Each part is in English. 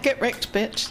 get wrecked, bitch.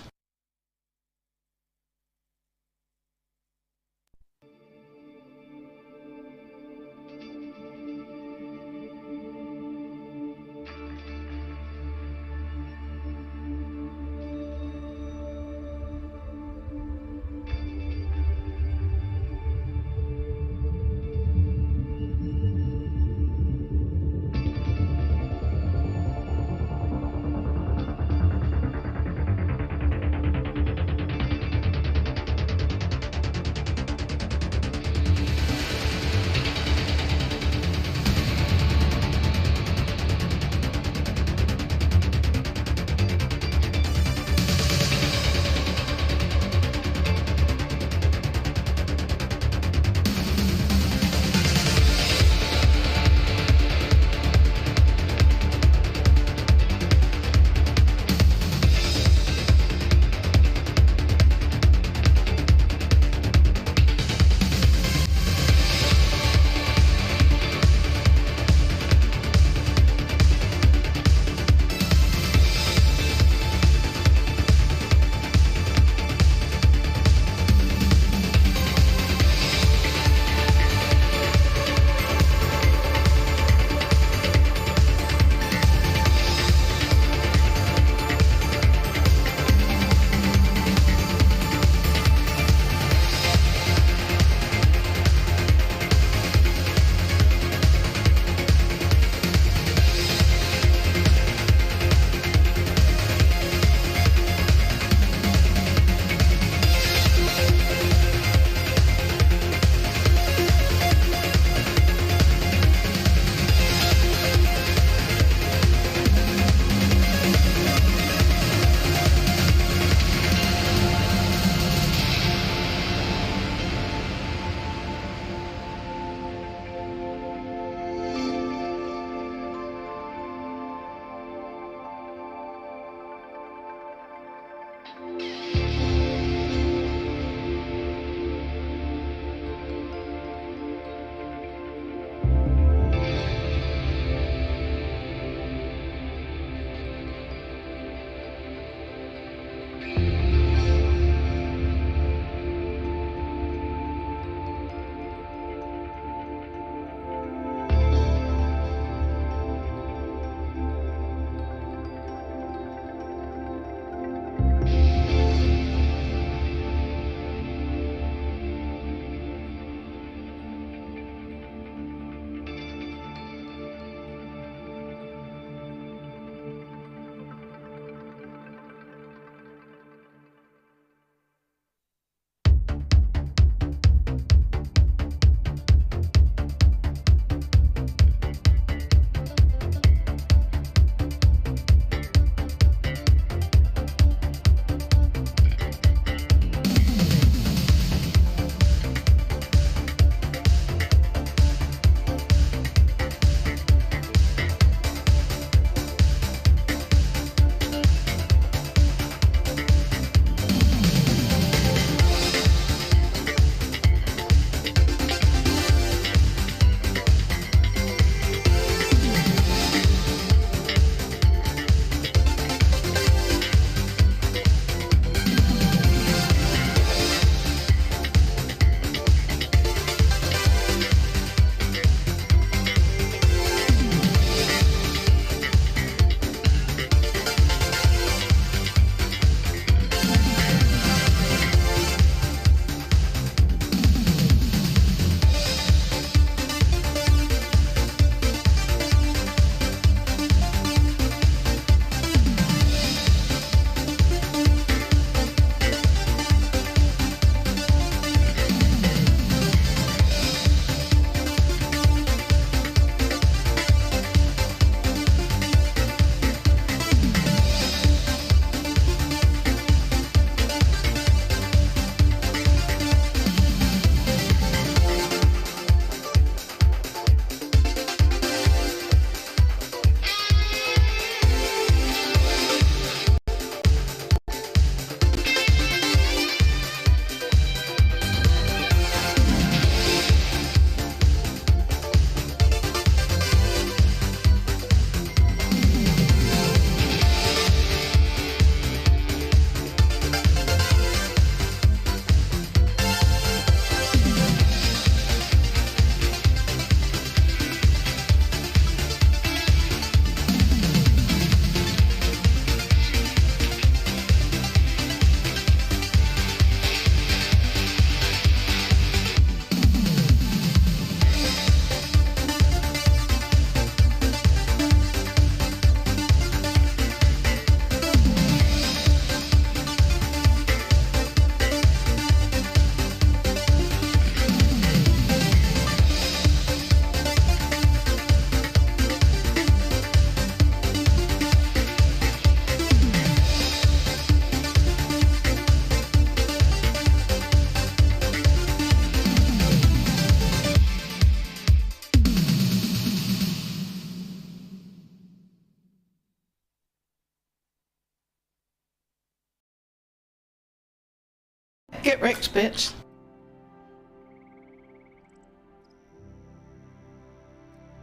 Get wrecked, bitch.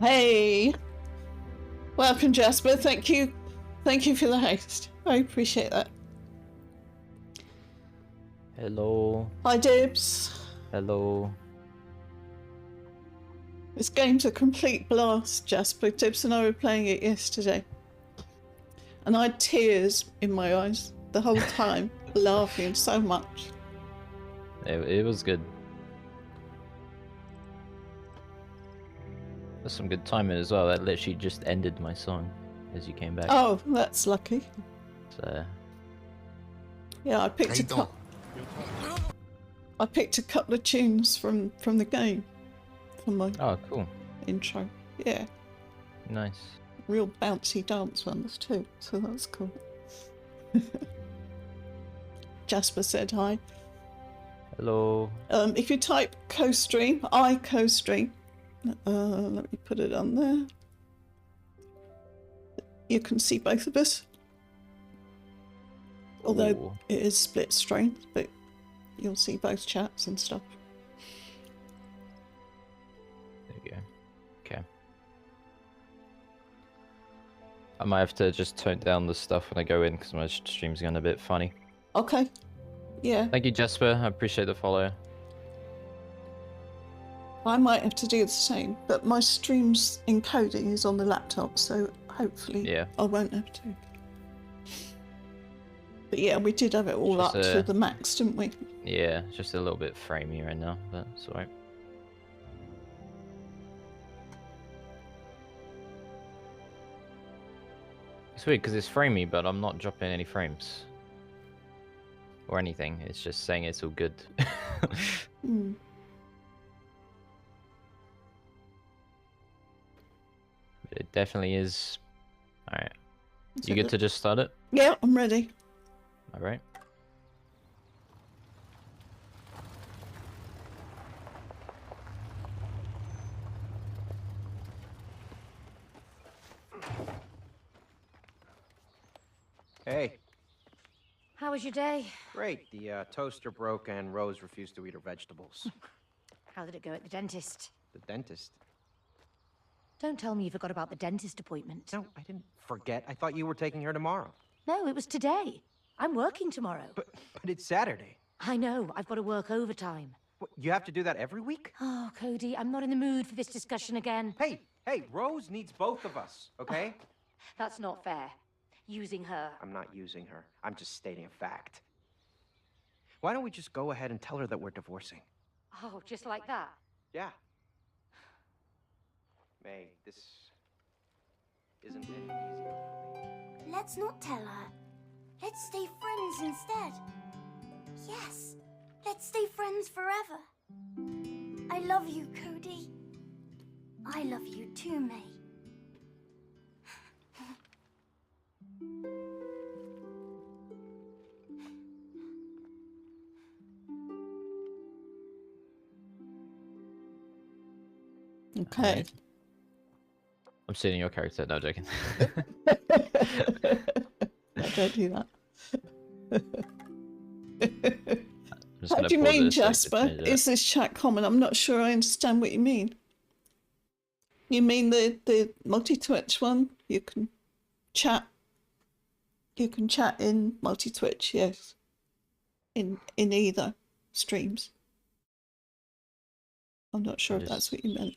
Hey. Welcome, Jasper. Thank you. Thank you for the host. I appreciate that. Hello. Hi, Dibs. Hello. This game's a complete blast, Jasper. Dibs and I were playing it yesterday. And I had tears in my eyes the whole time, laughing so much. It was good. There's some good timing as well. That literally just ended my song as you came back. Oh, that's lucky. So. Yeah, I picked a couple of tunes from the game for my cool intro. Yeah. Nice. Real bouncy dance ones too, so that's cool. Jasper said hi. Hello. If you type co-stream, co-stream. Let me put it on there. You can see both of us. Although it is split screen, but you'll see both chats and stuff. There you go. Okay. I might have to just tone down the stuff when I go in because my stream's going a bit funny. Okay. Yeah. Thank you, Jasper. I appreciate the follow. I might have to do the same, but my stream's encoding is on the laptop, so hopefully I won't have to. But yeah, we did have it all up to the max, didn't we? Yeah, just a little bit framey right now, but it's alright. It's weird because it's framey, but I'm not dropping any frames. Or anything, it's just saying it's all good. Mm. But it definitely is. Alright. You good to just start it? Yeah, I'm ready. Alright. Hey. How was your day? Great. The toaster broke and Rose refused to eat her vegetables. How did it go at the dentist? The dentist? Don't tell me you forgot about the dentist appointment. No, I didn't forget. I thought you were taking her tomorrow. No, it was today. I'm working tomorrow. But it's Saturday. I know. I've got to work overtime. What, you have to do that every week? Oh, Cody, I'm not in the mood for this discussion again. Hey, Rose needs both of us, okay? That's not fair. Using her. I'm not using her. I'm just stating a fact. Why don't we just go ahead and tell her that we're divorcing? Oh, just like that? Yeah. May, this isn't it easy. Let's not tell her. Let's stay friends instead. Yes, let's stay friends forever. I love you, Cody. I love you too, May. Okay. Right. I'm stealing your character, no joking. I don't do that. How do you mean, Jasper? Is this chat common? I'm not sure I understand what you mean. You mean the multi-twitch one? You can chat in multi-twitch, yes. In either streams. I'm not sure if that's what you meant.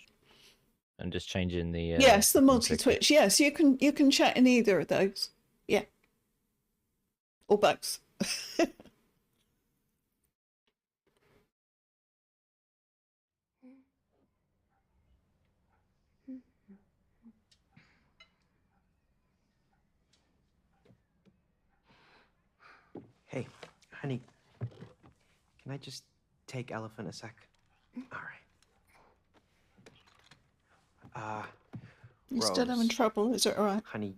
I'm just changing the yes, the multi-twitch. Yes, you can chat in either of those. Yeah. Or both. Hey, honey, can I just take Elephant a sec? All right. You still having trouble? Is it all right? Honey,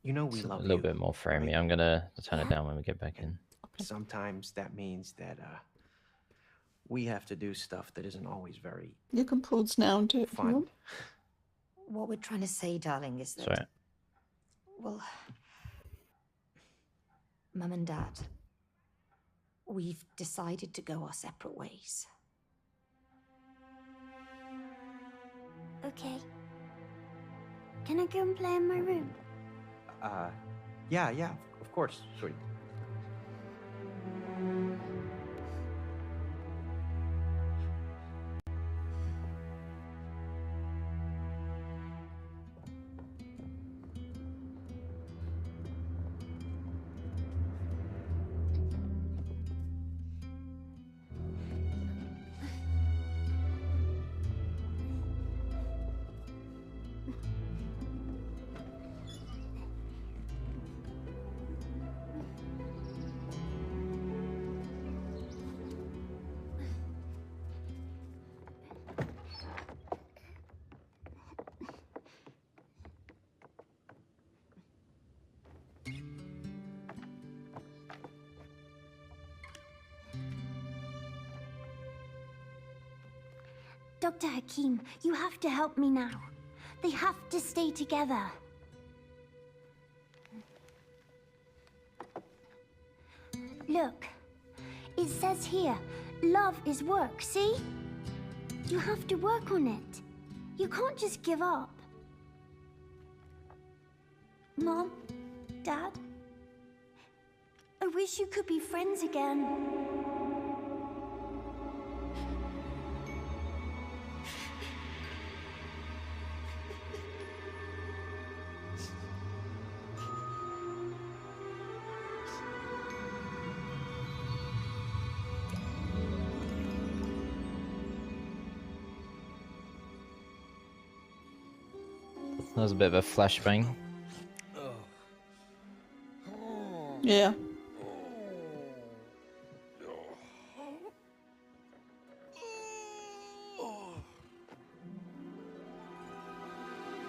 you know we love you. A little bit more framey. Right? I'm gonna turn it down when we get back in. Sometimes that means that we have to do stuff that isn't always very. You can pause now and do it. Fun. What we're trying to say, darling, is that... Sorry. Well... Mum and Dad... We've decided to go our separate ways. Okay. Can I go and play in my room? Yeah, of course, sweetie. Dr. Hakim, you have to help me now. They have to stay together. Look, it says here, love is work, see? You have to work on it. You can't just give up. Mom, Dad, I wish you could be friends again. That was a bit of a flashbang. Yeah.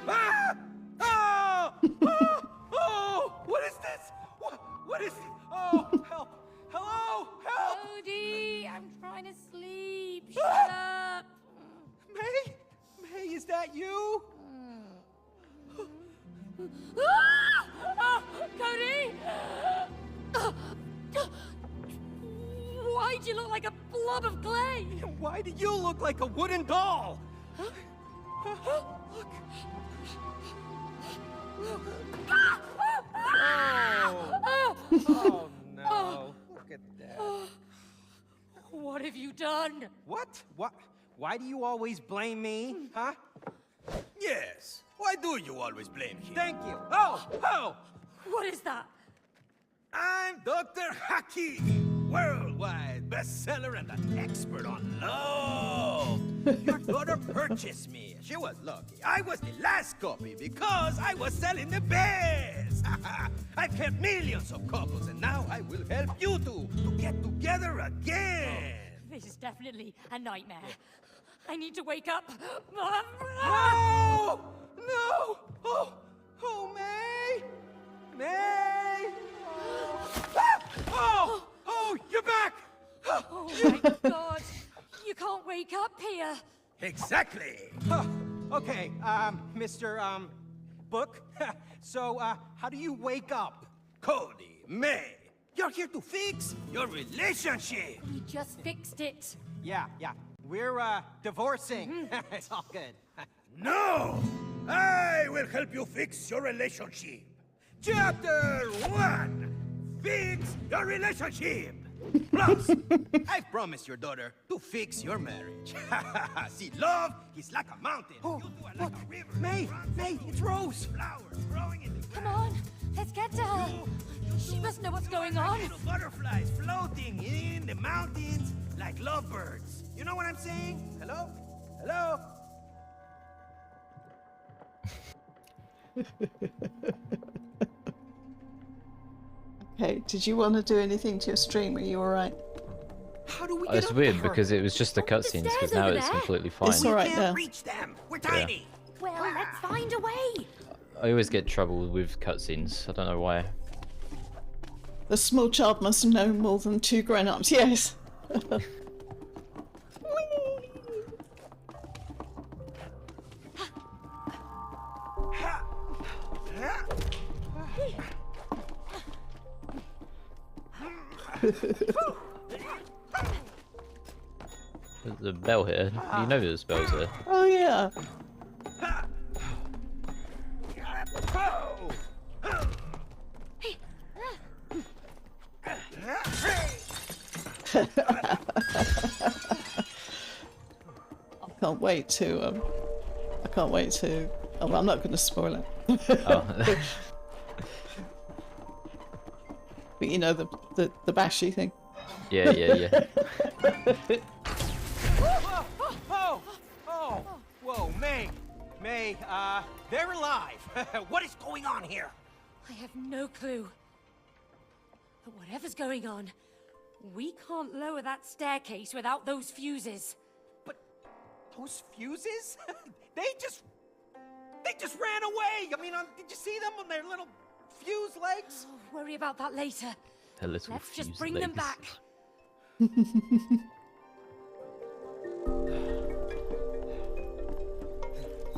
Ah! Oh! Oh! Oh! What is this? What is it? Oh, help! Hello! Help! Cody, I'm trying to sleep. Shut Ah! up. May? May, is that you? Oh, Cody! Why'd you look like a blob of clay? And why do you look like a wooden doll? Look. Oh no. Look at that. What have you done? What? Why do you always blame me? Huh? Yes. Why do you always blame him? Thank you. Oh! Oh! What is that? I'm Dr. Hakim, worldwide bestseller and an expert on love. Your daughter purchased me. She was lucky. I was the last copy because I was selling the best. I've helped millions of couples, and now I will help you two to get together again. This is definitely a nightmare. I need to wake up. No! No! Oh! Oh, May! May! Ah! Oh! Oh, you're back! Oh my God. You can't wake up here. Exactly. Okay, Mr. Book. So, how do you wake up? Cody, May, you're here to fix your relationship. We just fixed it. Yeah. We're, divorcing. It's all good. No! I will help you fix your relationship. Chapter 1. Fix your relationship. Plus, I promised your daughter to fix your marriage. See, love is like a mountain. Oh, You two are look, like a river. May, it's Rose. Flowers growing in the Come on, let's get to her. She must know what's going on. little butterflies floating in the mountains like lovebirds. You know what I'm saying? Hello? Hello? Okay, did you want to do anything to your stream? Are you alright? How do we Oh, get it's up weird to her? because it was just the cutscenes, stairs because now over it's there. completely fine. It's alright Can't now. reach them. We're tiny. Well, let's find a way. I always get trouble with cutscenes. I don't know why. The small child must know more than two grown-ups. Yes. There's a bell here. You know there's bells here. Oh yeah. I can't wait to. I can't wait to. Oh, well, I'm not going to spoil it. Oh. But you know the bashy thing. Yeah. Whoa, May. May, they're alive. What is going on here? I have no clue. But whatever's going on, we can't lower that staircase without those fuses. But those fuses? They just ran away. I mean, did you see them on their little fuse legs? Oh, worry about that later. The little Let's just fuse bring legs. them back.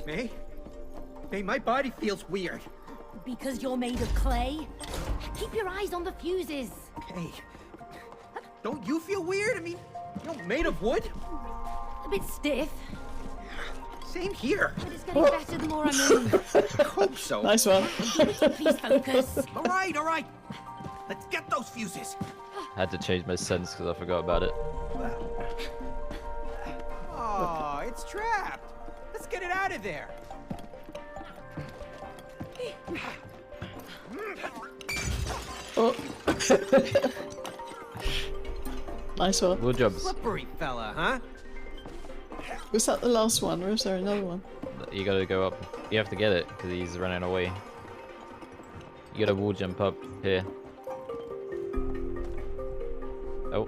May? May, my body feels weird. Because you're made of clay? Keep your eyes on the fuses. Hey, don't you feel weird? I mean, made of wood? A bit stiff, Same here. but it's getting better the more I move. I hope so. Nice one. Please focus. All right. Let's get those fuses. I had to change my sense because I forgot about it. Oh, it's trapped. Let's get it out of there. Oh. Nice one. Wood jobs. Slippery fella, huh? Was that the last one, or is there another one? You gotta go up. You have to get it because he's running away. You gotta wall jump up here. Oh.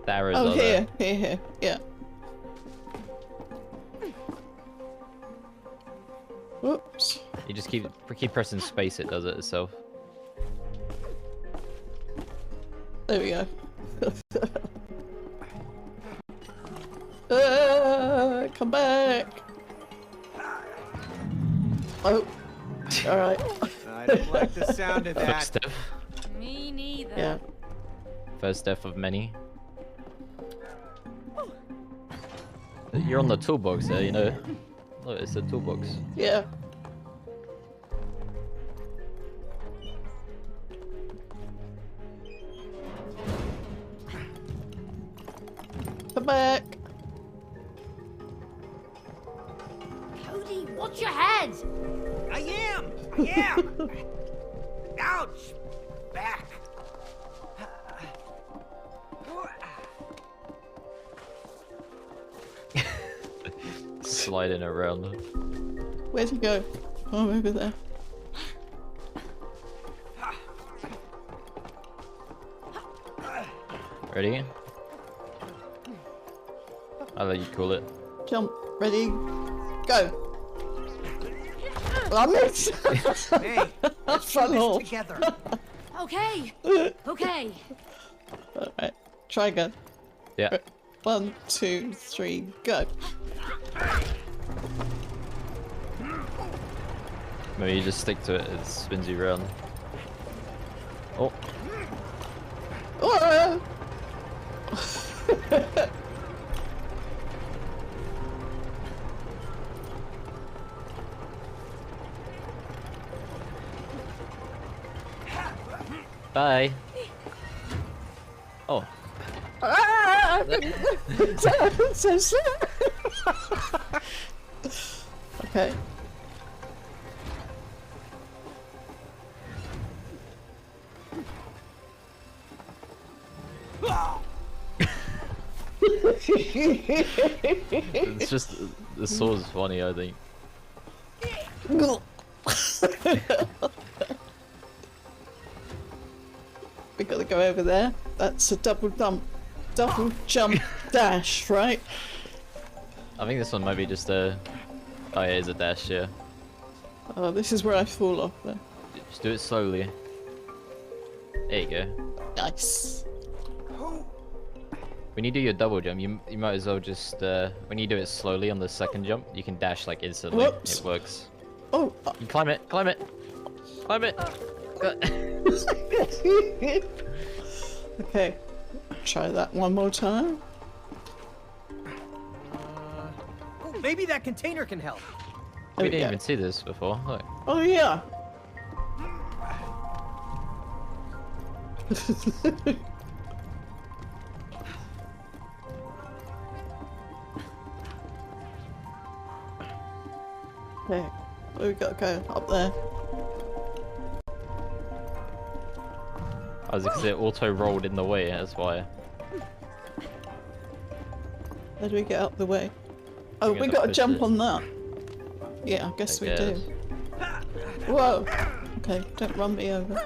The arrows Oh, are there. here. Yeah. Whoops. You just keep pressing space. It does it itself. There we go. Come back. Oh. All right. I don't like the sound of that. First death. Me neither. Yeah. First death of many. You're on the toolbox there, you know. Look, it's a toolbox. Yeah. Come back. Cody, watch your head. I am. Ouch. Back. Sliding around. Where'd he go? Oh, over there. Ready? I'll let you call it. Jump. Ready. Go. Well, I missed. Hey, I fell this off. together. Okay. Okay. Alright. Try again. Yeah. 1, 2, 3, go. Maybe you just stick to it. It spins you around. Oh. Oh! Bye. Oh. Ah! So slow. Okay. It's just the sword's funny, I think. We gotta go over there. That's a double jump dash, right? I think this one might be just a. Oh, yeah, it's a dash, yeah. Oh, this is where I fall off then. Just do it slowly. There you go. Nice. When you do your double jump, you might as well just when you do it slowly on the second jump, you can dash like instantly. Whoops. It works. Oh. You climb it, climb it, climb it. Okay. Try that one more time. Maybe that container can help. We didn't even see this before. Look. Oh yeah. Okay, we gotta go up there. I was because it auto rolled in the way, that's why. How do we get up the way? Oh, we gotta jump on that. Yeah, I guess we do. Whoa! Okay, don't run me over.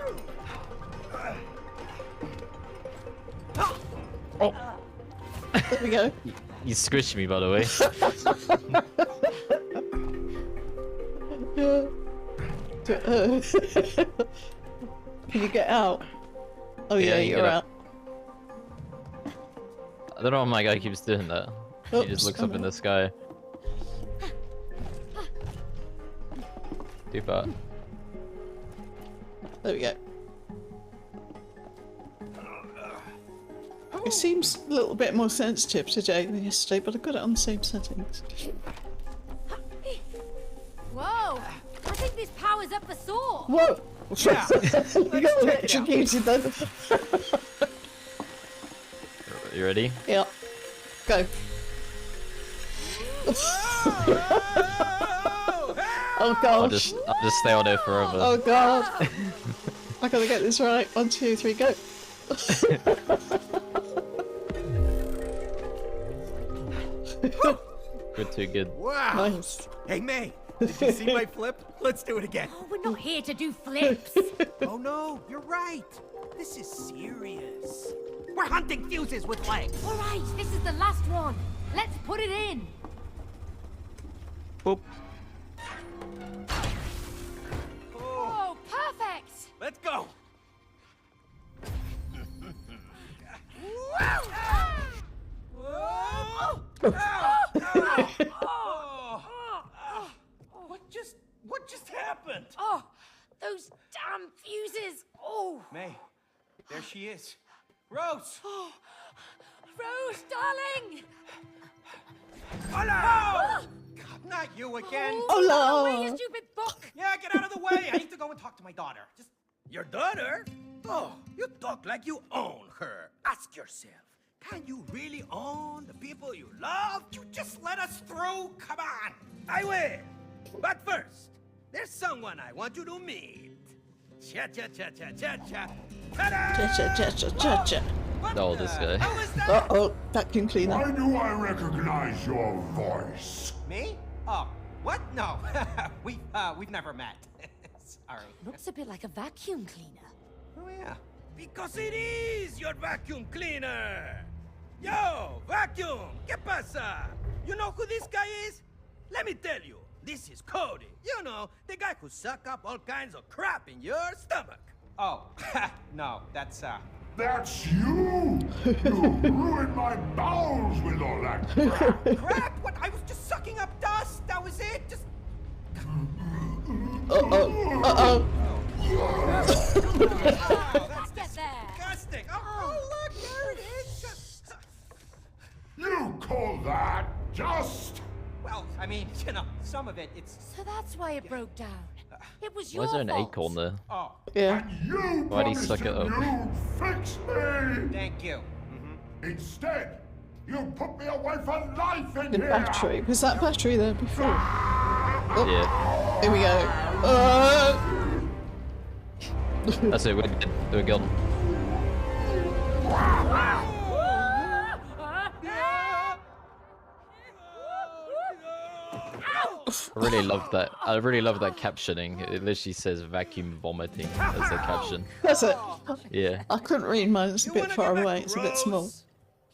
Oh! There we go. You squished me, by the way. Can you get out? Oh yeah, you you're get out. I don't know why my guy keeps doing that. He just Oops, looks I'm up in out. the sky. Too far. There we go. It seems a little bit more sensitive today than yesterday, but I got it on the same settings. Whoa! I think this power's up for Thor. Whoa! Yeah. You got electrocuted then. You ready? Yeah. Go. Oh I'll gosh. just stay on there forever. Oh god. I gotta get this right. 1, 2, 3, go. Good, too good. Wow. Nice. Hey, May, did you see my flip? Let's do it again. Oh, we're not here to do flips. Oh no, you're right. This is serious. We're hunting fuses with legs. All right, this is the last one. Let's put it in. Boop. Oh, perfect. Let's go. What just happened? Oh, those damn fuses. Oh, May, there she is. Rose! oh. Rose, darling. Hola! God, not you again. Hola. Away, you stupid book. Yeah, get out of the way. I need to go and talk to my daughter. Just Your daughter? Oh, you talk like you own her. Ask yourself, can you really own the people you love? you just let us through. Come on. I will. But first, there's someone I want you to meet. Cha cha cha cha cha cha. Ta-da! Cha-cha-cha-cha-cha-cha. What Oh, the this guy. hell is that? Uh-oh, vacuum cleaner. Why do I recognize your voice? Me? Oh, what? No, we've never met. Sorry. Looks a bit like a vacuum cleaner. Oh yeah. Because it is your vacuum cleaner. Yo, vacuum, ¿qué pasa? You know who this guy is? Let me tell you, this is Cody. You know, the guy who suck up all kinds of crap in your stomach. Oh, no, that's That's you! You ruined my bowels with all that crap! crap. What? I was just sucking up dust. That was it. Just. Uh-oh. Uh-oh. Oh, Let's get there. disgusting. Oh, look, there it is. You call that just? Well, I mean, you know, some of it, it's. So that's why it broke down. It was your Why is there an fault. acorn there? Oh, Yeah. And you Why'd he promised suck it him up? you'd fix me! thank you. Instead, you put me away for life in The here! battery. Was that battery there before? Yeah. Here we go. That's it, we're good. We're gone. I really love that. I really love that captioning. It literally says vacuum vomiting as the caption. That's it. Yeah. I couldn't read mine. It's a You bit wanna far get back away. to It's a bit small. Rose?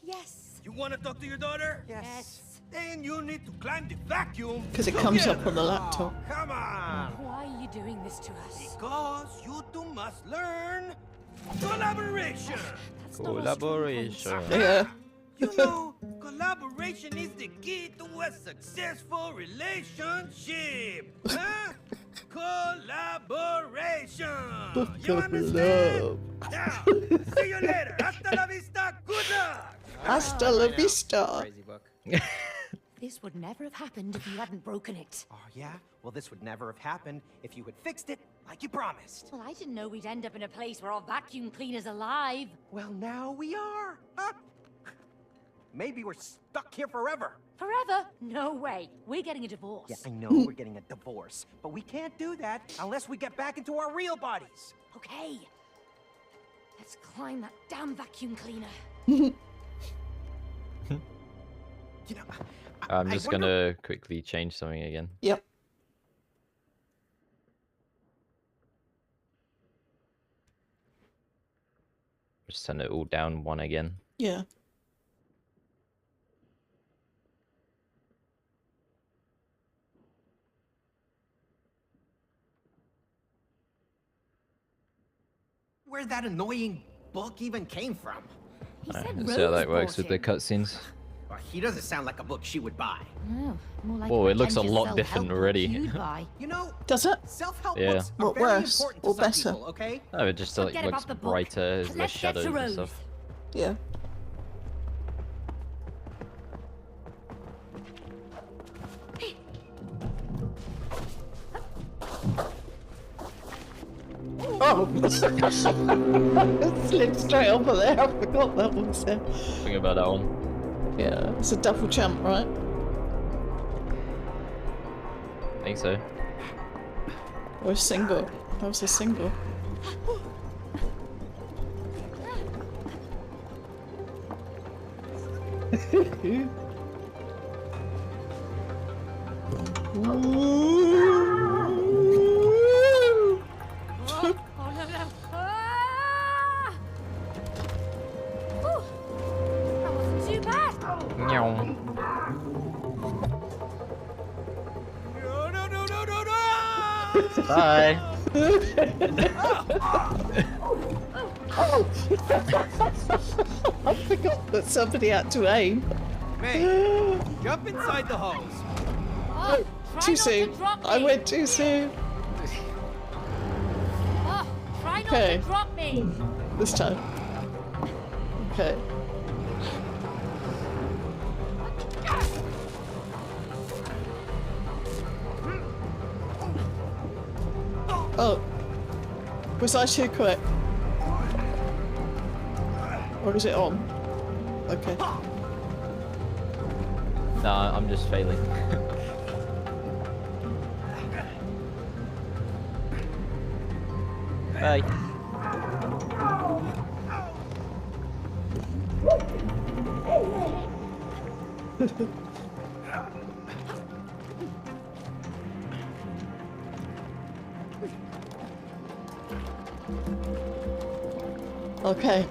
Yes. You want to talk to your daughter? Yes. Then you need to climb the vacuum. Because it comes up together. on the laptop. Come on. Why are you doing this to us? Because you two must learn collaboration. That's not our strong Collaboration. point. Yeah. You know, collaboration is the key to a successful relationship. Huh? Collaboration. You understand? Now, see you later. Hasta la vista. Good luck. Hasta la vista. Crazy book. This This would never have happened if you hadn't broken it. Oh, yeah? Well, this would never have happened if you had fixed it like you promised. Well, I didn't know we'd end up in a place where our vacuum cleaner's alive. Well, now we are. Huh? Maybe we're stuck here forever. Forever? No way. We're getting a divorce. Yeah, I know we're getting a divorce, but we can't do that unless we get back into our real bodies. Okay. Let's climb that damn vacuum cleaner. You know, I'm I just wonder- gonna quickly change something again. Yep. Just turn it all down one again. Yeah. where that annoying book even came from. He said Let's Rose see how that works bought with the it. cutscenes. Well, he doesn't sound like a book she would buy. Oh, more like Whoa, it looks a pretentious lot self-help different book already. you'd buy. You know, Does it? self-help Yeah. books are What, very worse important or to some better? people, okay? Oh, it just like Forget looks about the book. brighter, there's less Let's get to shadows and Rose. stuff. Yeah. Oh, slid straight over there. I forgot that was there. Think about that one. Yeah, it's a double jump, right? I think so. Or a single. That was a single. Oh, oh no, no. Ah! Whew. That wasn't too bad. Meow. No, no, no, no, no, no! Bye. I forgot that somebody had to aim. May, jump inside the hose. Oh, try Too not soon. To drop me. I went too soon. Oh, try not Okay. to drop me. This time. Okay. Oh. Was I too quick? Or is it on? Okay. Nah, I'm just failing. Bye. Okay.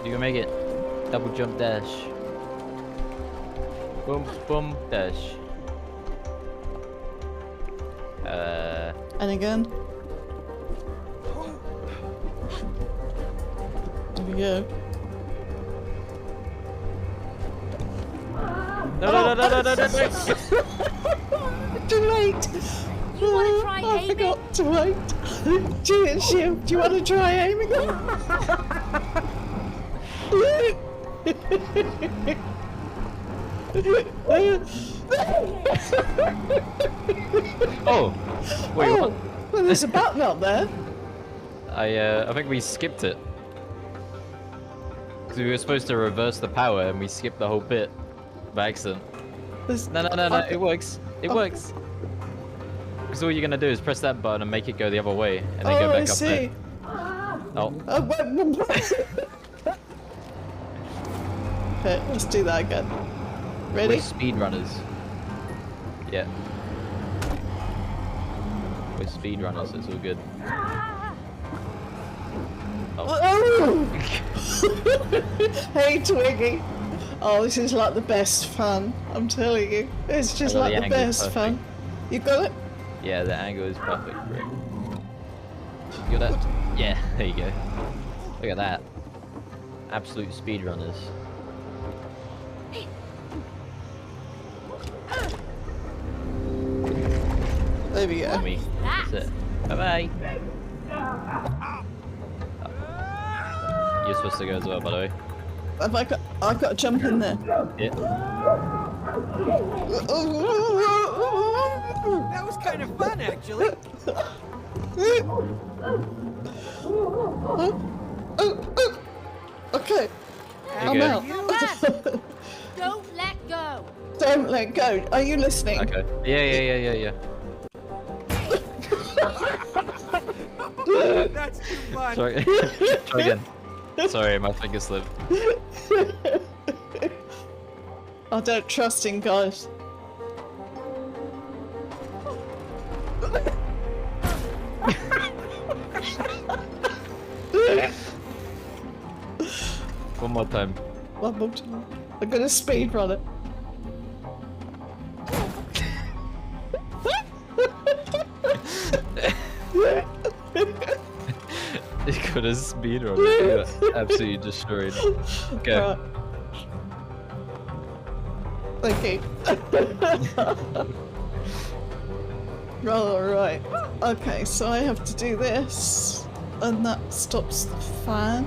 You can make it. Double jump dash. Boom, boom, dash. And again. There we go. No. Too late! You wanna try I aiming? forgot to wait. Cheers, you. Do you want to try aiming? Oh! Wait, Oh, what? well, there's a button up there. I think we skipped it. Because we were supposed to reverse the power and we skipped the whole bit by accident. There's, No, Okay. it works. It works. Because all you're gonna do is press that button and make it go the other way, and then Oh, go back I up see. there. Oh, Oh, okay, let's do that again. Ready? we're speedrunners. Yeah. We're speedrunners, it's all good. Oh! Hey, Twiggy. Oh, this is like the best fun. I'm telling you. It's just I got like the the angle best perfect. fun. You got it? Yeah, the angle is perfect for it. You got that? Yeah, there you go. Look at that. Absolute speedrunners. There we go. Me. That. That's it. Bye-bye. You're supposed to go as well, by the way. Have I've got to jump in there. Yeah. That was kind of fun, actually. Okay. I'm go. out. Don't let go. Don't let go. Are you listening? Okay. Yeah. That's too fun. Sorry. Try again. Sorry, my finger slipped. I don't trust in God. One more time. One more time. I'm gonna speed run it. You got a speed run. You got absolutely destroyed. Go. Thank you. Alright. Okay, so I have to do this, and that stops the fan.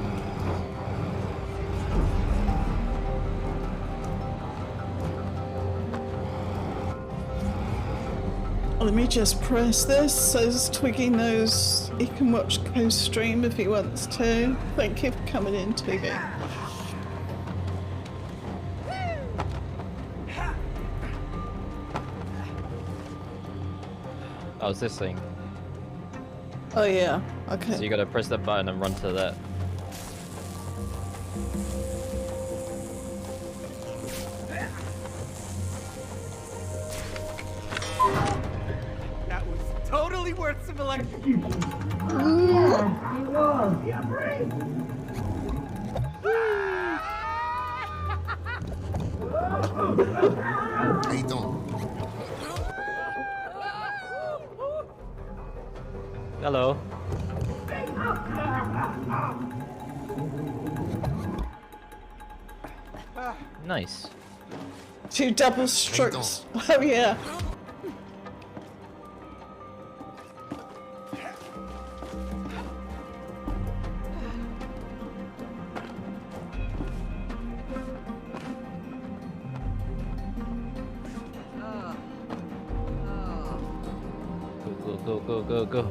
Let me just press this so Twiggy knows he can watch co-stream if he wants to. Thank you for coming in, Twiggy. Oh, it's this thing. Oh yeah, okay. So you gotta press that button and run to that. That was totally worth some electric. Hey, don't. Hello. Nice. 2 double strokes. Oh yeah. Go.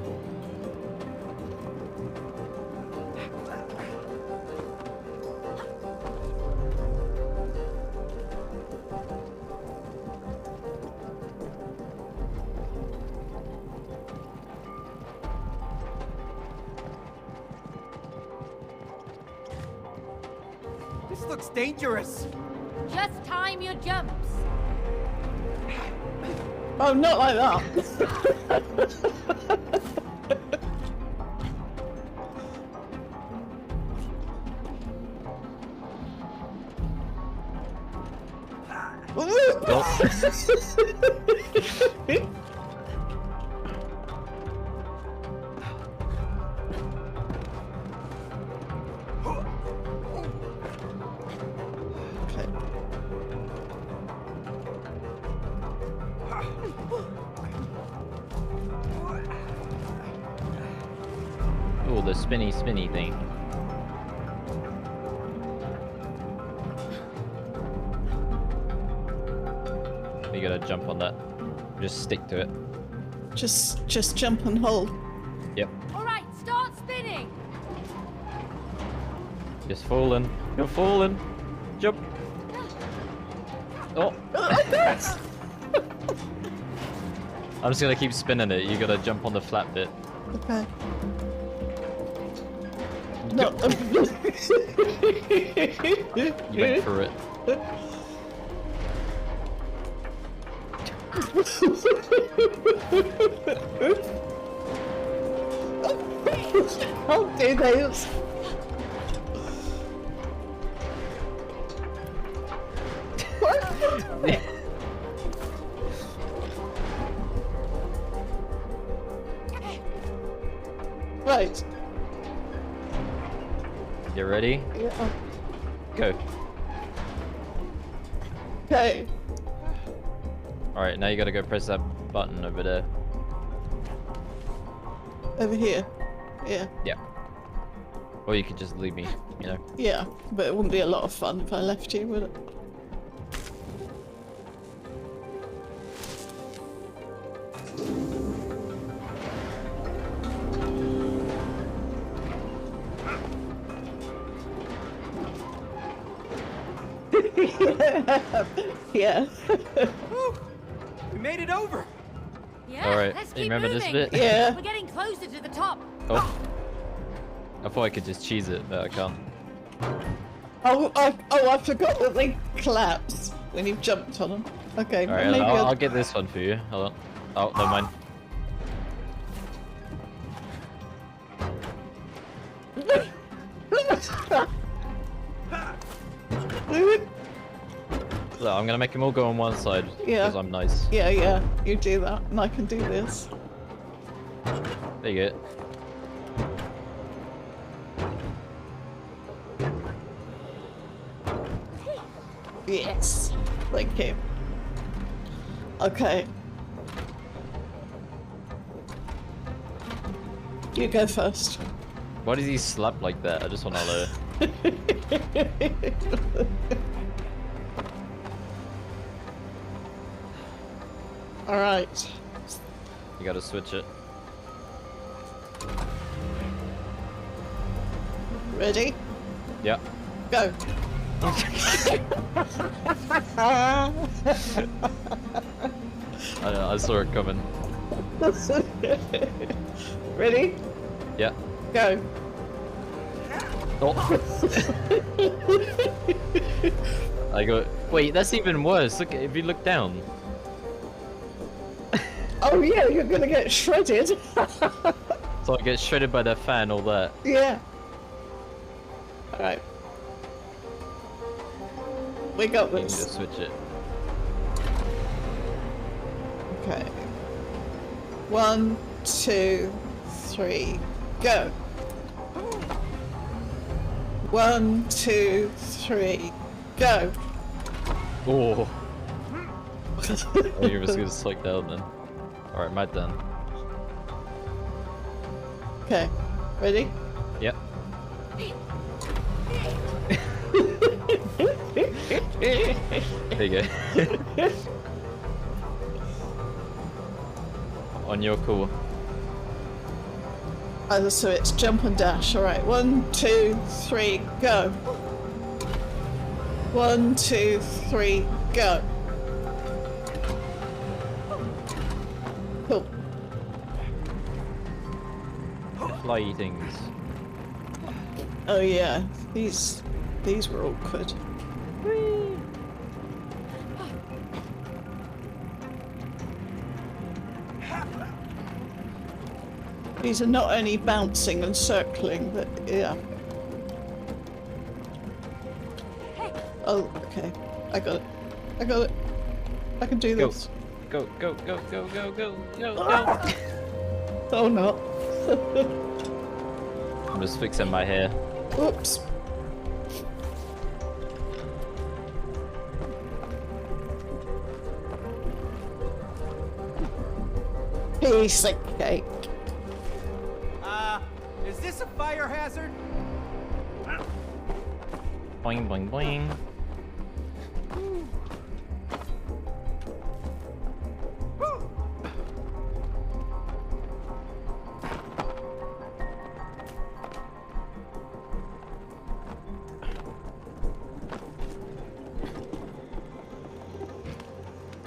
This looks dangerous. Just time your jumps. Oh, not like that. Oh, the spinny thing. You gotta jump on that. Just stick to it. Just jump and hold. Yep. All right, start spinning. Just falling. You're falling. Jump. Oh. I'm just gonna keep spinning it. You gotta jump on the flat bit. Okay. No. You went for it. How dare they? Right. You ready? Yeah. Go. Okay. Alright, now you gotta go press that button over there. Over here. Yeah. Yeah. Or you could just leave me, you know. Yeah, but it wouldn't be a lot of fun if I left you, would it? Yeah. Whew. We made it over. Yeah, Alright, let's you keep remember moving. this bit? Yeah. We're getting closer to the top. Oh. I thought I could just cheese it, but I can't. I forgot that they collapse when you've jumped on them. Okay, Alright, maybe I'll get this one for you. Hold on. Oh, never mind. So I'm gonna make them all go on one side Yeah. because I'm nice. Yeah, you do that, and I can do this. There you go. Yes. Thank you. Okay. You go first. Why does he slap like that? I just want to know. Alright. You gotta switch it. Ready? Yeah. Go. I saw it coming. Ready? Yeah. Go. Oh. I go. Wait, that's even worse. Look, if you look down. Oh yeah, you're gonna get shredded. So I get shredded by that fan, all that. Yeah. Alright. We got You need to this. switch it. Okay. 1, 2, 3, go. 1, 2, 3, go. Oh. Oh, you was gonna slide down then. Alright, my turn. Okay. Ready? Yep. There you go. On your call. Oh, so it's jump and dash. Alright. 1, 2, 3, go. 1, 2, 3, go. Cool. Fly things. Oh yeah, these were awkward. These are not only bouncing and circling, but yeah. Oh, okay. I got it. I got it. I can do Go. this. Go, go, go, go, go, go, go, Ah! go. Oh no. I'm just fixing my hair. Oops. Piece of cake. Is this a fire hazard? Boing, boing, boing.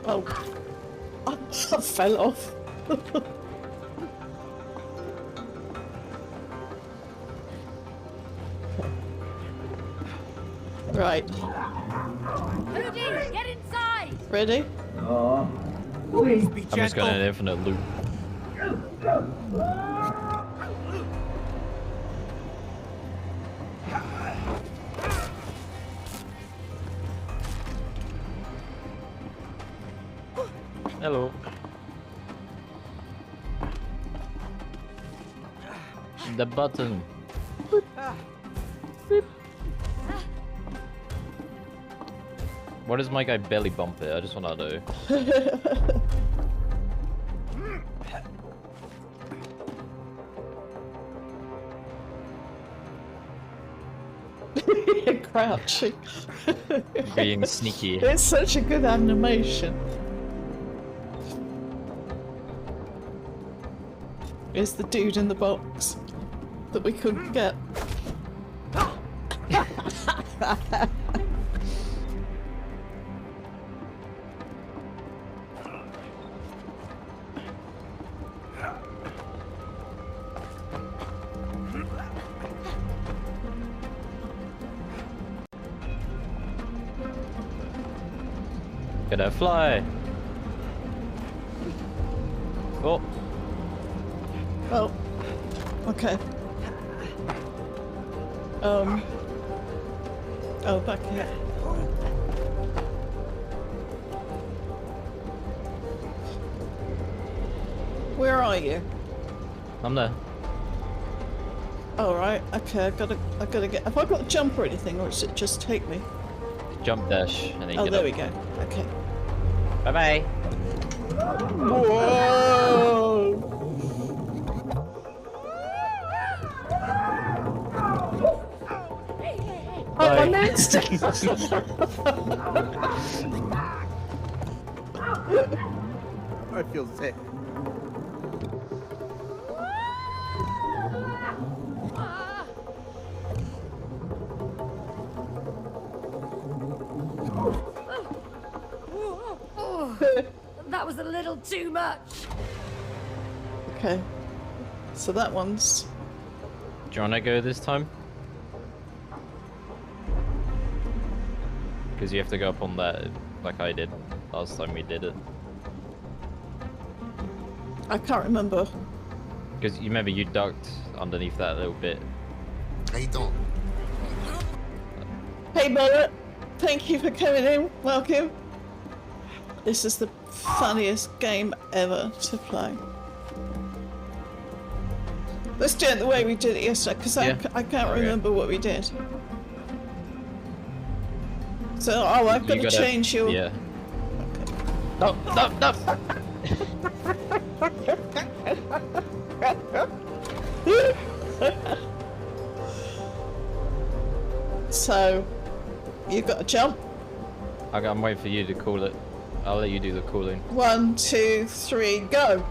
Oh. I fell off. Right. Rudy, get inside! Ready? Please be I'm just going in an infinite loop. Hello. The button. What does my guy belly bump it? I just want to know. Crouching. Being sneaky. It's such a good animation. Here's the dude in the box that we couldn't get. Gonna fly. Oh. Oh. Okay. Oh, back here. Where are you? I'm there. Oh, right. Okay, I gotta get. Have I got a jump or anything, or does it just take me? Jump dash and then Oh, get there up. we go. Okay. Bye bye. Whoa! Oh, my next. I feel sick. That was a little too much. Okay. So that one's. Do you wanna go this time? Because you have to go up on that like I did last time we did it. I can't remember. Because you remember you ducked underneath that a little bit. How you doing? Hey, Mullet. Thank you for coming in. Welcome. This is the funniest game ever to play. Let's do it the way we did it yesterday, because Yeah. I can't Okay. remember what we did. So, oh, I've got You to gotta- change your... Yeah. No, no, no! So, you've got to jump. I'm waiting for you to call it. I'll let you do the calling. 1, 2, 3, go!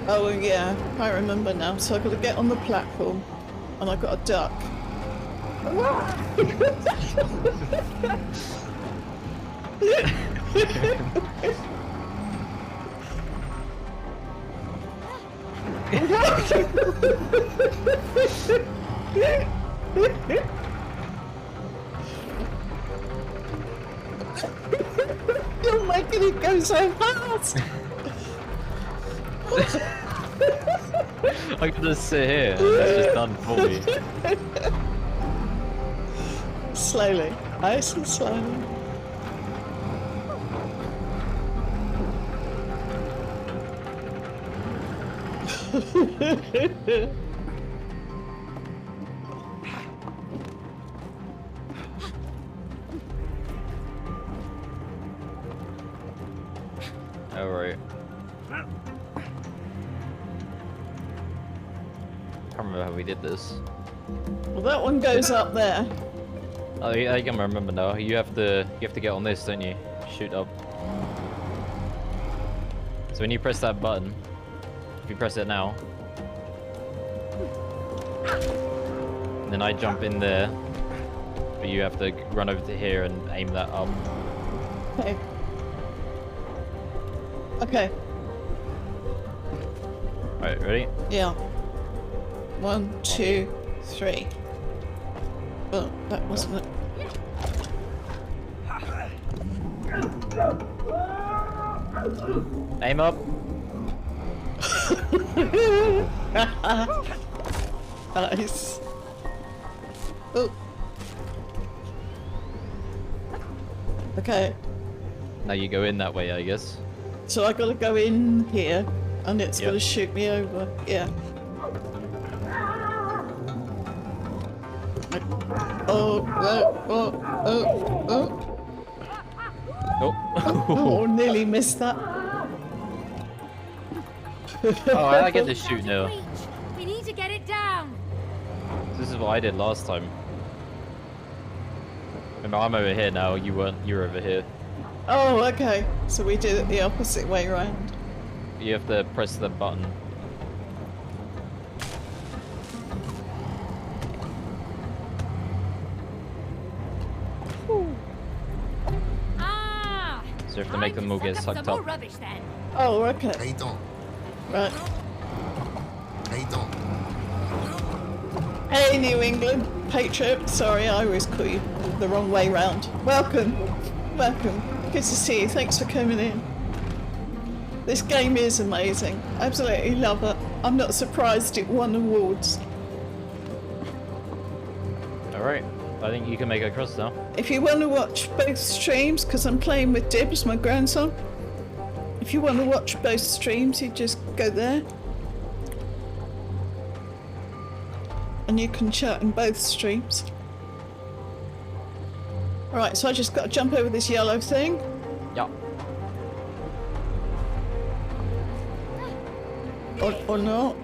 Oh yeah, I remember now. So I've got to get on the platform and I've got to duck. You're making it go so fast! I can just sit here and it's just done for me. Slowly, nice and slowly. Alright. I can't remember how we did this. Well, that one goes up there. Oh, yeah, I can remember now. You have to get on this, don't you? Shoot up. So when you press that button, if you press it now, then I jump in there, but you have to run over to here and aim that up. Okay. Okay. Right, ready? Yeah. 1, 2, 3. Oh, that wasn't it. Aim up. Nice. Oh. Okay. Now you go in that way, I guess. So I gotta go in here, and it's Yep. gonna shoot me over. Yeah. Oh, oh, oh, oh, oh. Oh, nearly missed that. Oh, I get this shoot now. Reach. We need to get it down. This is what I did last time. Remember, I'm over here now. You weren't. You were over here. Oh, okay. So we did it the opposite way round. You have to press the button. Ah. So you have to make them all get Suck sucked some more up. rubbish then. Oh, okay. How you doing? Right. How you doing? Hey, New England Patriot. Sorry, I always call you the wrong way round. Welcome. Welcome. Good to see you. Thanks for coming in. This game is amazing. Absolutely love it. I'm not surprised it won awards. Alright. I think you can make it across now. If you want to watch both streams, because I'm playing with Dibs, my grandson, if you want to watch both streams, you just go there. And you can chat in both streams. Alright, so I just got to jump over this yellow thing. Yeah. Or not.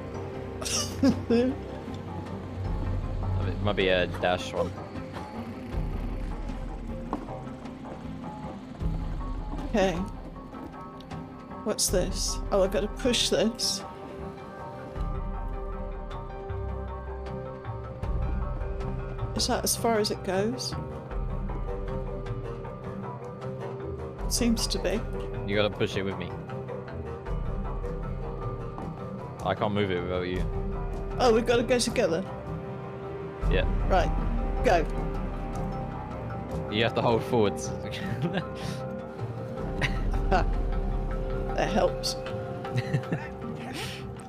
It might be a dash one. Okay. What's this? Oh, I've got to push this. Is that as far as it goes? Seems to be. You gotta push it with me. I can't move it without you. Oh, we've got to go together. Yeah. Right. Go. You have to hold forwards. That helps.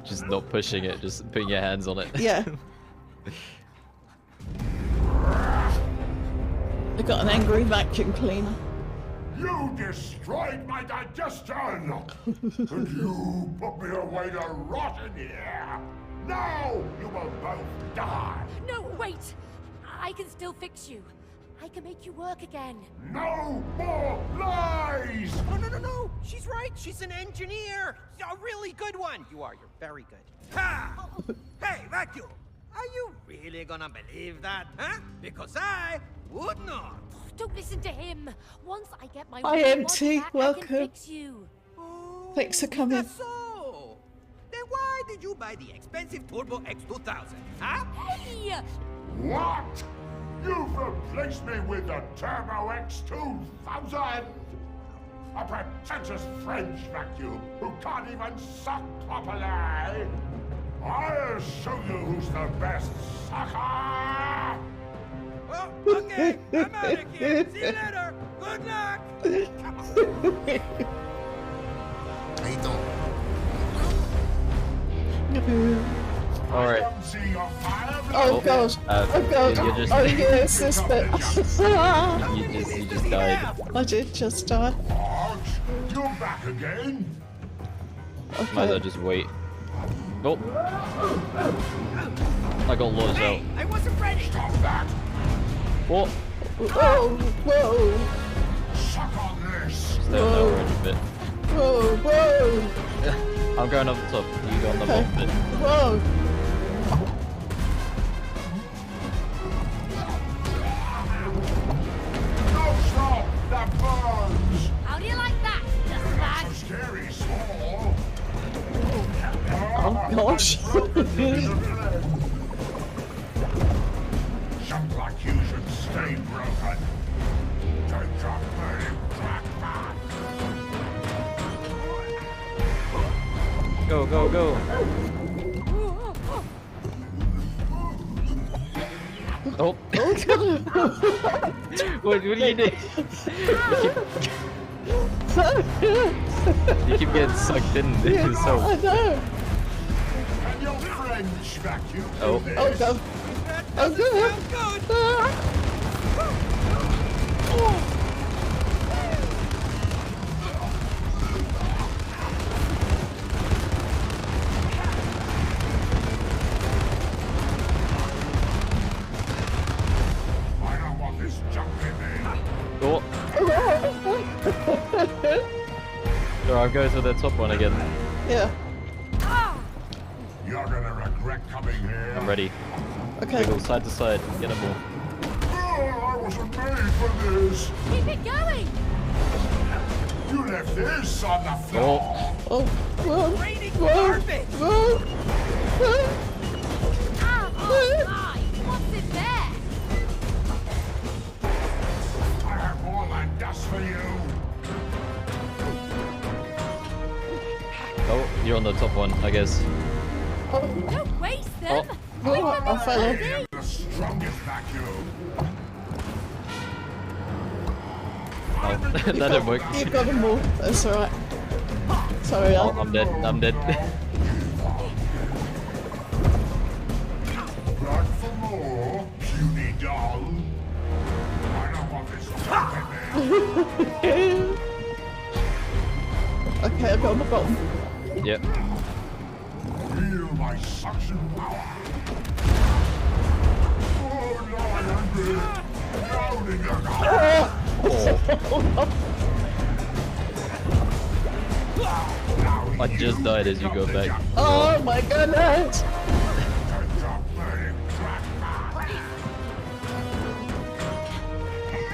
Just not pushing it, just putting your hands on it. Yeah. I got an angry vacuum cleaner. You destroyed my digestion! And you put me away to rot in here! Now you will both die! No, wait. I can still fix you. I can make you work again. No more lies! Oh, no. She's right. She's an engineer. A really good one. You are. You're very good. Ha! Hey, Vacuum! Are you really gonna believe that, huh? Because I would not. Don't listen to him. Once I get my Hi, robot MT. back, I Welcome. can fix you. Oh, Thanks for coming. that's so. Then why did you buy the expensive Turbo X2000, huh? Hey! What? You've replaced me with the Turbo X2000? A pretentious French vacuum who can't even suck properly! I'll show you who's the best sucker! Oh, okay. I'm out of here. See you later. Good luck. How you doing? Alright. See your fire Oh god. Oh god. you're just- Oh yes, this bit. You just died. I did just die. What? You're back again? Might as well Okay. just wait. Nope. I got launched out. Hey, I wasn't ready. Stop that! What? Whoa, whoa, Suck on this! Stay on the orange bit. whoa, whoa, I'm going up the top. You go on the bottom bit. whoa. No, stop! That burns! How do you like that, So dustbag? scary small! Oh gosh. Jump like you should stay broken. Take up me, crackback! Go, go, go. Oh. What do you do? You keep getting sucked in yourself. I know. And your French vacuum do Oh. this. Oh god. Oh god. Ah. I don't want this junk in me. Oh. I'm going to the top one again. Yeah. You're gonna regret coming here. I'm ready. Okay. Wiggle side to side. Get them all. Oh, I wasn't made for this. Keep it going! You left this on the floor. Oh, Oh. Whoa. Raining Whoa. garbage! Whoa. Whoa. Oh my! What's in there? I have more than dust for you. oh, you're on the top one, I guess. Don't waste them! Oh, I fell off. I am the strongest vacuum. Oh, that didn't work. You've got them all. That's alright. Sorry, Oh, I'm dead. I'm dead. Back for more, puny doll. I don't want this stopping me. Okay, I got on the bottom. Yep. Feel my suction power. Oh, no, I'm hungry. Drowning in the I just died as you go back. Oh my goodness!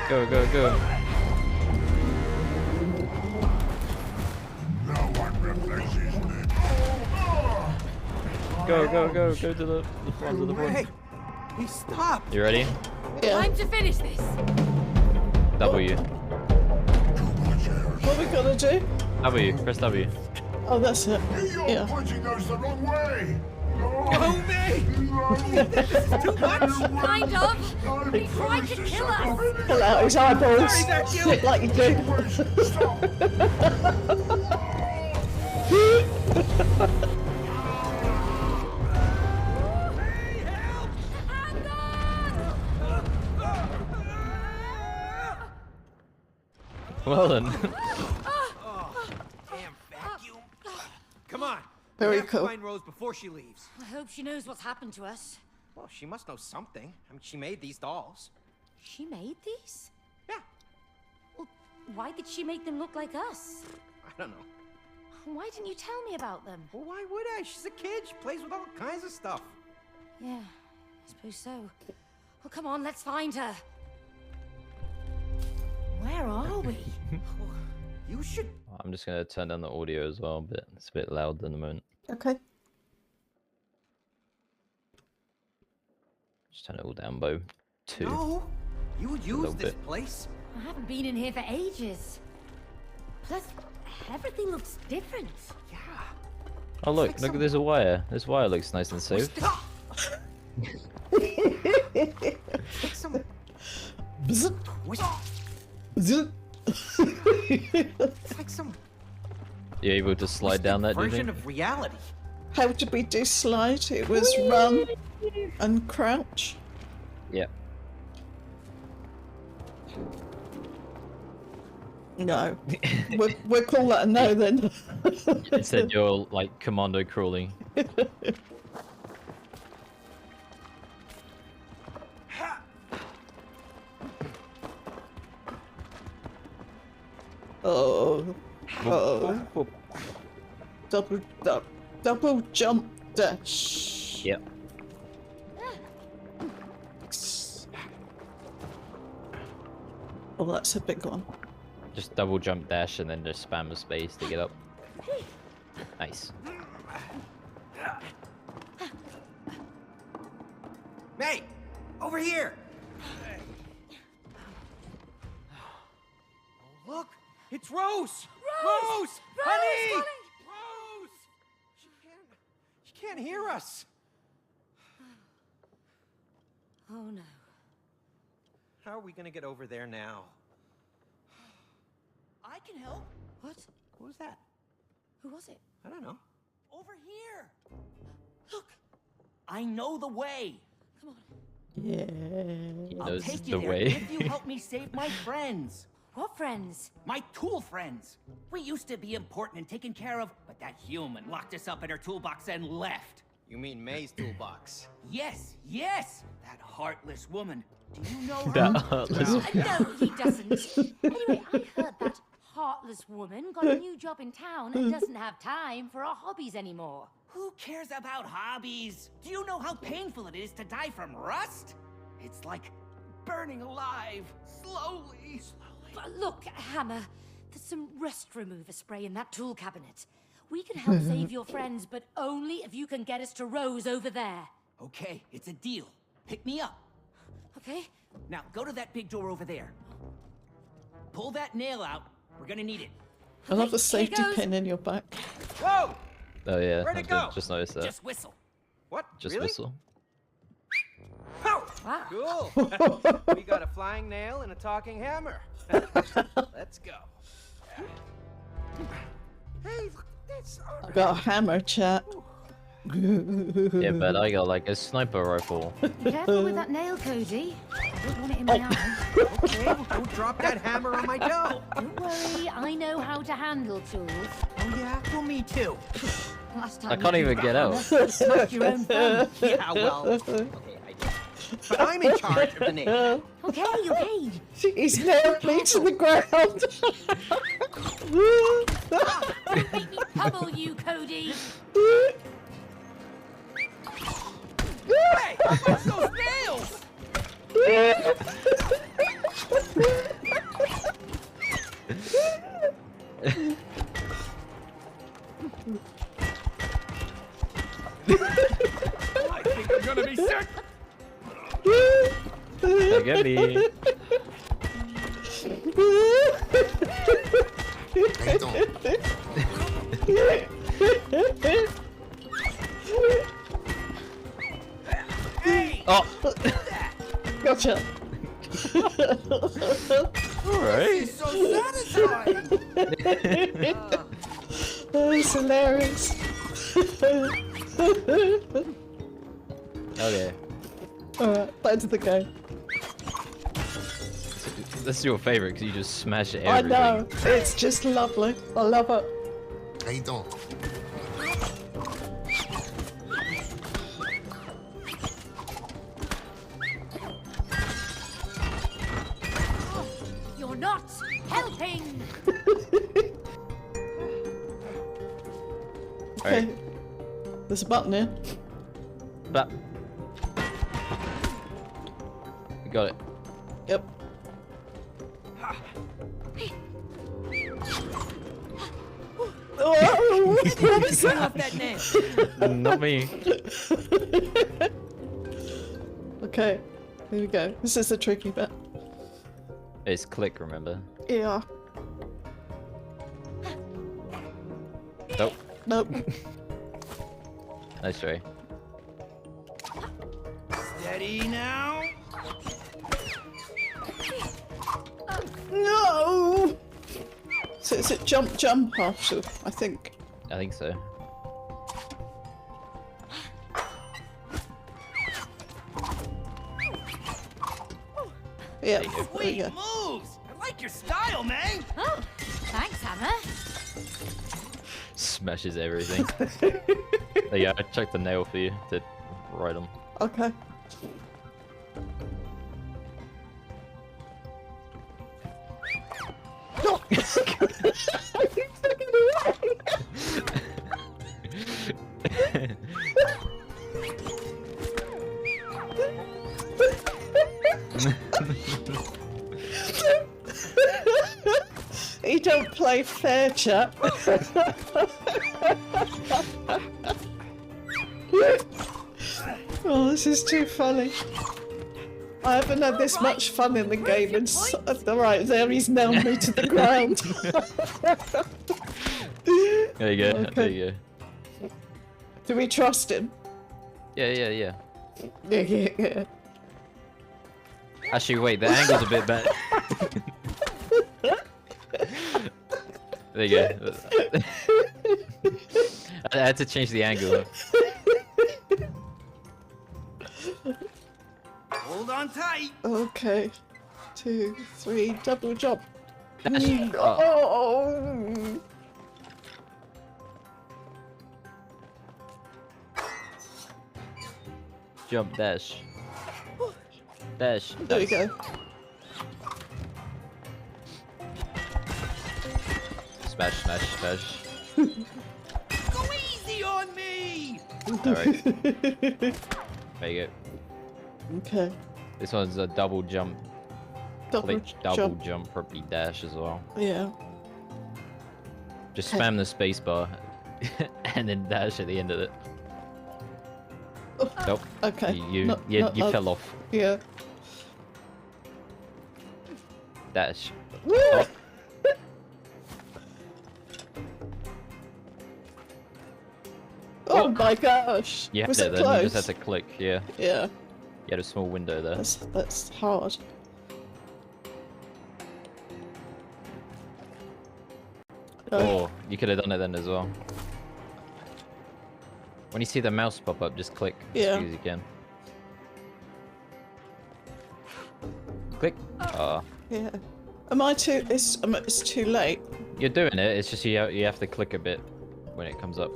Go, go, go. No one replaces me. Go, go, go. Go to the front of the Hey, front. he stopped. You ready? Yeah. Time to finish this! W. What we gotta do? W. Press W. Oh, that's it. You're Yeah. pointing us the wrong way. Go me! This is too much! Kind of! He tried to kill us! Pull out his eyeballs. Sorry, that you- Like you do. Stop. Well then. Damn vacuum! Come on. Very we have to cool. find Rose before she leaves. I hope she knows what's happened to us. Well, she must know something. I mean, she made these dolls. She made these? Yeah, Well, why did she make them look like us? I don't know. Why didn't you tell me about them? Well, why would I? She's a kid. She plays with all kinds of stuff. Yeah, I suppose so. Well, come on, let's find her. Where are we? You should. I'm just gonna turn down the audio as well, but it's a bit loud in the moment. Okay. Just turn it all down by 2. No, you would use little this bit. place. I haven't been in here for ages. Plus, everything looks different. Yeah. Oh look, look, there's a wire. This wire looks nice and safe. Like some Bzz, twist. bzz. It's like some You're able to slide down that, do you version think? of reality. How did we do slide? It was run and crouch. Yeah. No. we'll call that a no then. It said you're like commando crawling. Oh. Oh. Double jump dash. Yep. Oh, that's a big one. Just double jump dash and then just spam a space to get up. Nice. Hey, over here. Oh, look! It's Rose! Rose! Honey! Rose! Rose! She can't hear us. Oh no. How are we gonna get over there now? I can help. What? What was that? Who was it? I don't know. Over here. Look! I know the way. Come on. Yeah. He I'll knows take the you there way. if you help me save my friends. What friends? My tool friends. We used to be important and taken care of, but that human locked us up in her toolbox and left. You mean May's toolbox? Yes, yes! That heartless woman. Do you know her? That heartless. No, he doesn't. Anyway, I heard that heartless woman got a new job in town and doesn't have time for our hobbies anymore. Who cares about hobbies? Do you know how painful it is to die from rust? It's like burning alive, slowly. But look, Hammer, there's some rust remover spray in that tool cabinet. We can help save your friends, but only if you can get us to Rose over there. Okay, it's a deal. Pick me up. Okay? Now, go to that big door over there. Pull that nail out. We're gonna need it. I love the Here safety goes. pin in your back. Whoa! Oh yeah, Where'd I it go? did just noticed that. Just whistle. What? Just really? whistle. Pow! Wow. Cool. We got a flying nail and a talking hammer. Let's go. Hey, look at this. I got a hammer, chat. Yeah, but I got like a sniper rifle. Careful with that nail, Cody. I don't want it in my eye. Okay, well, don't drop that hammer on my toe. Don't worry, I know how to handle tools. Oh yeah, well me too. Last time I can't you even did get that out. on us, you smacked your own thumb. Yeah, well, okay, I did. But I'm in charge of the nail. Okay, okay. He's nailed me to the ground. Don't make me pummel you, Cody. Hey, what's those nails? I think I'm gonna be sick. Look at me. Hey, Oh, Gotcha. alright. it's so satisfying. Oh, it's hilarious. Okay. Alright, back to the game. That's your favorite because you just smash everything. I know, it's just lovely. I love it. How you doing? You're not helping. Okay. There's a button here. But you got it. Yep. Oh, what was Turn that? off that nail. Not me. Okay, here we go. This is the tricky bit. It's click, remember? Yeah. Nope. Nope. Nice try. Steady now. No! So is it jump after, I think. I think so. Yeah, There you go. there you Sweet go. moves. I like your style, man. Oh, thanks, Hammer. Smashes everything. There you go. I chucked the nail for you to write them. Okay. No! You took it away! He don't play fair, chap. Oh, this is too funny. I haven't had this much fun in the game and right there he's nailed me to the ground. There you go. Okay. There you go. Do we trust him? Yeah, yeah, yeah. Yeah. Actually, wait. The angle's a bit better. There you go. I had to change the angle. Hold on tight. Okay. 2, 3, double jump. Dash. Oh. Jump, dash. Dash. There we go. Smash, smash, smash. Go easy on me! Alright. There you go. Okay. This one's a double jump. Double Double jump, probably dash as well. Yeah. Just Okay. spam the spacebar and then dash at the end of it. Oh, Nope. okay. You fell off. Yeah. Dash. Woo! Oh. Oh my gosh. You have Was to it then. close? You just have to click. Yeah. Yeah. You had a small window there. That's hard. Oh, you could have done it then as well. When you see the mouse pop up, just click Yeah. as soon as you can. Click. Yeah. Am I too? It's too late. You're doing it. It's just you have to click a bit when it comes up.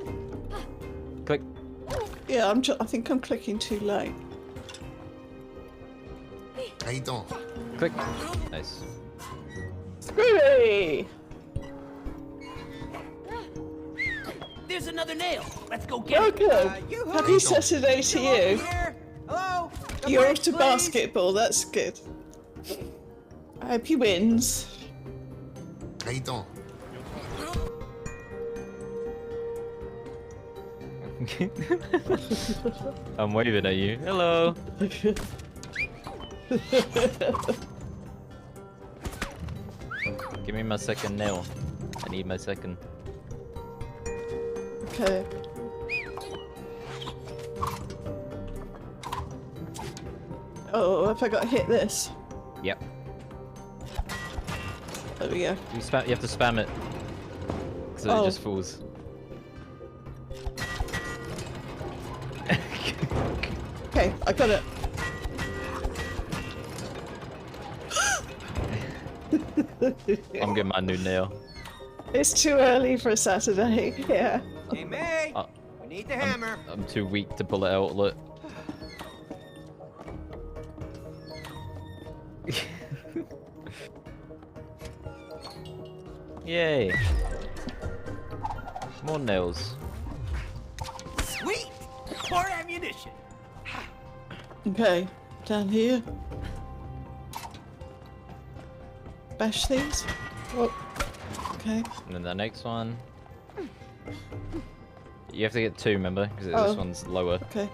Click. Yeah. I think I'm clicking too late. How you doing? Click. Nice. Screwy! There's another nail. Let's go get Oh, it. good. Happy Saturday to you. Here. Hello. The You're bridge, off to please. basketball. That's good. I hope he wins. How you doing? I'm waving at you. Hello. Give me my second nail. I need my second. Okay. Oh, have I got to hit this? Yep. There we go. You have to spam it. So Oh. it just falls. Okay, I got it. I'm getting my new nail. It's too early for a Saturday. Yeah. Hey, May! Uh, We need the hammer. I'm too weak to pull it out. Look. Yay! More nails. Sweet. More ammunition. Okay, down here. Bash these. Oh. Okay. And then the next one. You have to get two, remember? Because Oh. this one's lower. Okay.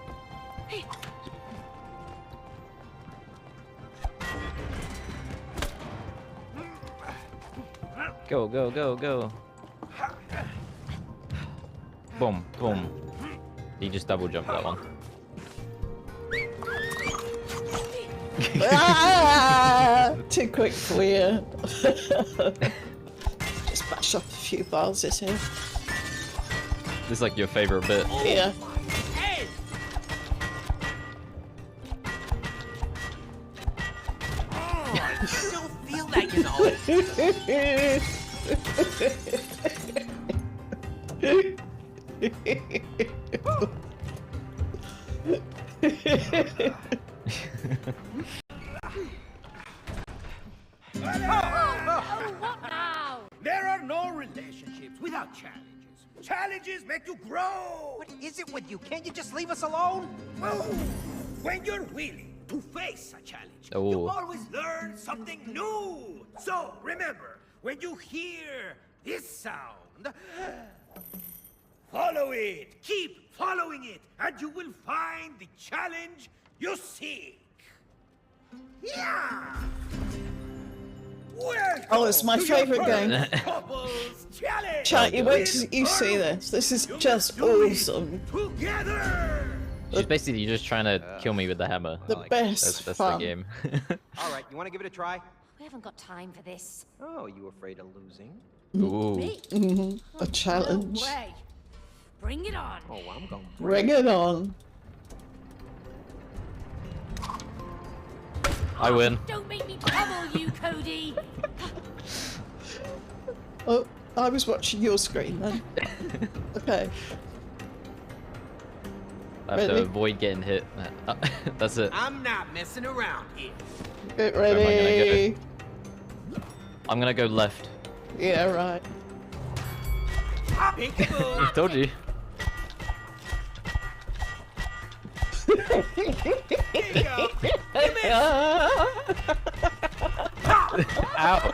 Go, go, go, go. Boom, boom. You just double jump that one. Ah! Too quick for you. Just bash up a few vases here. This is like your favorite bit. Yeah. Hey. Oh, I still feel that, you know. Oh, what now? There are no relationships without challenges. Challenges make you grow. What is it with you? Can't you just leave us alone? Well, when you're willing to face a challenge, Oh. you always learn something new. So remember, when you hear this sound, follow it. Keep following it, and you will find the challenge you seek. Yeah. Oh, it's my favourite game. Couples challenge. Chat, you wait till Win you or see lose, this. This is you just must do it awesome. Together. She's basically just trying to kill me with the hammer. The best That's fun. the game. All right, you want to give it a try? We haven't got time for this. Oh, you afraid of losing? Ooh. Me? A challenge. No way. Bring it on. Oh, I'm going. Bring it on. I win. Don't make me pummel you, Cody. Oh, I was watching your screen then. Okay. I have to Ready? avoid getting hit. That's it. I'm not messing around here. Get Where am I gonna ready. I'm gonna go left. Yeah, right. I told you. Ow.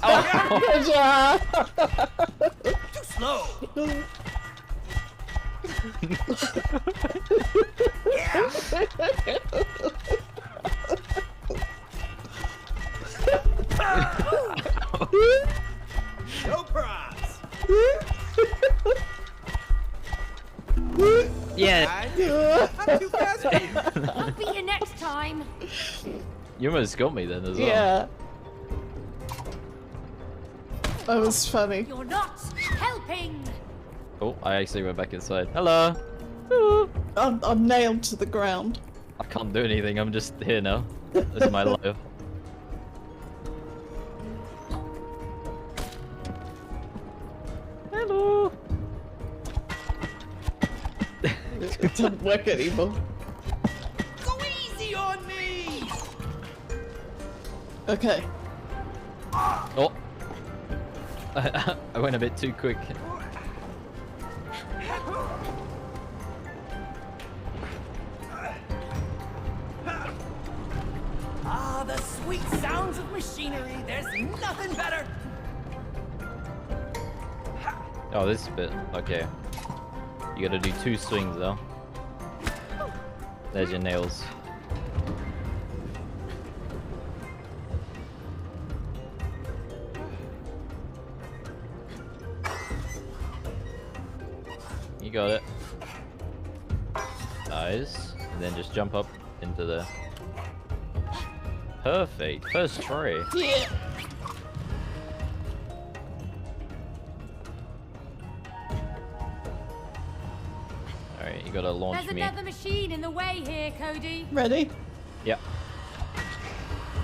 Oh, good job. Too slow. No props. Yeah. Not too fast for you. I'll beat you next time. You almost got me then as well. Yeah. That was funny. You're not helping. Oh, I actually went back inside. Hello. Ooh. I'm nailed to the ground. I can't do anything. I'm just here now. This is my life. Hello. It doesn't work anymore. Go easy on me. Okay. Oh. I went a bit too quick. Ah, the sweet sounds of machinery. There's nothing better. Oh, this bit. Okay. You gotta do 2 swings though. There's your nails. You got it. Nice. And then just jump up into the... Perfect. First try. Yeah. Alright, you gotta launch There's me. another machine in the way here, Cody. Ready? Yep.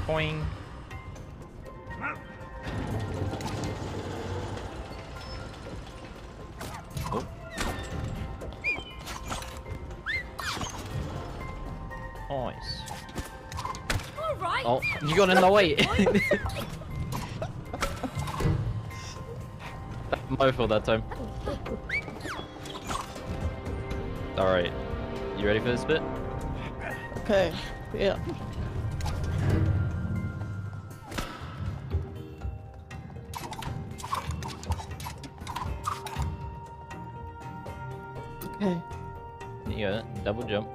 Boing. Oh. Nice. All right. Oh, you got in the way. My fault that time. Alright. You ready for this bit? Okay. Yeah. Okay. You got it. Double jump.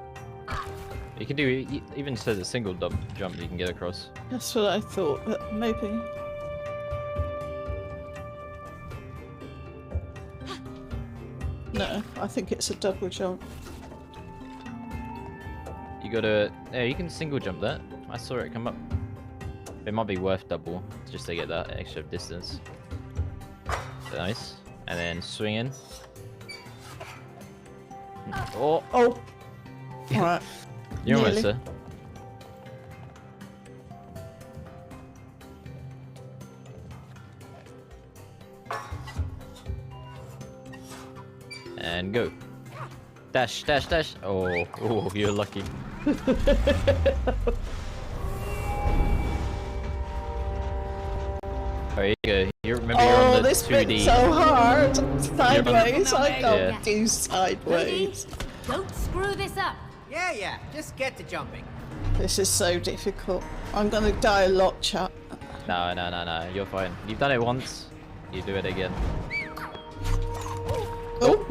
You can do even says a single jump you can get across. That's what I thought, but maybe. No, I think it's a double jump. You gotta... Yeah, you can single jump that. I saw it come up. It might be worth double, just to get that extra distance. Nice. And then swing in. Oh! Oh! Alright. You're almost Nearly. there. And go. Dash, dash, dash. Oh, oh, you're lucky. There you go. You remember you're Oh, on the this 2D. bit's so hard! Sideways, I Yeah. can't do Cody, sideways. don't screw this up. Yeah, just get to jumping. This is so difficult. I'm gonna die a lot, chat. No, no, no, no. You're fine. You've done it once. You do it again. Oh!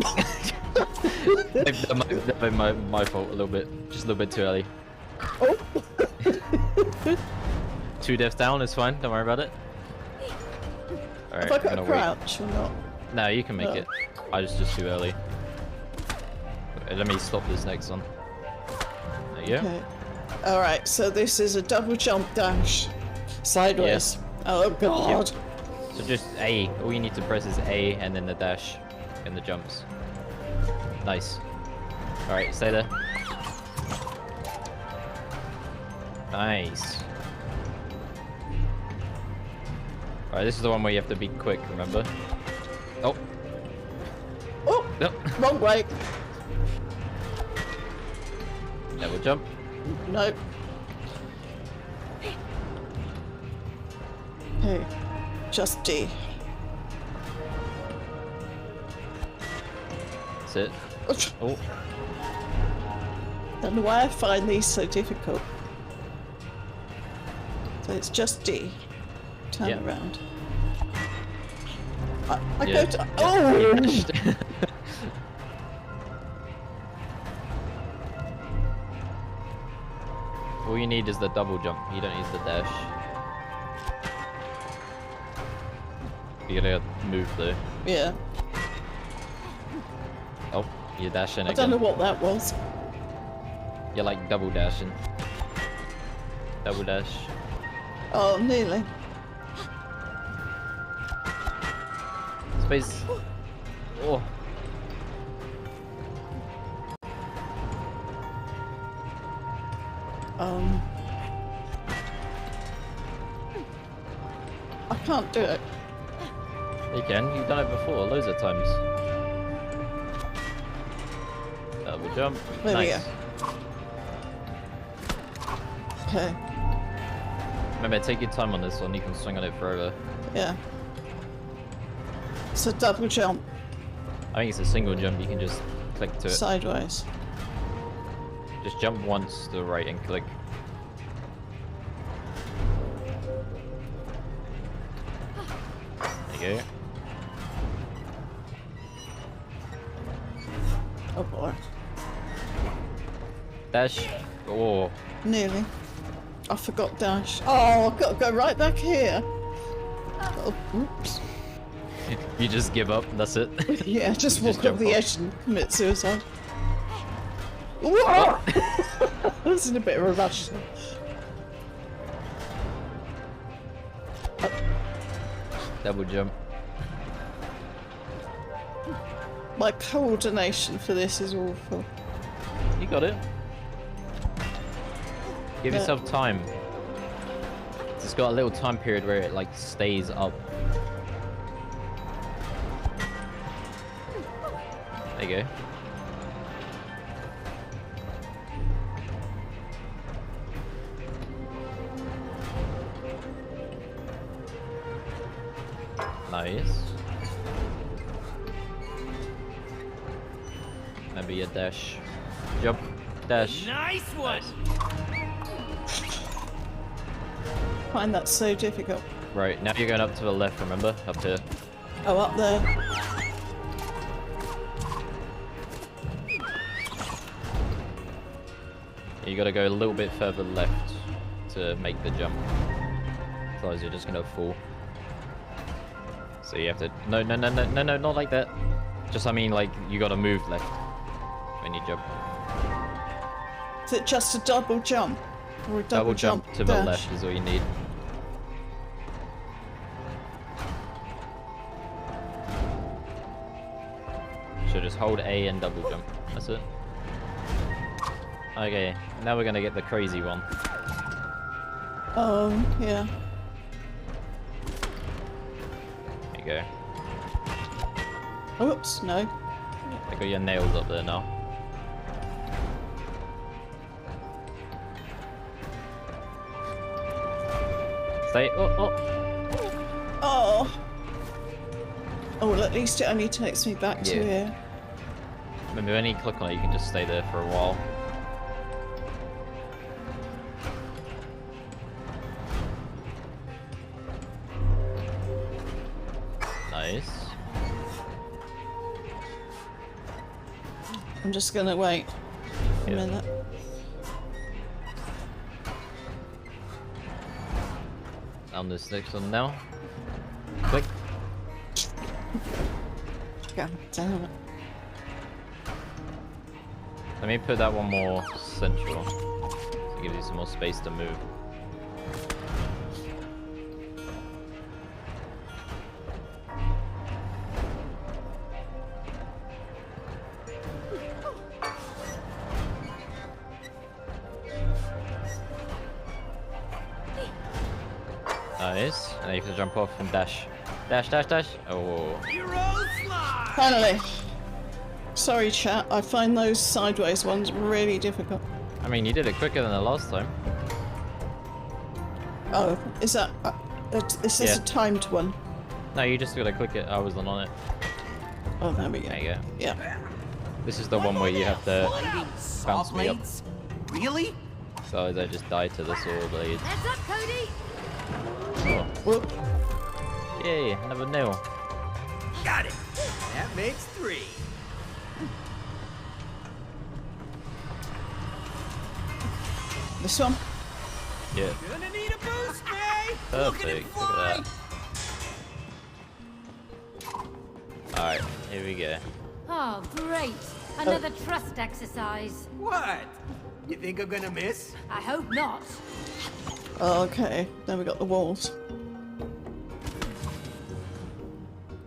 That might be my fault a little bit. Just a little bit too early. Oh! 2 deaths down is fine. Don't worry about it. Alright, Have I got I'm a gonna wait. crouch or not? No, you can make Oh. it. I was just too early. Let me stop this next one. There you go. Okay. Alright, so this is a double jump dash. Sideways. Oh god. So just A. All you need to press is A and then the dash and the jumps. Nice. Alright, stay there. Nice. Alright, this is the one where you have to be quick, remember? Oh. Oh! Nope. Wrong way. Double jump. No. Okay. Just D. That's it. Oh. Don't know why I find these so difficult. So it's just D. Turn Yep. around. I Yeah. go to. Oh! All you need is the double jump. You don't need the dash. You gotta move though. Yeah. Oh, you're dashing I again. don't know what that was. You're like double dashing. Double dash. Oh, nearly. Space. Oh. I can't do it. You can. You've done it before, loads of times. Double jump. There we Nice. go. Okay. Remember, take your time on this one. You can swing on it forever. Yeah. It's a double jump I think it's a single jump. You can just click to it. sideways. Just jump once to the right and click. There you go. Oh boy. Dash. Oh. Nearly. I forgot dash. Oh, I've got to go right back here. Oh, oops. You just give up. That's it. Yeah, just walk jump up the off. edge and commit suicide. Whoa! I was in a bit of a rush. Double jump. My coordination for this is awful. You got it. Give Yeah. yourself time. It's got a little time period where it like stays up. There you go. Nice. Maybe a dash. Jump. Dash. Nice one. Find that so difficult. Right, now you're going up to the left, remember? Up here. Oh, up there. You gotta go a little bit further left to make the jump. Otherwise you're just gonna fall. So you have to... No, not like that. Just, I mean, like, you gotta move left when you jump. Is it just a double jump? Or a double Jump to the dash? left is all you need. So just hold A and double jump. That's it. Okay, now we're gonna get the crazy one. Yeah. There you go. Oops, no. I got your nails up there now. Stay. Oh. Oh. Oh, well, at least it only takes me back to Yeah. here. Remember, when you click on it, you can just stay there for a while. Nice. I'm just gonna wait a Yeah. minute. On this next one now. Click. God damn it. Let me put that one more central. To give you some more space to move. Nice. And then you can jump off and dash. Dash, dash, dash. Oh. Hero slide. Finally! Sorry, chat. I find those sideways ones really difficult. I mean, you did it quicker than the last time. Oh, is that... is this Yeah. a timed one? No, you just gotta click it. I wasn't on it. Oh, there we go. There you go. Yeah. This is the one where you have to Fighting saw bounce me up. blades? Really? So they just die to the saw blade. Heads up, Cody! Whoop. Yay, another nail. Got it. That makes 3. This one. Yeah. Gonna need a boost, May! Look at it Perfect. fly! Look at that. Alright, here we go. Oh, great. Another trust exercise. What? You think I'm gonna miss? I hope not. Okay, then we got the walls.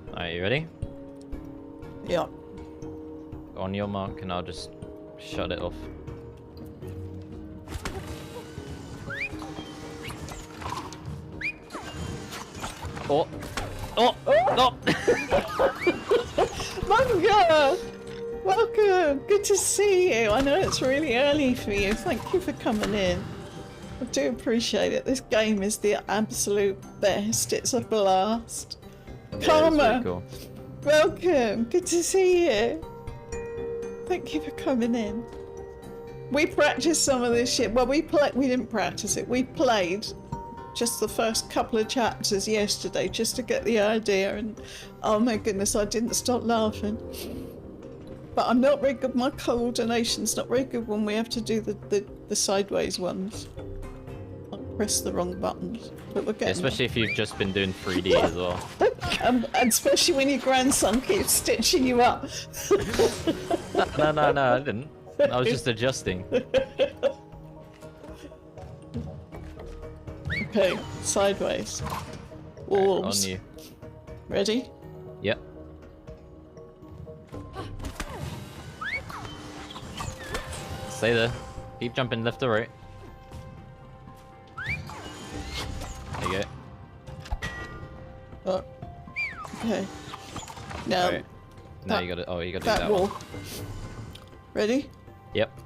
Alright, you ready? Yeah. On your mark, and I'll just shut it off. Oh! Oh! Oh! Manga! Welcome! Good to see you. I know it's really early for you. Thank you for coming in. I do appreciate it. This game is the absolute best. It's a blast. Karma! Really cool. Welcome! Good to see you. Thank you for coming in. We practiced some of this shit. Well, we didn't practice it. We played just the first couple of chapters yesterday just to get the idea, and oh my goodness, I didn't stop laughing. But I'm not very good. My coordination's not very good when we have to do the sideways ones. I press the wrong buttons. But we're getting Especially if you've just been doing 3D as well. and especially when your grandson keeps stitching you up. No, I didn't. I was just adjusting. Okay, sideways. Wolves. On you. Ready? Yep. Stay there. Keep jumping left or right. There you go. Oh. Okay. Now, Alright. Now that- you gotta. Oh, you gotta do that that wall. one. Ready? Yep.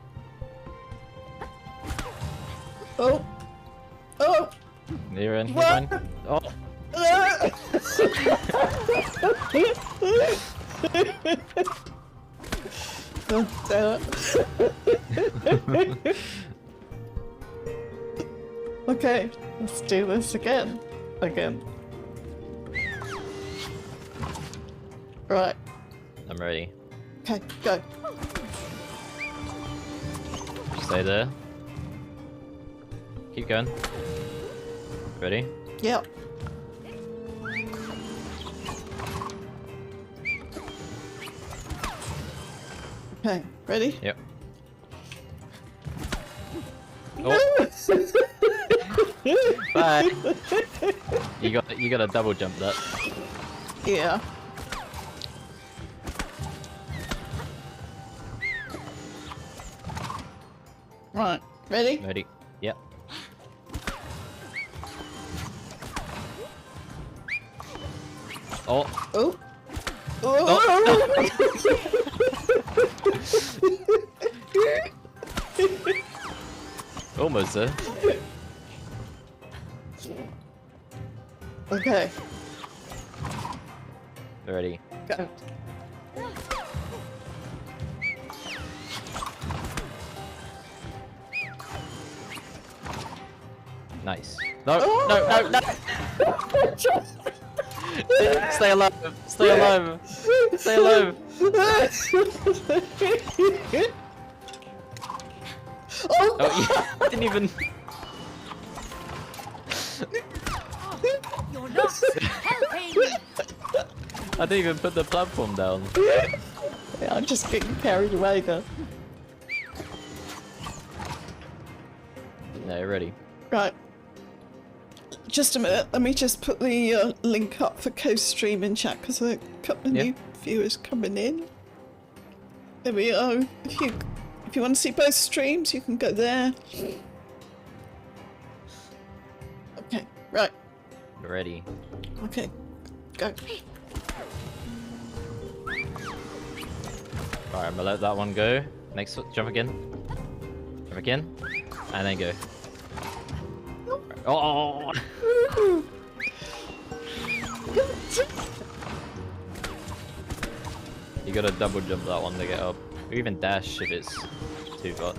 Oh. Oh. You're in. You're What? fine. Oh. Oh, damn it. Okay, let's do this again. Right. I'm ready. Okay, go. Stay there. Keep going. Ready? Yep. Okay, ready? Yep. Oh. Bye. You got to double jump that. Yeah. Right, ready? Ready? Yep. Oh. Oh. Almost there. Okay, Ready? go. Nice. No, Oh. no. Stay alive. Stay alive. Stay alive. Oh, Oh, you didn't even. You're not helping! I didn't even put the platform down. yeah, I'm just getting carried away though. No, you're ready. Right. Just a minute, let me just put the link up for co-stream in chat because there are a couple of Yeah. new viewers coming in. There we go. If you want to see both streams, you can go there. Okay, right. Ready. Okay, go. Alright, I'm gonna let that one go. Next, jump again. Jump again. And then go. Oh! You gotta double jump that one to get up. Or even dash if it's too much.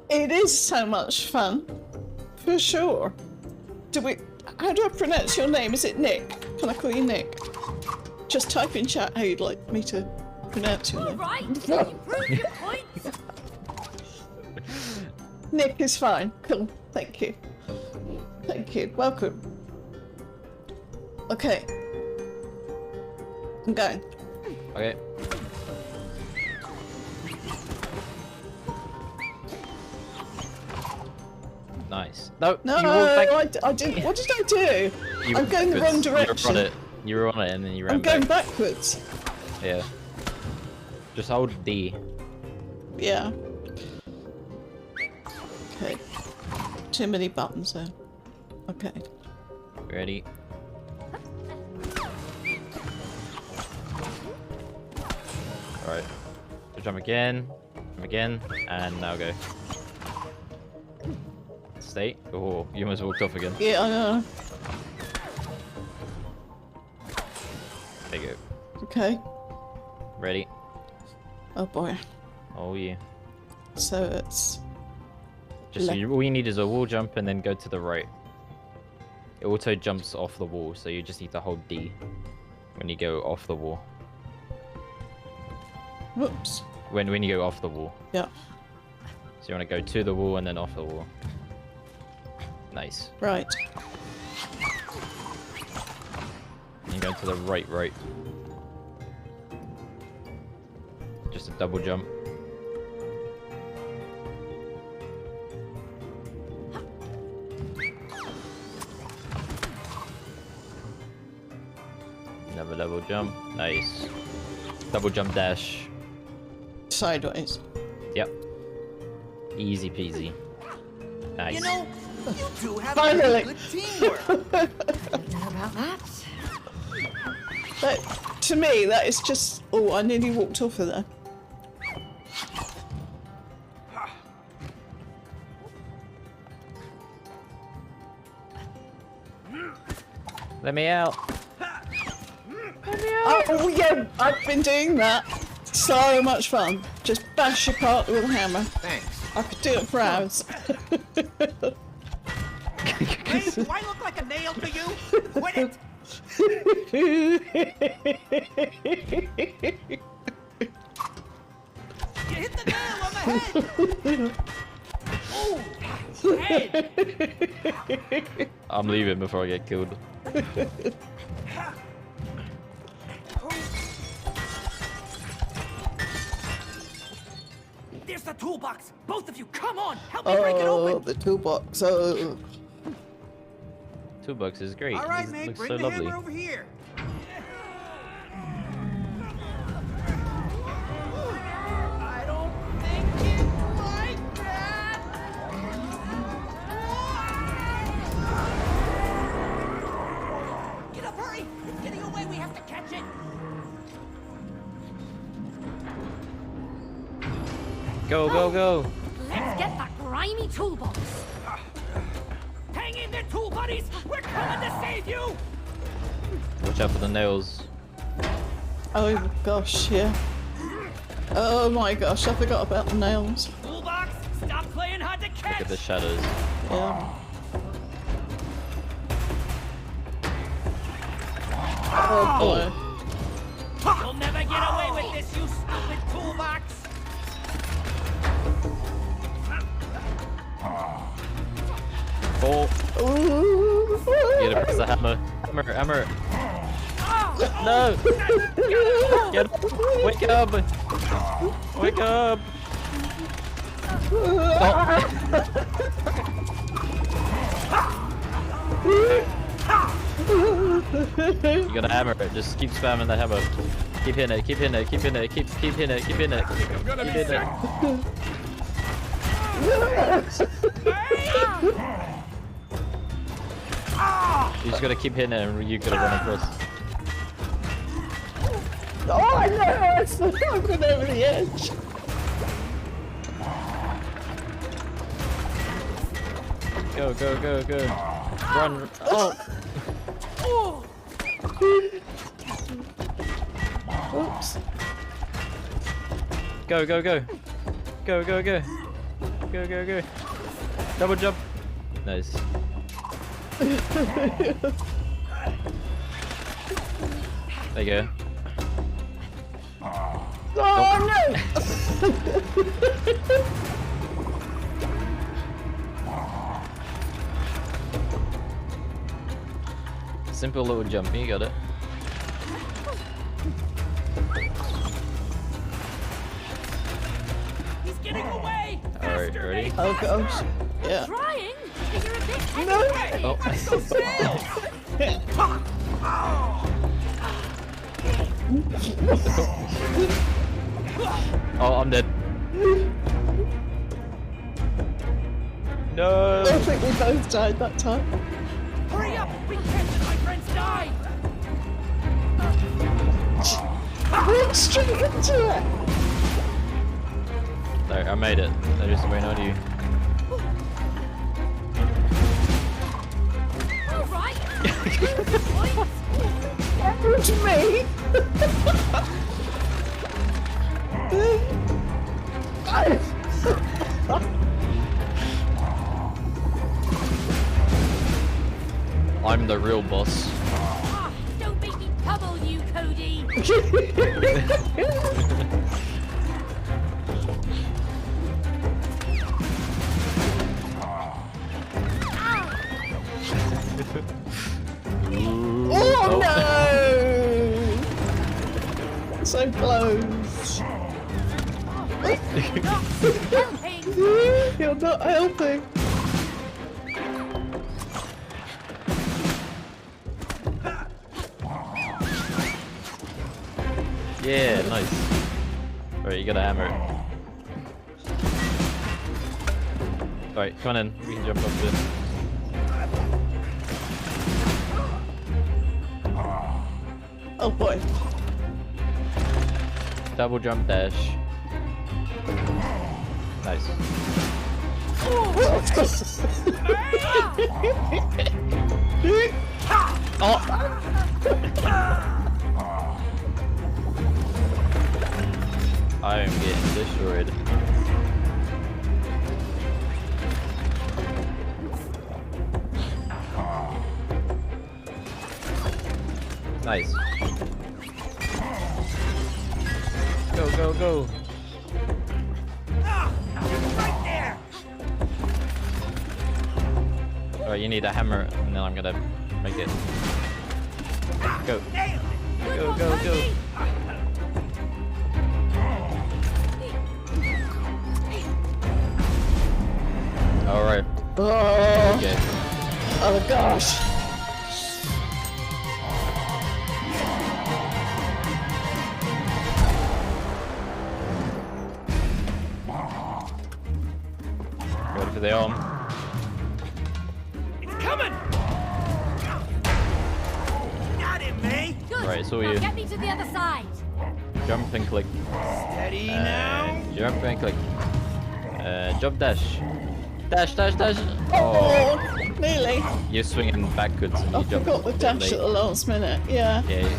It is so much fun, for sure. How do I pronounce your name? Is it Nick? Can I call you Nick? Just type in chat how you'd like me to pronounce your name. Right, you proved your point. Nick is fine. Cool. Thank you. Thank you. Welcome. Okay. I'm going. Okay. Nice. No, No, you walked back. I didn't. What did I do? I'm going the wrong direction. You were on it and then you ran I'm going back. backwards. Yeah. Just hold D. Yeah. Okay. Too many buttons there. Okay. Ready? Alright. So jump again, and now go. Stay. Oh, you almost walked off again. Yeah, I know. There you go. Okay. Ready? Oh boy. Oh yeah. So it's... Just left. all you need is a wall jump and then go to the right. It auto jumps off the wall, so you just need to hold D when you go off the wall. Whoops. When you go off the wall. Yeah. So you want to go to the wall and then off the wall. Nice. Right. And go to the right. Just a double jump. Another double jump. Nice. Double jump dash. Sideways. Yep. Easy peasy. Nice. You know, you two have Finally. really good teamwork. How about that? That, to me, that is just... Oh, I nearly walked off of there. Let me out. Oh, yeah, I've been doing that. So much fun. Just bash your part with a hammer. Thanks. I could do it for hours. Hey, do I look like a nail to you? Quit it! You hit the nail on the head! Oh, head! I'm leaving before I get killed. There's the toolbox! Both of you, come on! Help me break it Oh, open! the toolbox. Oh. Toolbox is great. All right, It mate, looks bring so the lovely. hammer over here. I don't think it's like that. Get up, hurry! It's getting away. We have to catch it. Go, go, go! Let's get that grimy toolbox. Hang in there, tool buddies. We're coming to save you. Watch out for the nails. Oh gosh, yeah. Oh my gosh, I forgot about the nails. Toolbox, stop playing hard to catch. Look at the shadows. Yeah. Oh boy. You'll never get away with this, you stupid toolbox. Fall. Ooh. You gotta press the hammer. Hammer. No! Get up! Wake up! Wake up! You gotta hammer it. Just keep spamming the hammer. Keep hitting it. Keep hitting it. Keep hitting it. Keep hitting it. Keep hitting it. Keep hitting it. You just gotta keep hitting it and you gotta run across. Oh no, I'm going over the edge. Go, go, go, go. Run. Oh! Oops. Go, go, go. Go, go, go. Go, go, go. Double jump. Nice. There you go. Oh no! Simple little jump, you got it. He's getting away! Alright, Faster, ready? Nate, Oh faster! gosh. Yeah. Trying? You're a bit No. heavy. Oh. Oh, I'm dead. No. I think we both died that time. Hurry up! We can't let my friends die! Walk straight into it! There, I made it. I just went on you. All right. What do you mean? I'm the real boss. Ah, don't make me pummel you, Cody. Oh no! So close. Helping. You're not helping. Yeah, nice. Alright, you gotta hammer it. Alright, come on in. We can jump up there. Oh boy. Double jump dash. Nice. Oh! I am getting destroyed. Nice. Go, go, go. Right there! Alright, you need a hammer, and then I'm gonna make it. Go. Nailed it! Go, go, go. Alright. Oh, Okay. oh gosh. Ready for the arm. It's coming! Got him, May! Good. Right, it's all Now you. get me to the other side. Jump and click. Steady now! Jump and click. Jump dash. Dash, dash, dash. Oh, Oh, nearly. you're swinging backwards and you I jump. forgot the dash late. at the last minute. Yeah. Yeah.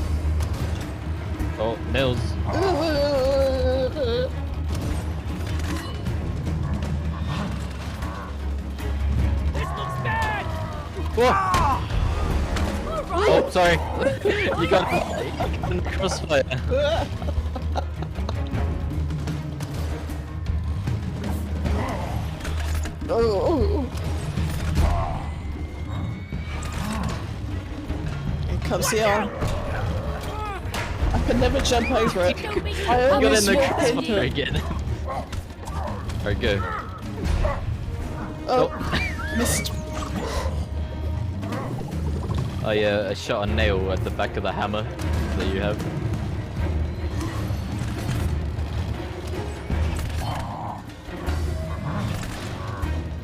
Oh, Nils. This looks bad! Whoa. All right. Oh, sorry. You got in the crossfire. Oh. Here comes the arm. I can never jump over it. Don't make me I You got in always the walk into crossfire it. again. Alright, go. Oh, missed. I shot a nail at the back of the hammer that you have.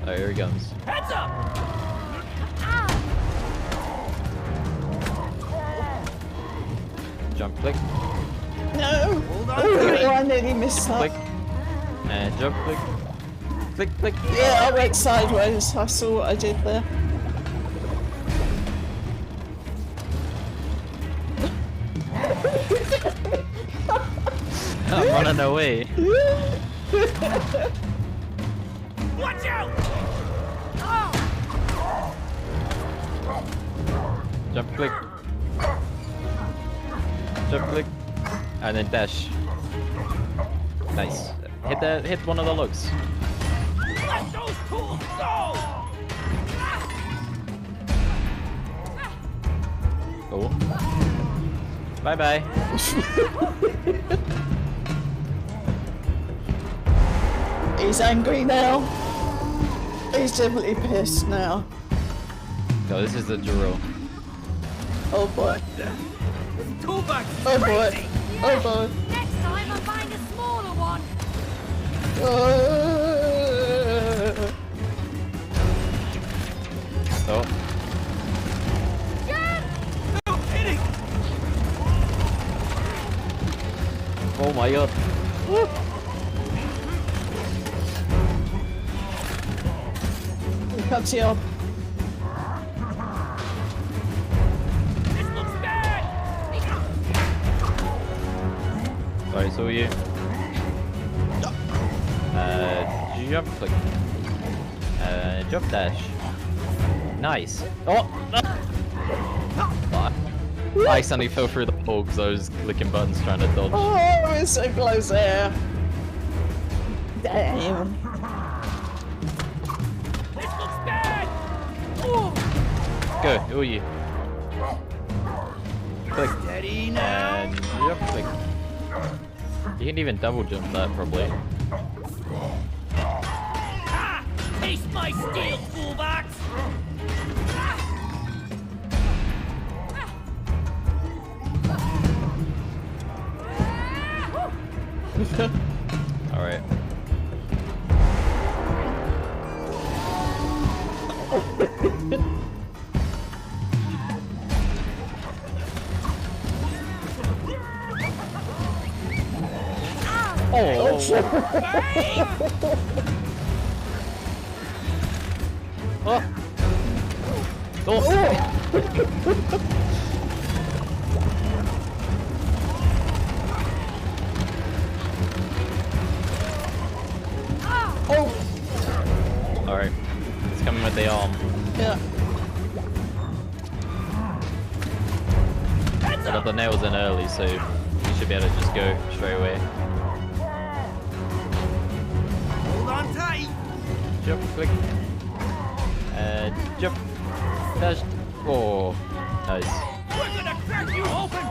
Oh, here he comes. Heads up! Jump, click, No. Hold on Oh, to it. I nearly missed that. click, and jump, click, click, click. Yeah, I went sideways. I saw what I did there. I'm running away. Watch out! Jump click. Jump click. And then dash. Nice. Hit one of the logs. Let those tools go! Cool. Bye bye. He's angry now. He's definitely pissed now. No, this is the drill. Oh boy. Toolbox! Oh boy. Oh boy. Next time I'll find a smaller one. Oh. No kidding! Oh my god. Here comes the up. This looks bad! Sorry, so you. Jump click. Jump dash. Nice. Oh! I suddenly fell through the hole because I was clicking buttons trying to dodge. Oh, it's so close there. Damn. This looks bad! Go, who are you? Click. Steady now! And jump click. You can even double jump that probably. Ah! Taste my steel, toolbox! Alright. Oh! Oh! Oh! Alright. It's coming with the arm. Yeah. I got the nails in early, so you should be able to just go straight away. Hold on tight! Jump, click. Jump. Dash. Oh, nice. We're gonna crack you open!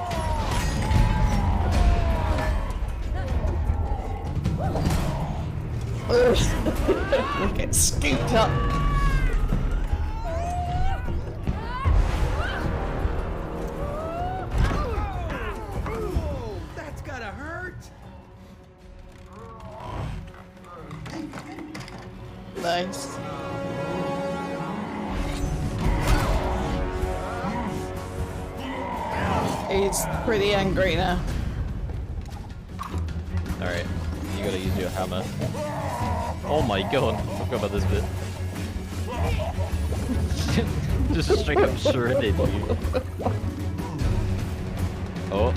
Get scooped up. Oh, that's gotta hurt! Nice. He's pretty angry now. Alright, you gotta use your hammer. Oh my god, I forgot about this bit. Just straight up shredded you. Oh,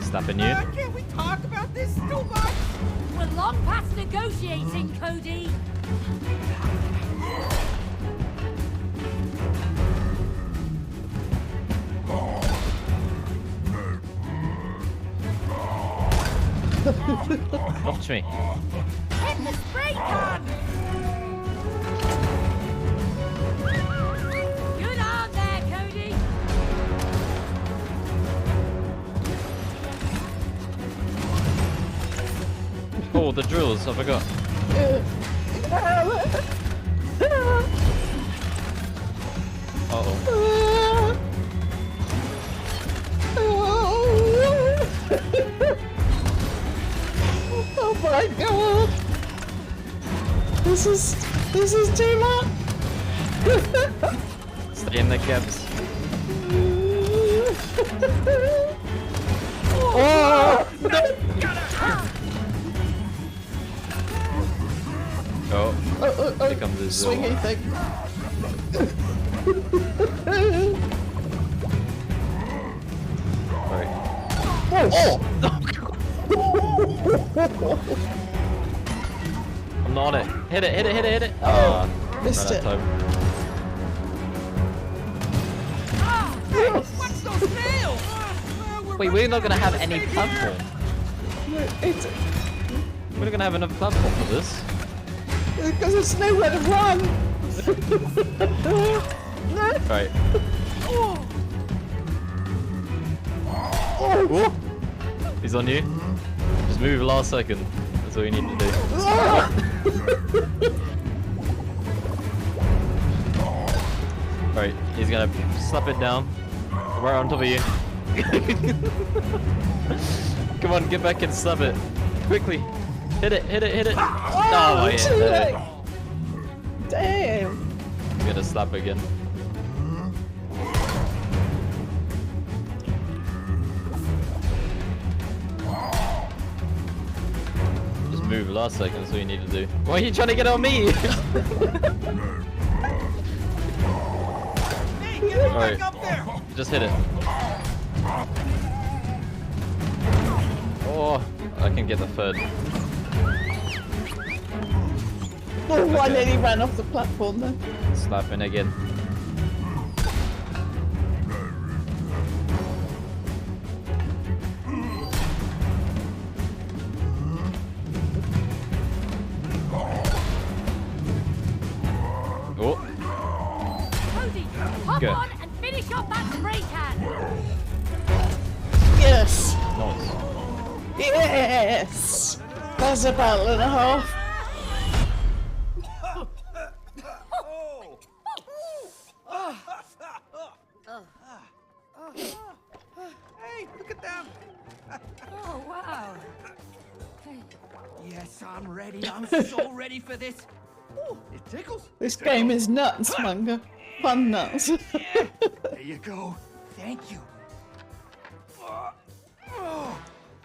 snapping you. Can't we talk about this too much? We're long past negotiating, Cody. Watch me. Hit the spray can! Good on there, Cody. Oh, the drills, I forgot. Uh-oh. Oh my god! This is too much! Stay in the gaps. Oh! Oh, here comes this swingy thing. Alright. Oh! I'm not on it. Hit it, hit it, hit it, hit it. Ah, Missed it. What's those nails? Wait, we're not gonna have any platform. It's We're not gonna have enough platform for this. because there's nowhere to run. Right. Oh. He's on you. Just move last second. That's all you need to do. Right, he's gonna slap it down. Right on top of you. Come on, get back and slap it. Quickly. Hit it, hit it, hit it. Oh, yeah, too hit late. it. Damn. I'm gonna slap again. Just move last second, that's all you need to do. Why are you trying to get on me? Hey, get me Alright. back up there! Just hit it. Oh, I can get the third. Oh, I Okay. nearly ran off the platform then. Slapping again. Oh, Cody, hop Good. on and finish off that spray can. Yes. nice. Yes. That's a battle and a half. Hey, look at them! Oh, wow. Yes, I'm ready. I'm so ready for this. Ooh, it tickles. This game is nuts, manga. Fun nuts. There you go. Thank you.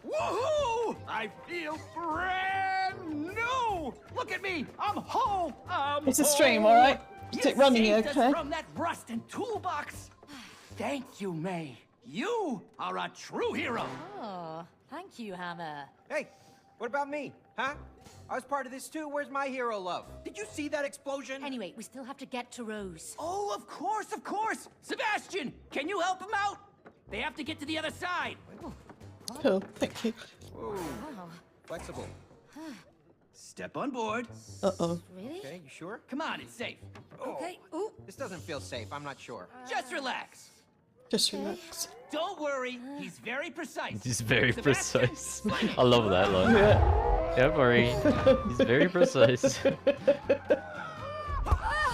Woohoo! I feel brand new. Look at me. I'm home. It's a stream, alright? You Is it running saved okay? us from that rust and toolbox. Thank you, May. You are a true hero. Oh, thank you, Hammer. Hey, what about me? Huh? I was part of this too. Where's my hero love? Did you see that explosion? Anyway, we still have to get to Rose. Oh, of course, of course. Sebastian, can you help him out? They have to get to the other side. Cool, thank you. Ooh, Wow. flexible. Step on board. Uh-oh. Really? Okay, you sure? Come on, it's safe. Okay. Ooh. This doesn't feel safe. I'm not sure. Just relax. Just relax. Don't worry, he's very precise. He's very Sebastian, precise. slam it. I love that line. Yeah. Don't worry. He's very precise.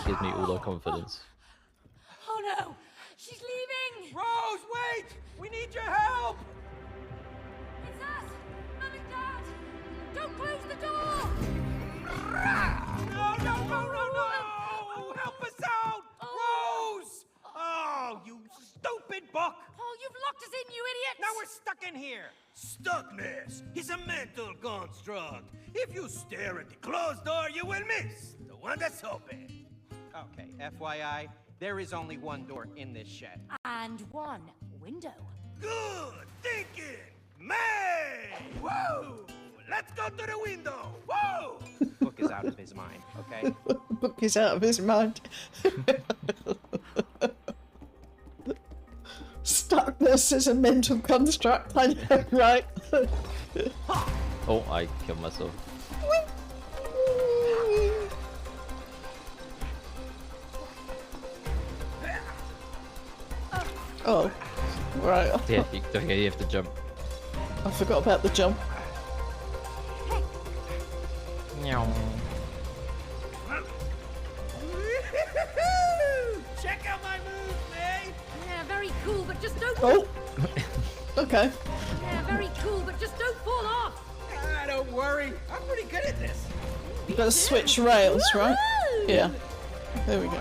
Gives me all the confidence. Oh no! She's leaving! Rose, wait! We need your help! It's us! Mum and Dad! Don't close the door! No, no, no, no, no! Help us out! Rose! Oh, you stupid buck! Oh, you've locked us in, you idiot! Now we're stuck in here. Stuckness is a mental construct. If you stare at the closed door, you will miss the one that's open. Okay, FYI, there is only one door in this shed. And one window. Good thinking, May! Whoa! Let's go to the window. Whoa! Book is out of his mind, okay? Book is out of his mind. Stuckness is a mental construct, I know, right? Oh, I killed myself. Oh, right. Yeah, you have to jump. I forgot about the jump. Check out my moves, May! Yeah, very cool, but just don't. Oh! Okay. Yeah, very cool, but just don't fall off. Ah, don't worry. I'm pretty good at this. You've got to switch rails, right? Yeah. There we go.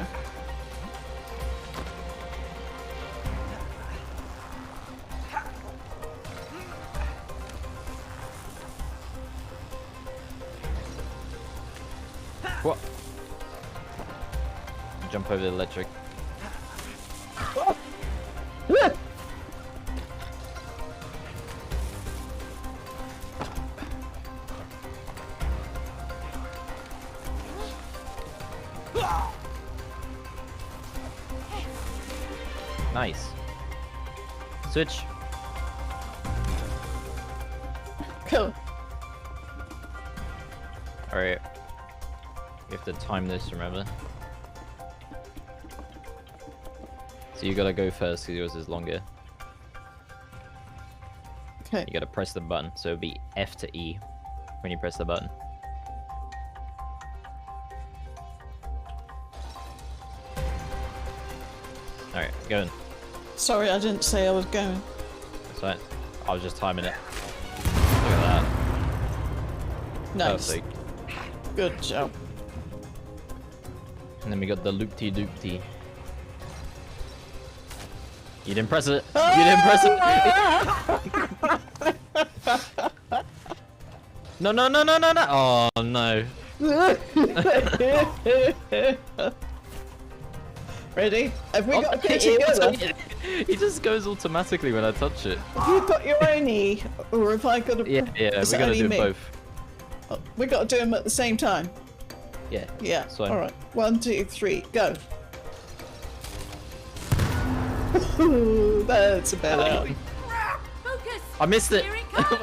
What? Jump over the electric. Nice. Switch. Cool. Alright. You have to time this, remember? So you gotta go first because yours is longer. Okay. You gotta press the button, so it'll be F to E when you press the button. Alright, going. Sorry, I didn't say I was going. That's right. I was just timing it. Look at that. Nice. Perfect. Good job. And then we got the loopty-doopty. You didn't press it! Ah! You didn't press it! No, no, no, no, no, no! Oh, no. Ready? Have we got to go it together? It just goes automatically when I touch it. Have you got your own E? Or have I got to... Yeah, is we it gotta only do me? both. Oh, we got to do them at the same time? Yeah. Yeah. So Alright. 1, 2, 3, go. Ooh, that's a better. Focus! I missed it! Here it comes!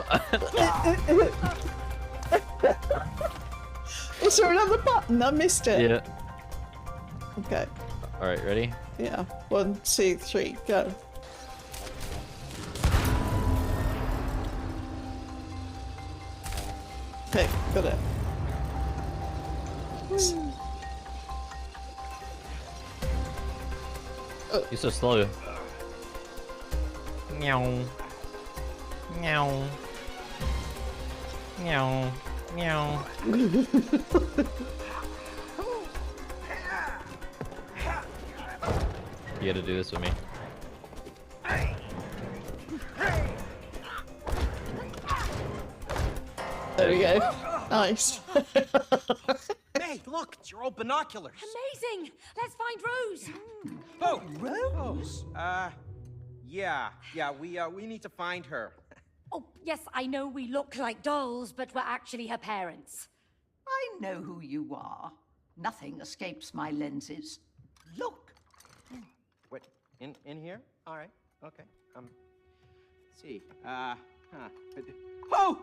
Is there another button? I missed it. Yeah. Okay. Alright, ready? Yeah. 1, 2, 3, go. Okay, got it. You're so slow. Meow. Meow. Meow. Meow. You gotta do this with me. There we go. Nice. Hey, look, it's your old binoculars. Amazing! Let's find Rose! Oh, Rose. Yeah, we need to find her. Oh, yes, I know we look like dolls, but we're actually her parents. I know who you are. Nothing escapes my lenses. Look. What? In here? All right. Okay. Let's see. Oh!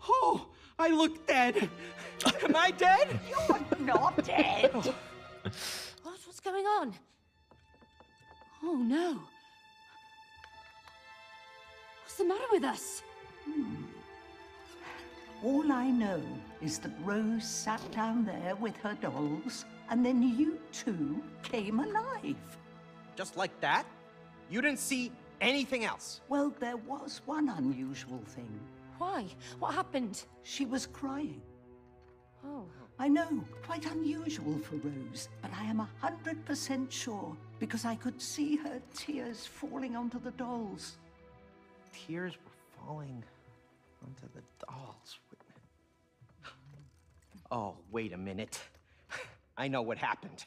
Oh! I look dead. Am I dead? You're not dead. What's going on? Oh, no. What's the matter with us? All I know is that Rose sat down there with her dolls, and then you two came alive. Just like that? You didn't see anything else? Well, there was one unusual thing. Why? What happened? She was crying. Oh. I know, quite unusual for Rose, but I am 100% sure because I could see her tears falling onto the dolls. Tears were falling onto the dolls. Oh, wait a minute. I know what happened.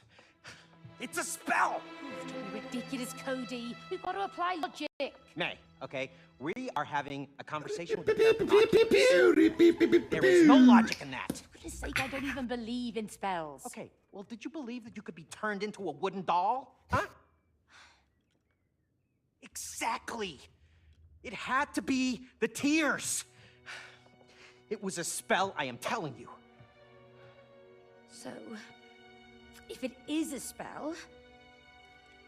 It's a spell! Don't be ridiculous, Cody. We've got to apply logic. May, okay? We are having a conversation with the binoculars. There is no logic in that. For goodness sake, I don't even believe in spells. Okay, well, did you believe that you could be turned into a wooden doll? Huh? Exactly. It had to be the tears. It was a spell, I am telling you. So, if it is a spell,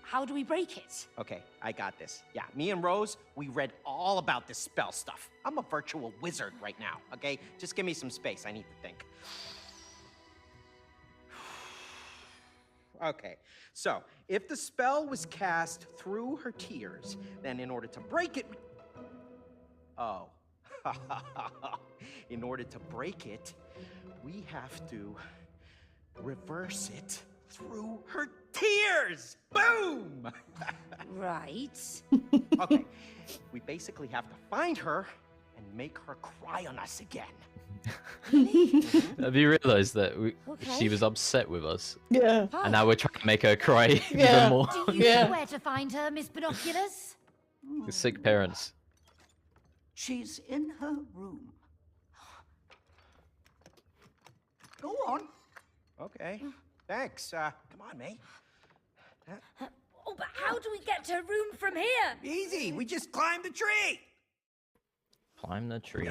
how do we break it? Okay, I got this. Yeah, me and Rose, we read all about this spell stuff. I'm a virtual wizard right now, okay? Just give me some space, I need to think. Okay, so if the spell was cast through her tears, then in order to break it... Oh. In order to break it, we have to reverse it through her tears! Boom! Right. Okay, we basically have to find her and make her cry on us again. Have you realised that Okay. she was upset with us? Yeah. And now we're trying to make her cry Yeah. even more. Do you Yeah. know where to find her, Miss Binoculars? Sick parents. She's in her room. Go on. Okay, thanks. Come on, May. Oh, but how do we get to her room from here? Easy, we just climb the tree. Climb the tree.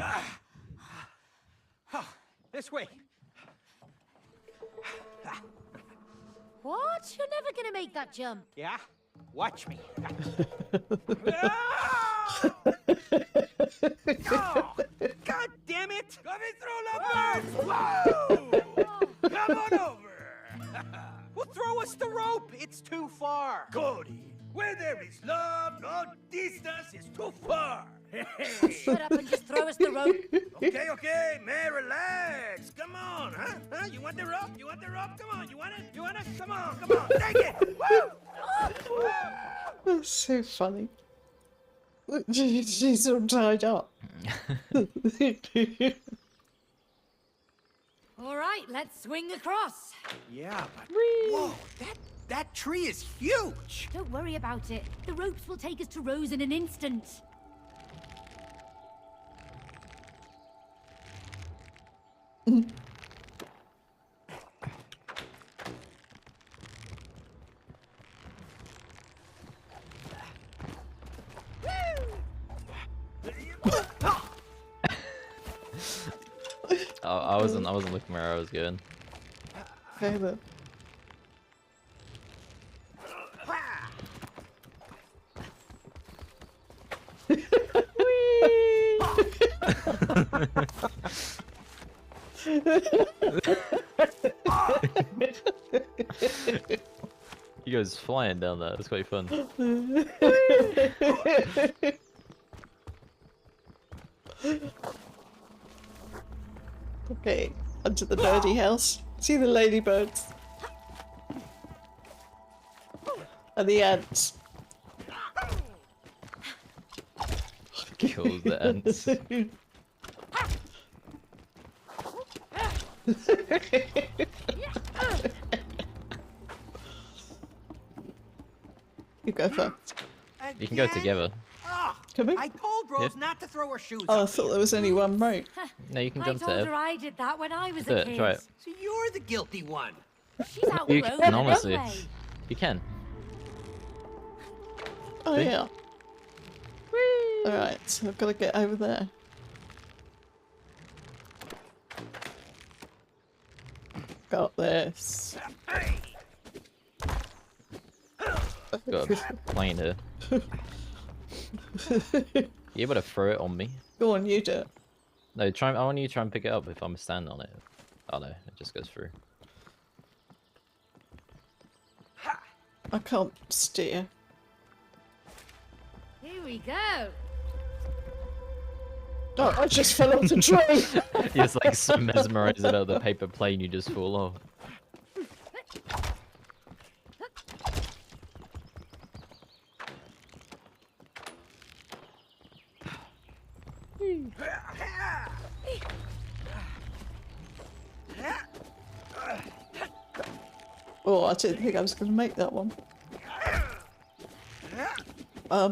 This way. What? You're never gonna make that jump. Yeah? Watch me. Oh, God damn it! Coming through the birds! Whoa! Come on over! Well, throw us the rope! It's too far! Cody, where there is love, no distance is too far. Shut up and just throw us the rope. Okay, man, relax. Come on, huh? You want the rope? You want the rope? Come on, you want it? You want it? Come on, take it! Woo! That's so funny. She's all tied up. All right, let's swing across. Yeah, but whoa, that tree is huge! Don't worry about it. The ropes will take us to Rose in an instant. I wasn't looking where I was going. Okay then. He goes flying down there. It's quite fun. Okay, onto the birdie house. See the ladybirds. And the ants. Kills the ants. You go first. You can go together. Oh, Come in. I told Rose Yeah. not to throw her shoes Oh, I up thought here. there was only one rope. No, you can I jump to told it. her I did that when I was Do a it, kid. try it. So you're the guilty one. She's out You the road can, in a honestly. way. You can. Oh See? yeah. Alright, so I've got to get over there. Got this. Got a plane here. You able to throw it on me? Go on, you do it. No, try. I want you to try and pick it up if I'm standing on it. Oh no, it just goes through. I can't steer. Here we go. Oh, I just fell off the tree! You're just like so mesmerized about the paper plane, you just fall off. Oh, I didn't think I was going to make that one. Okay.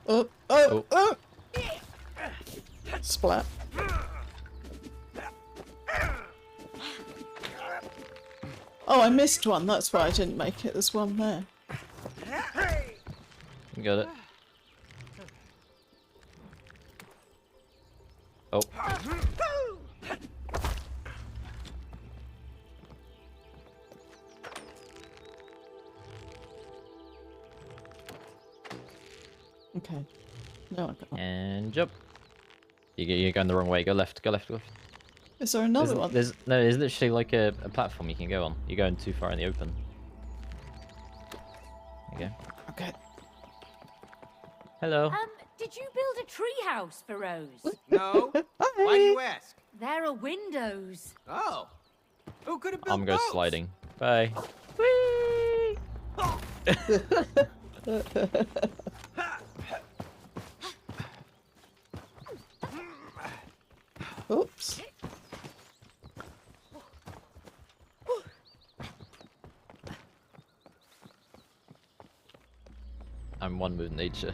Oh! Splat. Oh, I missed one. That's why I didn't make it. There's one there. You got it. Oh. Okay. No, I can't. And jump. You're going the wrong way. Go left. Go left. Go left. Is there another one? There's literally like a platform you can go on. You're going too far in the open. There you go. Okay. Hello. Did you build a tree house for Rose? No? Why do you ask? There are windows. Oh. Who could have built I'm going those? sliding. Bye. Oops. I'm one with nature.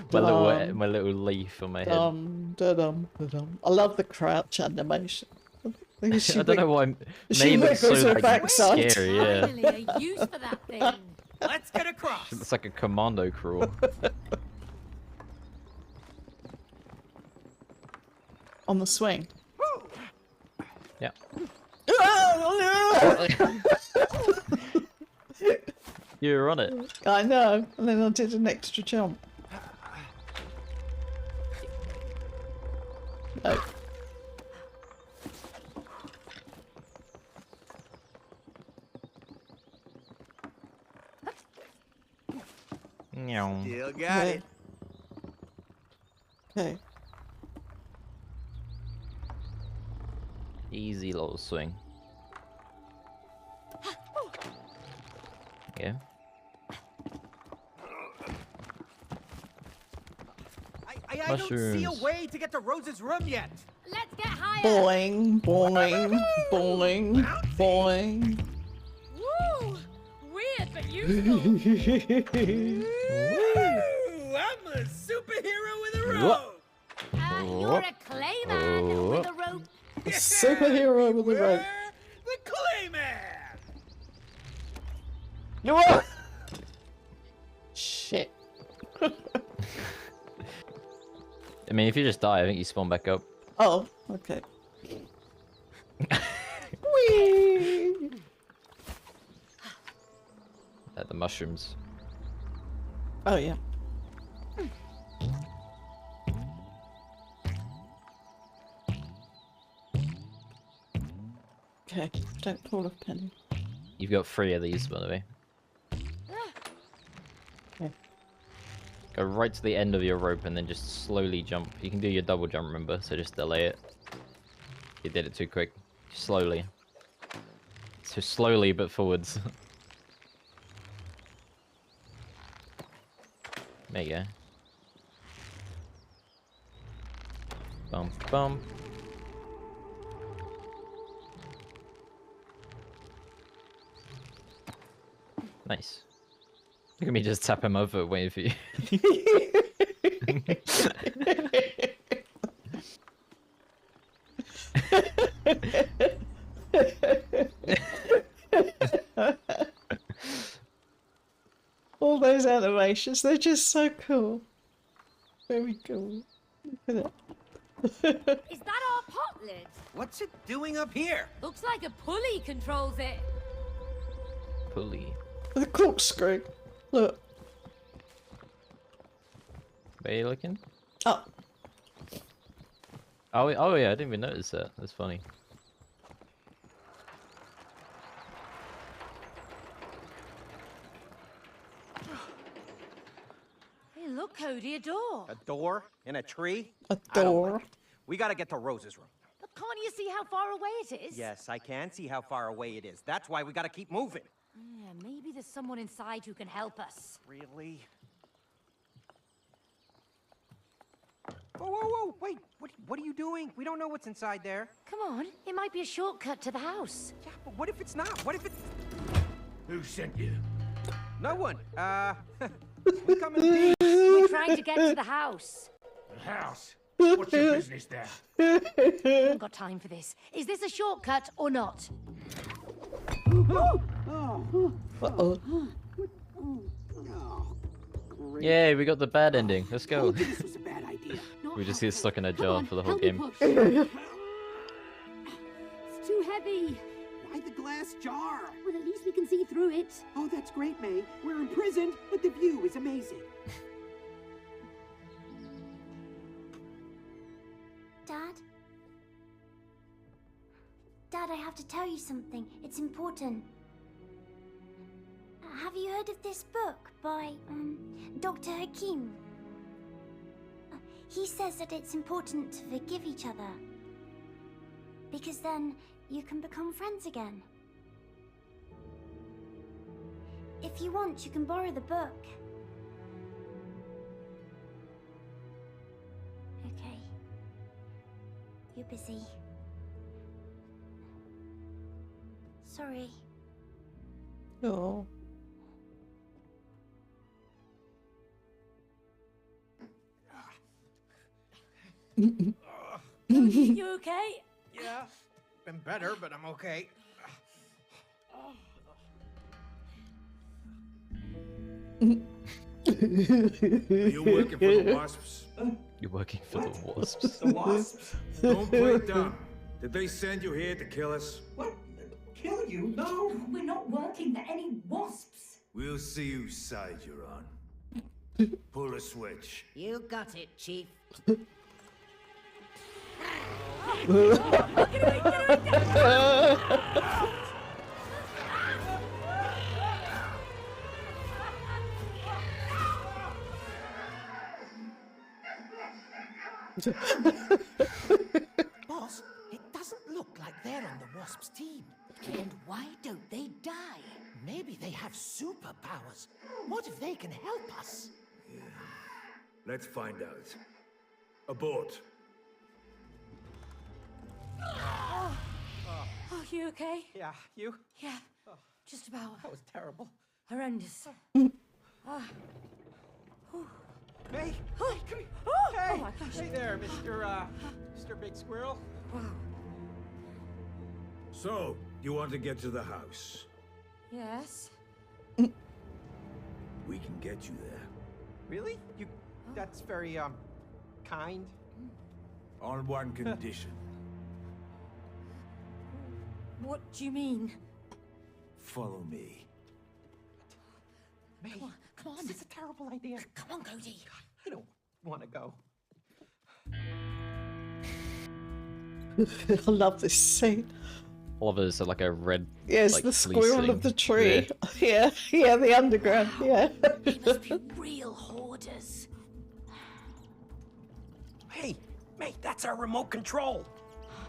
my little leaf on my head. Dum, da-dum, da-dum. I love the crouch animation. I Because she I don't know why she May looks wiggles so her like, backside. scary. Yeah, Finally, a use for that thing. Let's get across. it's like a commando crawl. On the swing. Yeah. Oh, no! You were on it. I know, and then I did an extra jump. No. Meow. Still got Okay. it. Okay. Easy little swing. Okay. I don't see a Mushrooms. way to get to Rose's room yet. Let's get higher. Boing, boing, boing, boing. Woo! Weird but useful. Ooh, I'm a superhero with a rope. You're a clay man with a rope. A superhero with a rope. The Clayman. You what? Shit. I mean, if you just die, I think you spawn back up. Oh, okay. Whee! At the mushrooms. Oh, yeah. Okay, don't fall off, Penny. You've got 3 of these, by the way. Okay. Go right to the end of your rope and then just slowly jump. You can do your double jump, remember? So just delay it. You did it too quick. Slowly. So slowly, but forwards. There you go. Bump, bump. Nice. Look at me just tap him over waiting for you. All those animations, they're just so cool. Very cool. Look at it. Is that our pot lid? What's it doing up here? Looks like a pulley controls it. Pulley. The corkscrew. Look. Where are you looking? Oh. Oh, oh yeah, I didn't even notice that. That's funny. Hey, look, Cody, a door. A door in a tree? A I don't door. like it. We gotta get to Rose's room. But can't you see how far away it is? Yes, I can see how far away it is. That's why we gotta keep moving. Yeah, maybe there's someone inside who can help us. Really? Whoa, whoa, whoa! Wait, what are you doing? We don't know what's inside there. Come on, it might be a shortcut to the house. Yeah, but what if it's not? What if it's... Who sent you? No one. We come in peace. We're trying to get to the house. The house. What's your business there? Haven't got time for this. Is this a shortcut or not? Uh-oh. Yay, we got the bad ending. Let's go. This was a bad idea. We just get stuck in a jar for the whole game. It's too heavy. Why the glass jar? Well, at least we can see through it. Oh, that's great, May. We're imprisoned, but the view is amazing. Dad? Dad, I have to tell you something. It's important. Have you heard of this book by, Dr. Hakim? He says that it's important to forgive each other. Because then you can become friends again. If you want, you can borrow the book. Okay. You're busy. Sorry. Oh. You okay? Yeah. been better, but I'm okay. Are you working for the wasps? You're working for the wasps. The wasps? Don't play dumb. Did they send you here to kill us? What? Kill you? No. We're not working for any wasps. We'll see whose side you're on. Pull a switch. You got it, Chief. Boss, it doesn't look like they're on the Wasps team. And why don't they die? Maybe they have superpowers. What if they can help us? Let's find out. Abort. Oh, you okay? Yeah, you? Yeah, just about. That was terrible. Horrendous. May? Oh, Come here. oh, Hey! oh my gosh. Hey there, Mr. Big Squirrel. Wow. So, you want to get to the house? Yes. We can get you there. Really? That's very, kind. On one condition. What do you mean? Follow me. May, Come on. this is a terrible idea. Come on, Cody. I don't want to go. I love this scene. All of us are like a red. Yes, like, the squirrel fleecing. of the tree. Yeah, yeah, the underground. Yeah. They must be real hoarders. Hey, mate, that's our remote control.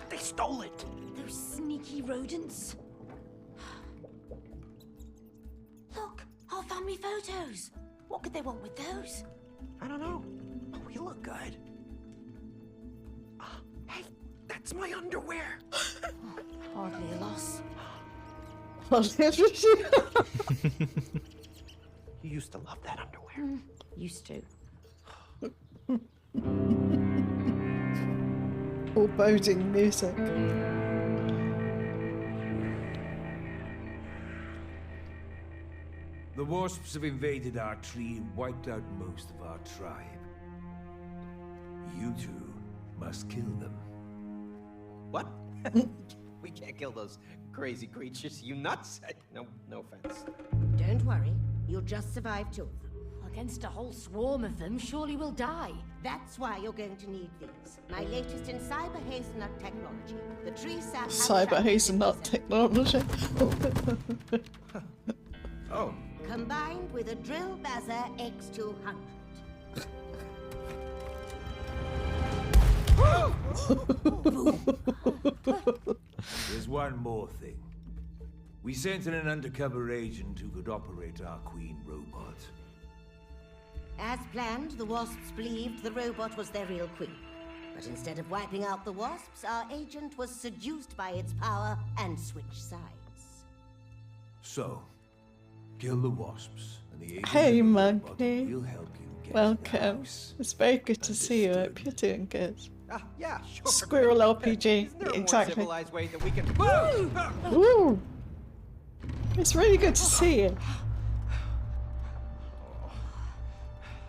They stole it. Those sneaky rodents. Look, our family photos. What could they want with those? I don't know. But we look good. Hey, that's my underwear. Hardly a loss. You used to love that underwear. Used to. Foreboding music. The wasps have invaded our tree and wiped out most of our tribe. You two must kill them. What? We can't kill those crazy creatures. You nuts? No offense. Don't worry, you'll just survive 2 of them. Against a whole swarm of them, surely we'll die. That's why you're going to need these. My latest in cyber hazelnut technology. The tree sap. Cyber hazelnut technology. Oh. Combined with a drill bazzer X200. There's one more thing. We sent in an undercover agent who could operate our queen robot. As planned, the wasps believed the robot was their real queen. But instead of wiping out the wasps, our agent was seduced by its power and switched sides. So, kill the wasps, and the agent Hey, and the robot monkey. will help you get to the Welcome. house. It's very good to see you. I hope Understood. you're doing good. Yeah, sure. Squirrel RPG. Isn't there a more Exactly. civilized way that we can... Woo! Ooh. It's really good to see you.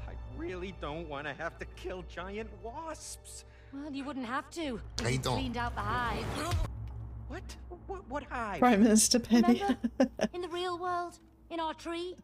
I really don't want to have to kill giant wasps. Well, you wouldn't have to. I We don't. cleaned out the hive. What? What hive? Prime Minister Penny. Remember? In the real world? In our tree?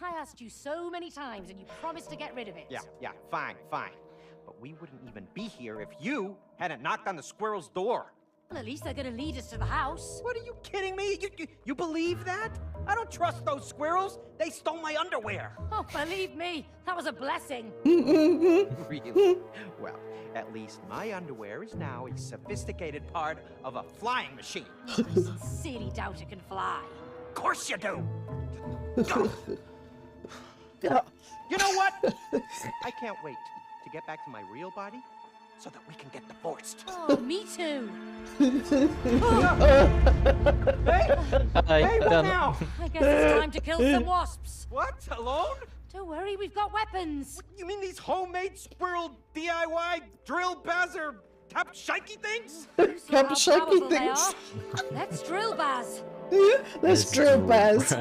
I asked you so many times and you promised to get rid of it. Yeah, fine. But we wouldn't even be here if you hadn't knocked on the squirrel's door. Well, at least they're gonna lead us to the house. What, are you kidding me? You believe that? I don't trust those squirrels. They stole my underwear. Oh, believe me, that was a blessing. Really? Well, at least my underwear is now a sophisticated part of a flying machine. I sincerely doubt it can fly. Of course you do. Yeah. You know what? I can't wait to get back to my real body so that we can get divorced. Oh, me too. Hey, what done. now? I guess it's time to kill some wasps. What? Alone? Don't worry, we've got weapons. You mean these homemade squirrel DIY drill bazzer Cap shaky things? You saw how Shaky powerful they things. are. Let's drill, Baz. Let's drill, Baz.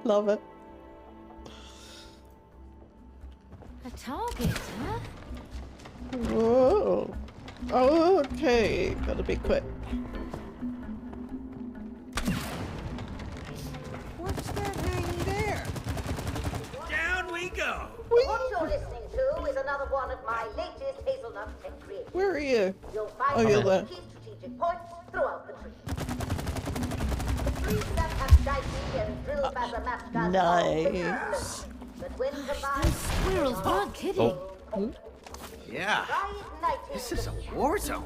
Love it. A target, huh? Whoa. Okay, gotta be quick. What's that hanging there? Down we go. What you're listening to is another one of my latest hazelnut tech creations. Where are you? You'll find Oh, you're there. key strategic points throughout the tree. The trees that have dicey and drill bazzer match guns Nice. but when combined, Those squirrels weren't kidding. Yeah. This is a war zone.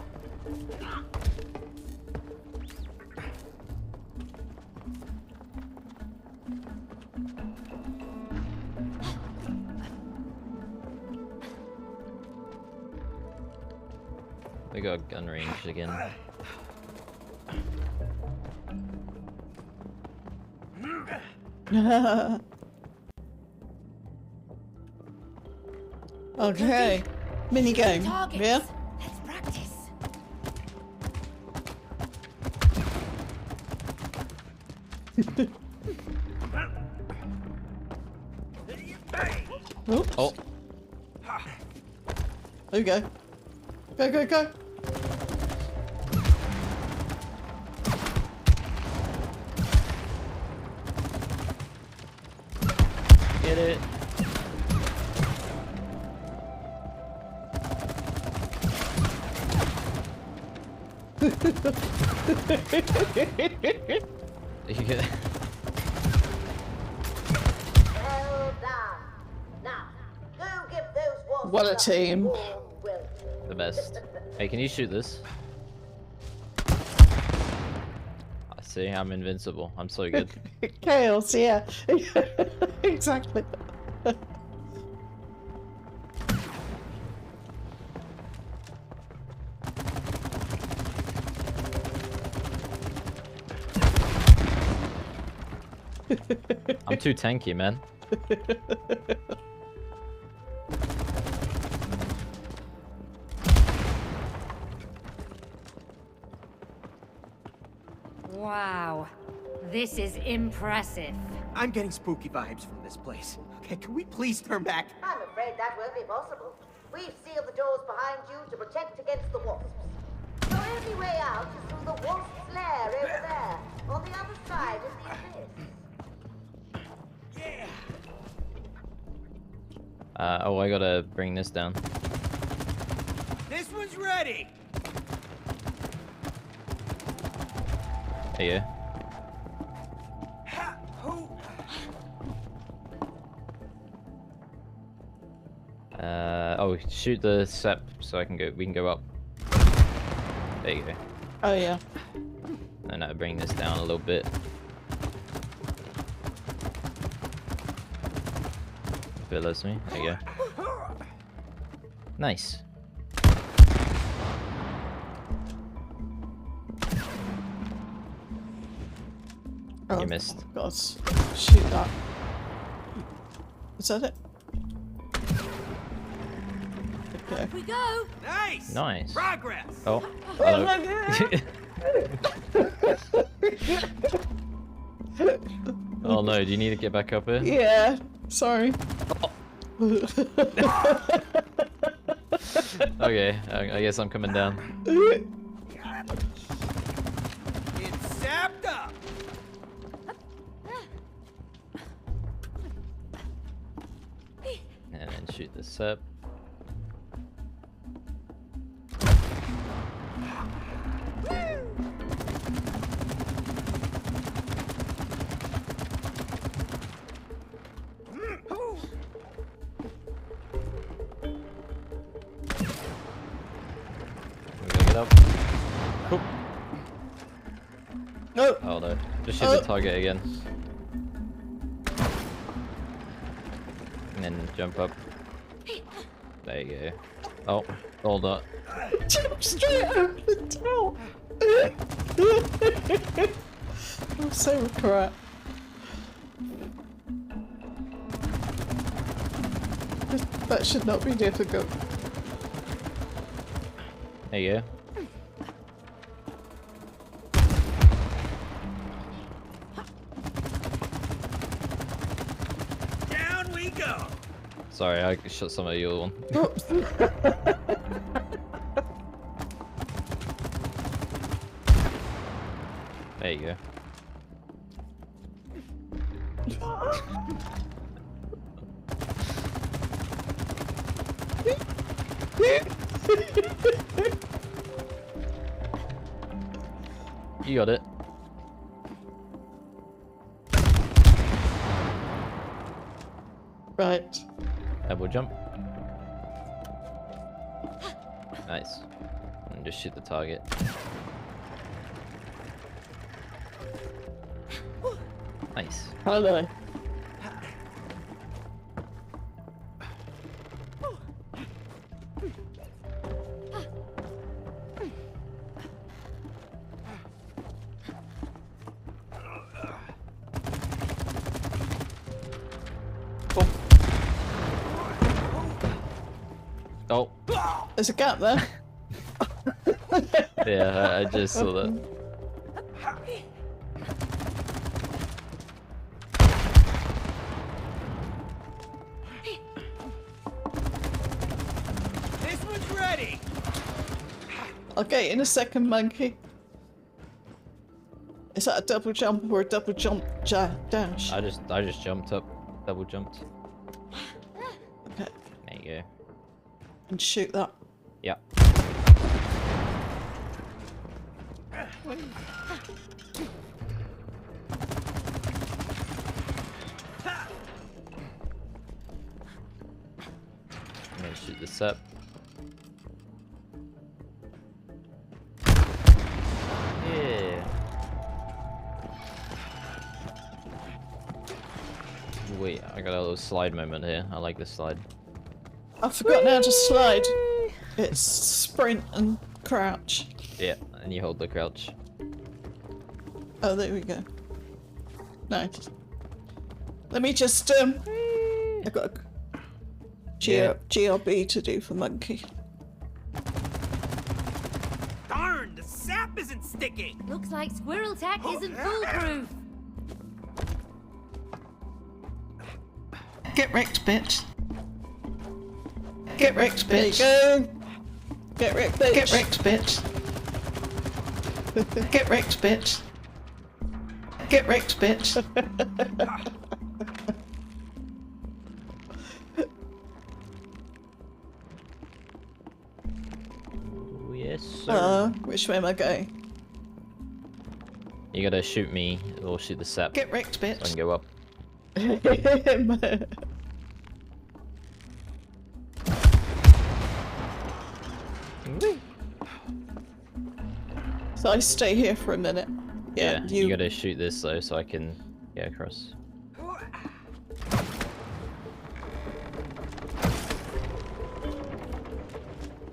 We got gun range again. Okay. Mini game. Targets. Yeah. Let's practice. Oops. Oh, There you go. Go, go, go. get it. You get well done. Now, go give those walls What a team. warm welcome. the best. Hey, can you shoot this? I see, I'm invincible. I'm so good. Chaos, yeah. Exactly. I'm too tanky, man. Wow. This is impressive. I'm getting spooky vibes from this place. Okay, can we please turn back? I'm afraid that won't be possible. We've sealed the doors behind you to protect against the wasps. Your only way out is through the wasp's lair over there, on the other side of the abyss. Yeah. Oh, I gotta bring this down. This one's ready. There you go. Ha, hoo. Oh, shoot the sep so I can go. We can go up. There you go. Oh, yeah. And I bring this down a little bit. If it lets me. There you go. Nice. Oh, You missed. God. Shoot that. Is that it? Okay. We go. Nice. Nice. Progress. Oh. Oh Hello. Oh no, do you need to get back up here? Yeah. Sorry. Okay, I guess I'm coming down. It's sapped up. And then shoot the sep. Get up. Oop. No. Oh no, just shoot the target again. And then jump up. There you go. Oh, hold up. Jump straight over the top. I'm so crap. That should not be difficult. There you go. Down we go. Sorry, I shot some of your one. Oops. There you go. You got it. Right. Double jump. Nice. And just shoot the target. Nice. Hello. Oh. There's a gap there. Yeah, I just saw that. This one's ready. I'll get you in a second, monkey. Is that a double jump or a double jump dash? I just jumped up, double jumped. Okay. There you go. And shoot that. Yep. I'm gonna shoot this up. Yeah. Wait, I got a little slide moment here. I like this slide. I forgot how to slide. It's sprint and crouch. Yeah, and you hold the crouch. Oh, there we go. Nice. Let me just, I got a GRB to do for monkey. Darn, the sap isn't sticking. Looks like squirrel tack isn't foolproof. Get wrecked, bitch. Get wrecked, There you bitch. go. Get wrecked, bitch. Get wrecked, bitch. Get wrecked, bitch. Get wrecked, bitch. Oh, yes, sir. Which way am I going? You gotta shoot me or shoot the sap. Get wrecked, So I bitch. can go up. So I stay here for a minute. Yeah, you gotta shoot this though so I can get across.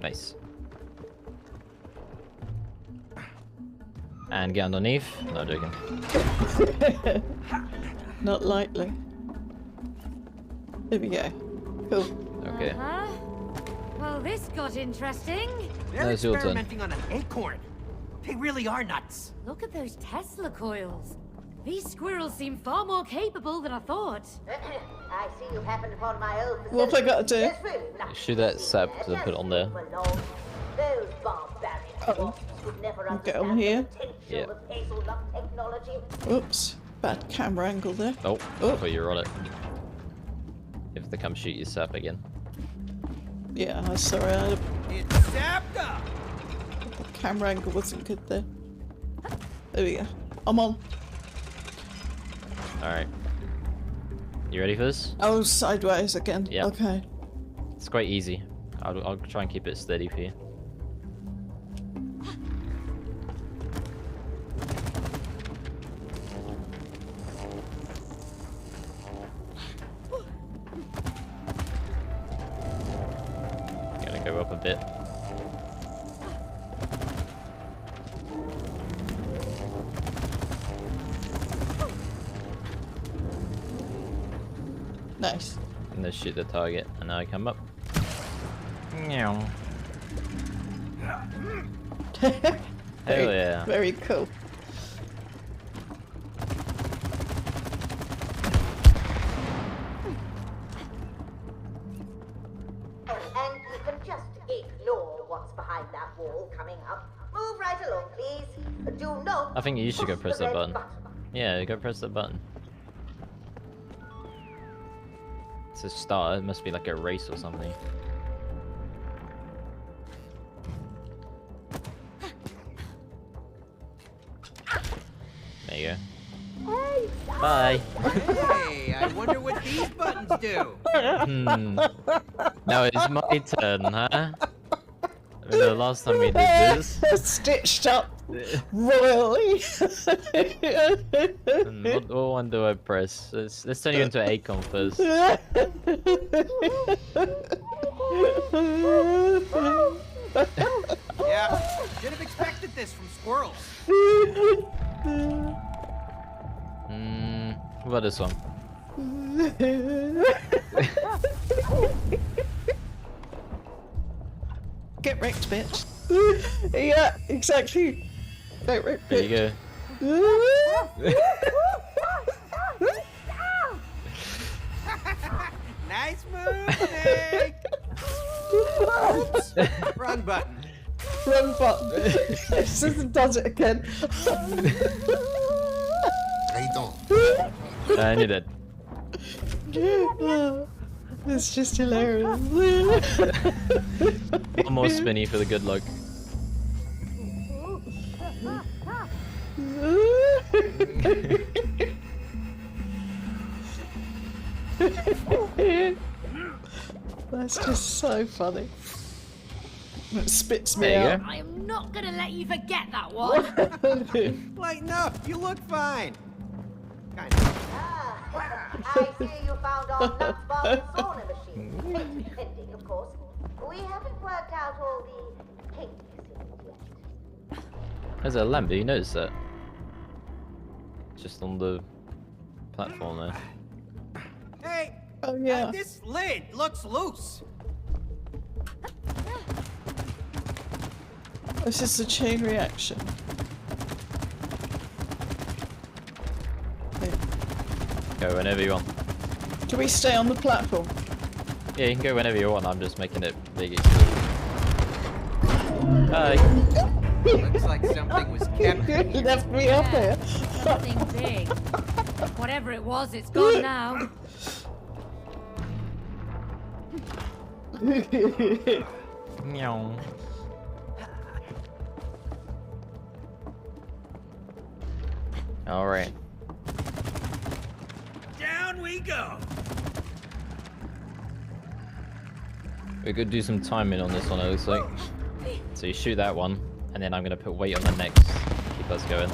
Nice. And get underneath. No, joking. Not lightly. There we go. Cool. Okay. Well, this got interesting. They're That's your turn. experimenting on an acorn. They really are nuts. Look at those Tesla coils. These squirrels seem far more capable than I thought. I see you happened upon my own What have I got to do? It's really not Shoot that sap to put it on there. Those barbarian Uh-oh. would never I'll get understand on here. the potential Yeah. of hazelnut technology. Oops. Bad camera angle there. Oh, Oh. I thought you were on it. You have to come shoot your sap again. Yeah, I'm sorry. I, It's sapped up. the camera angle wasn't good there. There we go. I'm on. Alright. You ready for this? Oh, sideways again. Yeah. Okay. It's quite easy. I'll try and keep it steady for you. Gotta go up a bit. Nice. And then shoot the target, and now I come up. Meow. Hell yeah. Very cool. And you can just ignore what's behind that wall coming up. Move right along, please. Do not. I think you should go push press the that red button. Yeah, go press that button. It's a start. It must be like a race or something. There you go. Bye. Hey, I wonder what these buttons do. Now it's my turn, huh? The last time we did this. Stitched up royally. What one do I press? Let's turn you into an Akon first. Yeah, should have expected this from squirrels. What about this one? Get wrecked, bitch. Yeah, exactly. Get wrecked, There bitch. you go. Nice move, Nick. Oops. Wrong button. Wrong button. It just does it again. I need it. It's just hilarious. One more spinny for the good luck. That's just so funny. It spits me There you out. go. I am not gonna let you forget that one. Lighten up, you look fine. Kind of. I see you found our nut bomb sauna machine. Pending, of course. We haven't worked out all the kinks in it yet. There's a lamp, do you notice that? Just on the platform there. Hey, Oh yeah. this lid looks loose. This is a chain reaction. Go whenever you want. Do we stay on the platform? Yeah, you can go whenever you want. I'm just making it big. Hi. Looks like something was kept in You here. left me up here. Something big. Whatever it was, it's gone now. Meow. All right. Down we go. We could do some timing on this one, it looks like. So you shoot that one, and then I'm gonna put weight on the next. Keep us going.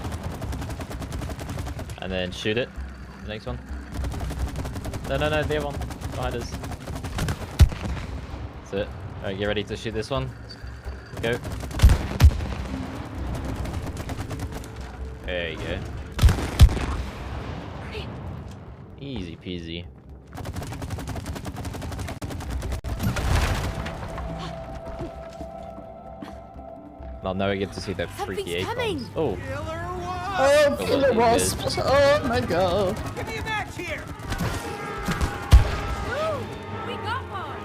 And then shoot it. The next one. No, the other one. Behind us. That's it. Alright, get ready to shoot this one. Go. There you go. Easy peasy. Well, now we get to see the freaky Something's acorns. coming. Oh, Oh, killer wasps! Oh my god! Give me a match here. We got one.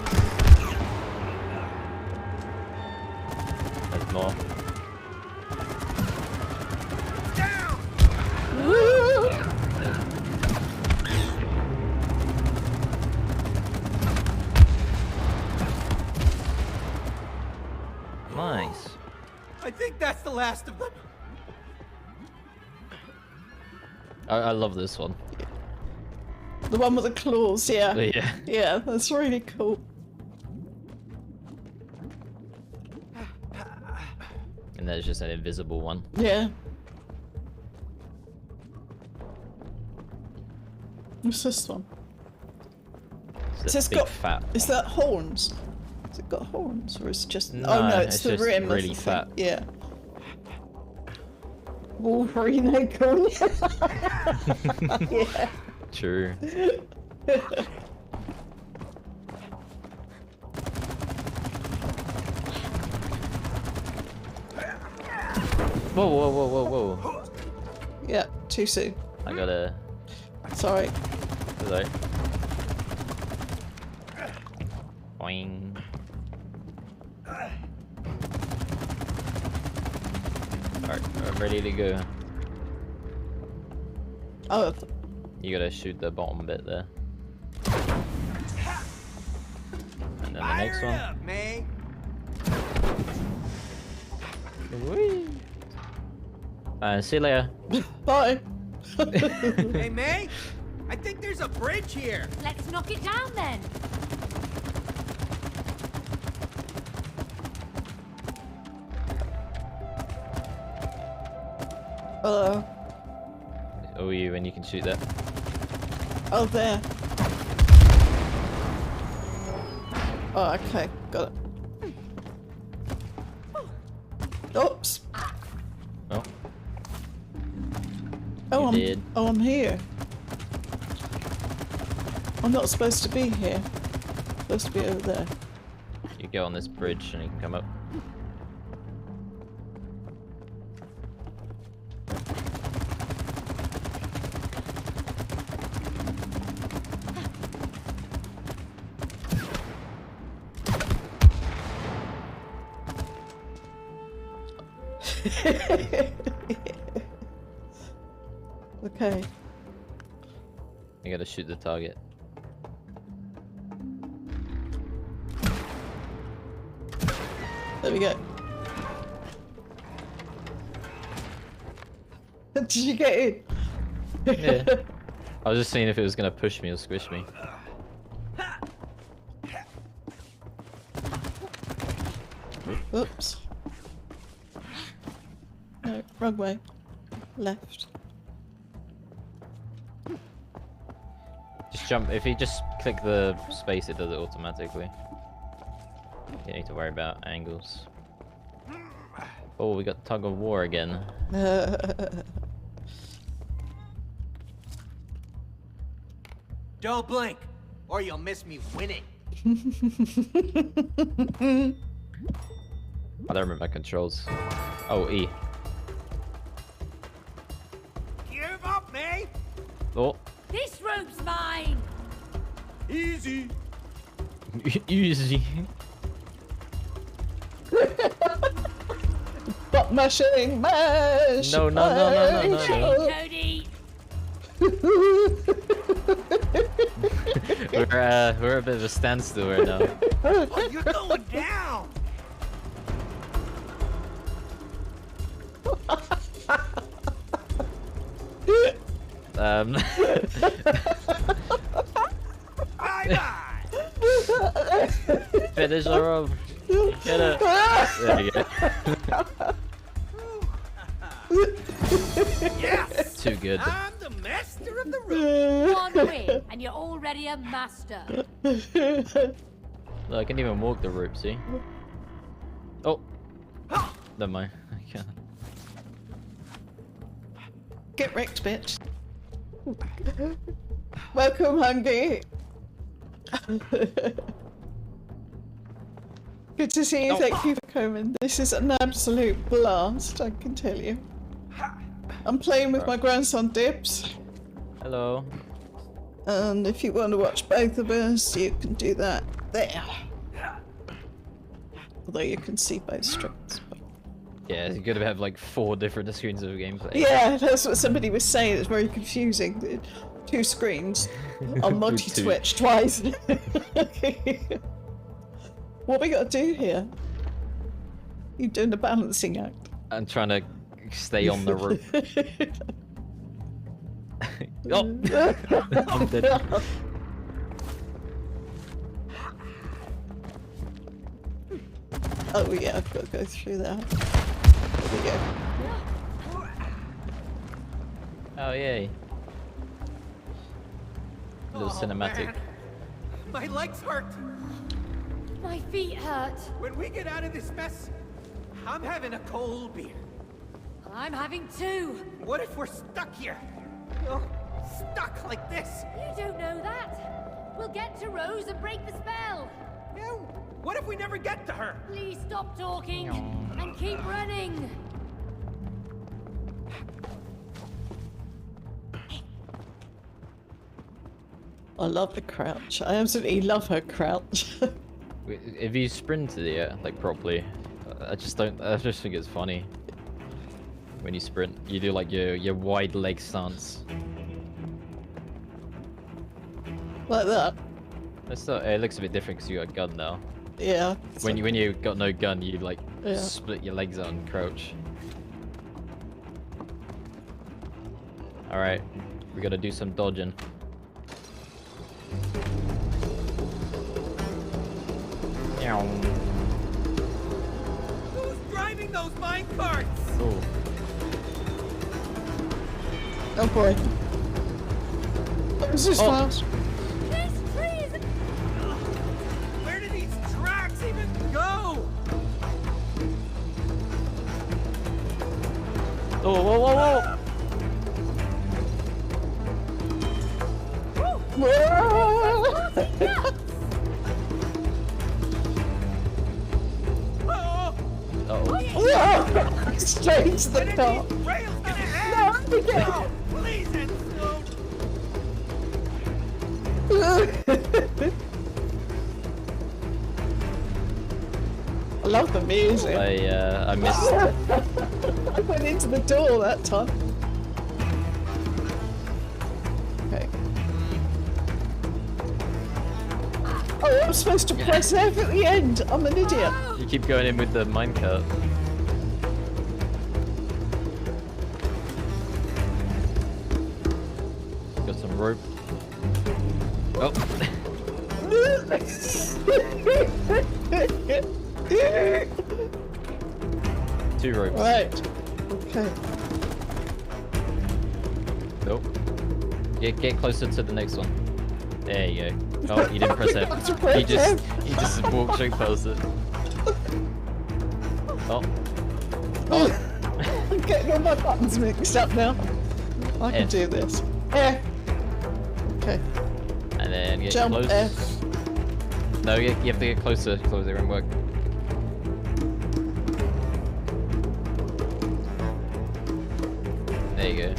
there's more. Nice. I think that's the last of them. I love this one. The one with the claws, yeah. Yeah. Yeah, that's really cool. And there's just an invisible one. Yeah. What's this one? It's It's a big got- fat. Is that horns? Has it got horns, or is it just? No, oh no, it's the just rim. of really the thing. fat. Yeah. Wolverine acorn. Yeah. True. Whoa, whoa, whoa, whoa, whoa. Yeah, too soon. I gotta... Sorry. Sorry. Boing. Alright, I'm ready to go. Oh, You gotta shoot the bottom bit there. And then the next Fire it one. up, May. Whee! See you later. bye. Hey, May. I think there's a bridge here. Let's knock it down then. Oh, you, and you can shoot that. Oh, there. Oh, okay, got it. Oops. Oh. Oh, You did. I'm here. I'm not supposed to be here. I'm supposed to be over there. You go on this bridge and you can come up. Okay. You gotta shoot the target. There we go. Did you get in? Yeah. I was just seeing if it was gonna push me or squish me. Oops. No, wrong way. Left. Just jump. If you just click the space, it does it automatically. You don't need to worry about angles. Oh, we got tug of war again. Don't blink, or you'll miss me winning. I don't remember my controls. Oh, E. Give up, May. Oh. This rope's mine. Easy. Easy. Stop mashing, mash! No, no, no, no, no, no, no. Cody. We're a bit of a standstill right now. Oh, you're going down. Bye-bye. Finish her off. Get it. There you go. Yes. Too good. I'm the master of the room. One win, and you're already a master. Look, I can even walk the rope, see? Oh. Never mind. I can't. Get wrecked, bitch. Welcome, Hungry. Good to see you. Thank you for coming. This is an absolute blast, I can tell you. I'm playing with my grandson Dibs, Hello. and if you want to watch both of us, you can do that there. Although you can see both strings. But... Yeah, it's good to have like 4 different screens of gameplay. yeah, that's what somebody was saying. It's very confusing. 2 screens on multi-twitch twice. What we got to do here? You doing the balancing act? I'm trying to stay on the rope. Oh! I'm dead. Oh yeah, I've got to go through that. There we go. Oh yay. Little cinematic. Man. My legs hurt. My feet hurt. When we get out of this mess, I'm having a cold beer. I'm having 2. What if we're stuck here? Oh, stuck like this? You don't know that. We'll get to Rose and break the spell. No. What if we never get to her? Please stop talking and keep running. I love the crouch. I absolutely love her crouch. If you sprinted it like properly, I just think it's funny. When you sprint, you do like your wide leg stance. Like that. That's not, it looks a bit different because you got a gun now. Yeah. When you got no gun, you like Yeah. split your legs out and crouch. All right, we gotta do some dodging. Who's driving those mine carts? Oh. Oh boy. This is fast. These trees! Where do these tracks even go? Oh, whoa, whoa, whoa! Oh! Straight to the car. Rails gonna No, end! again. No, please end slow. I love the music. I missed. I went into the door that time. Okay. Oh, I'm supposed to press F at the end. I'm an idiot. You keep going in with the minecart. Got some rope. Oh. 2 ropes. Right. Okay. Nope. Get closer to the next one. There you go. Oh, you didn't press F. You just walked straight past it. Oh. I'm getting all my buttons mixed up now. I can F. do this. F. Okay. And then get Jump close. F. No, you have to get closer. Closer, it won't work. There you go.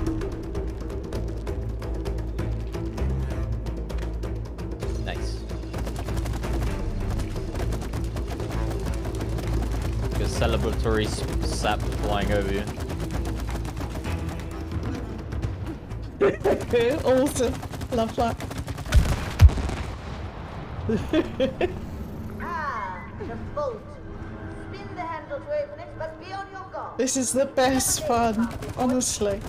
Nice. Good celebratory sap flying over you. Awesome. Love that. The bolt. Spin the handle to open it, but be on your guard. This is the best fun, honestly.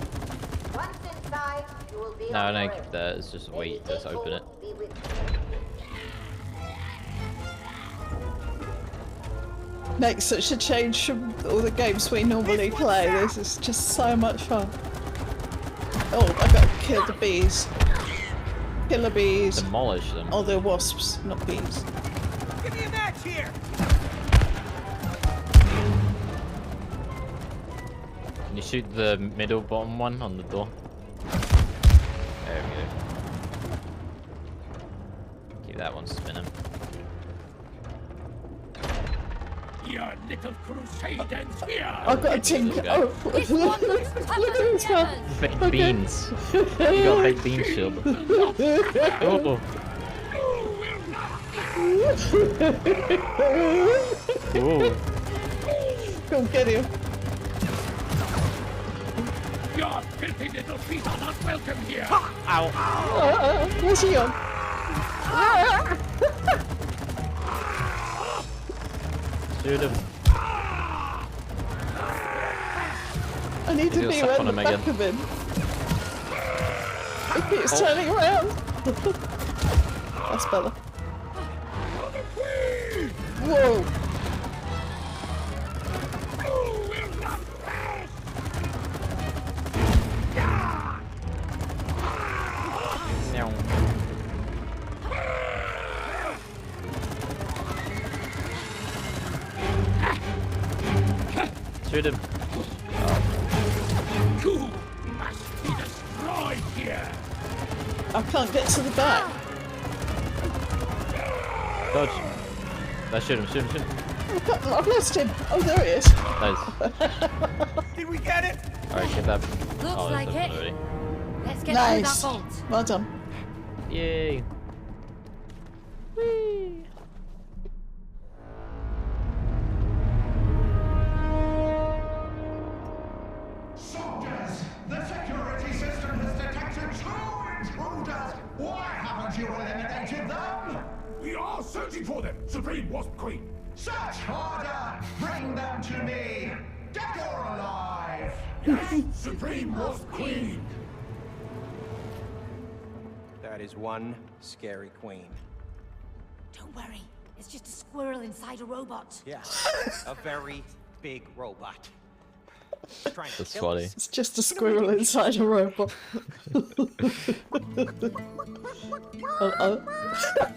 Once inside, you will be No, on don't your keep own. that. It's just wait. Just open it. Be with you. Makes such a change from all the games we normally play. This is just so much fun. Oh, I gotta kill the bees. Killer bees. Demolish them. Oh, they're wasps, not bees. Give me a match here. Can you shoot the middle bottom one on the door? There we go. Keep that one spinning. Your little crusade ends here. I've got a tink. Okay. Oh, This one looks look tougher at than this the one. others. Baked beans. You got baked bean shield. Oh. Whoa. Go get him. Your filthy little feet are not welcome here. Ow. Where's he on? Shoot him. I need to You'll be suck around on the him back again. of him. He keeps turning around. That's better. Whoa. Meow. Shoot him. You must be destroyed here. I can't get to the back. Dodge. Shoot him, shoot him, shoot him. I've lost him. Oh, there he is. Nice. Did we get it? Alright, get that. Looks Oh, like that's it. already. Let's get through that Nice. vault. Well done. Yay. Whee. Soldiers, the security system has detected 2 intruders. Why haven't you eliminated them? We are searching for them, Supreme Wasp Queen. Search harder. Bring them to me. Dead or alive. Yes, Supreme Wasp Queen. That is one scary queen. Don't worry. It's just a squirrel inside a robot. Yeah, a very big robot. Trying to That's kill funny. us. It's just a squirrel inside a robot.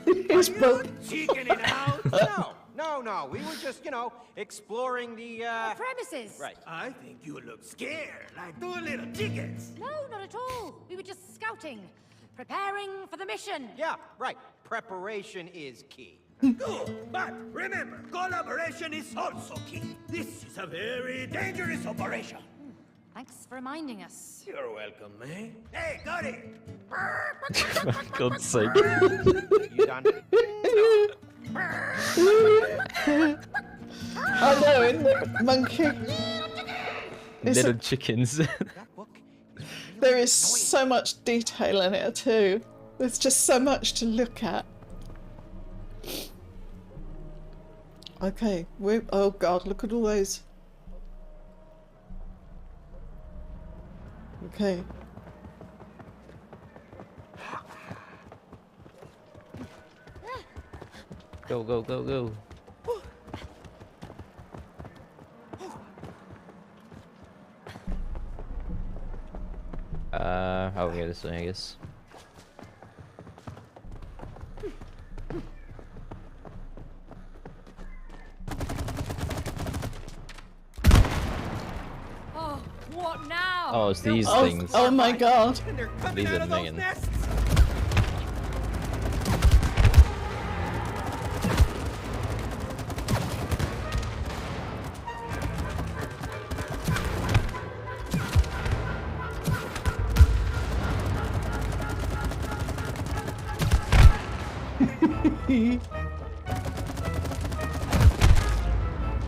He's both. Chicken in house? No. We were just, exploring the, Premises. Right. I think you look scared, like 2 little chickens. No, not at all. We were just scouting. Preparing for the mission. Yeah, right. Preparation is key. Good, but remember, collaboration is also key. This is a very dangerous operation. Thanks for reminding us. You're welcome, eh? Hey, got it! For God's sake. You done? I know, isn't it? Monkey. It's Little chickens. That book is really There is so much detail in it too. There's just so much to look at. Okay, oh god, look at all those. Okay. Go, go, go, go. Oh, yeah, this way, I guess. Oh, what now? Oh, it's these Oh, things. oh my god. And they're coming These out are of those Megan. nests.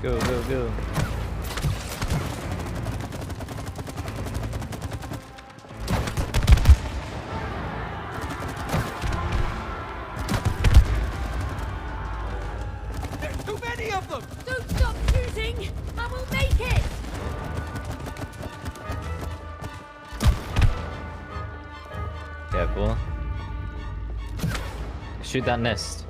Go, go, go. There's too many of them. Don't stop shooting, and we'll make it. Careful. Shoot that nest.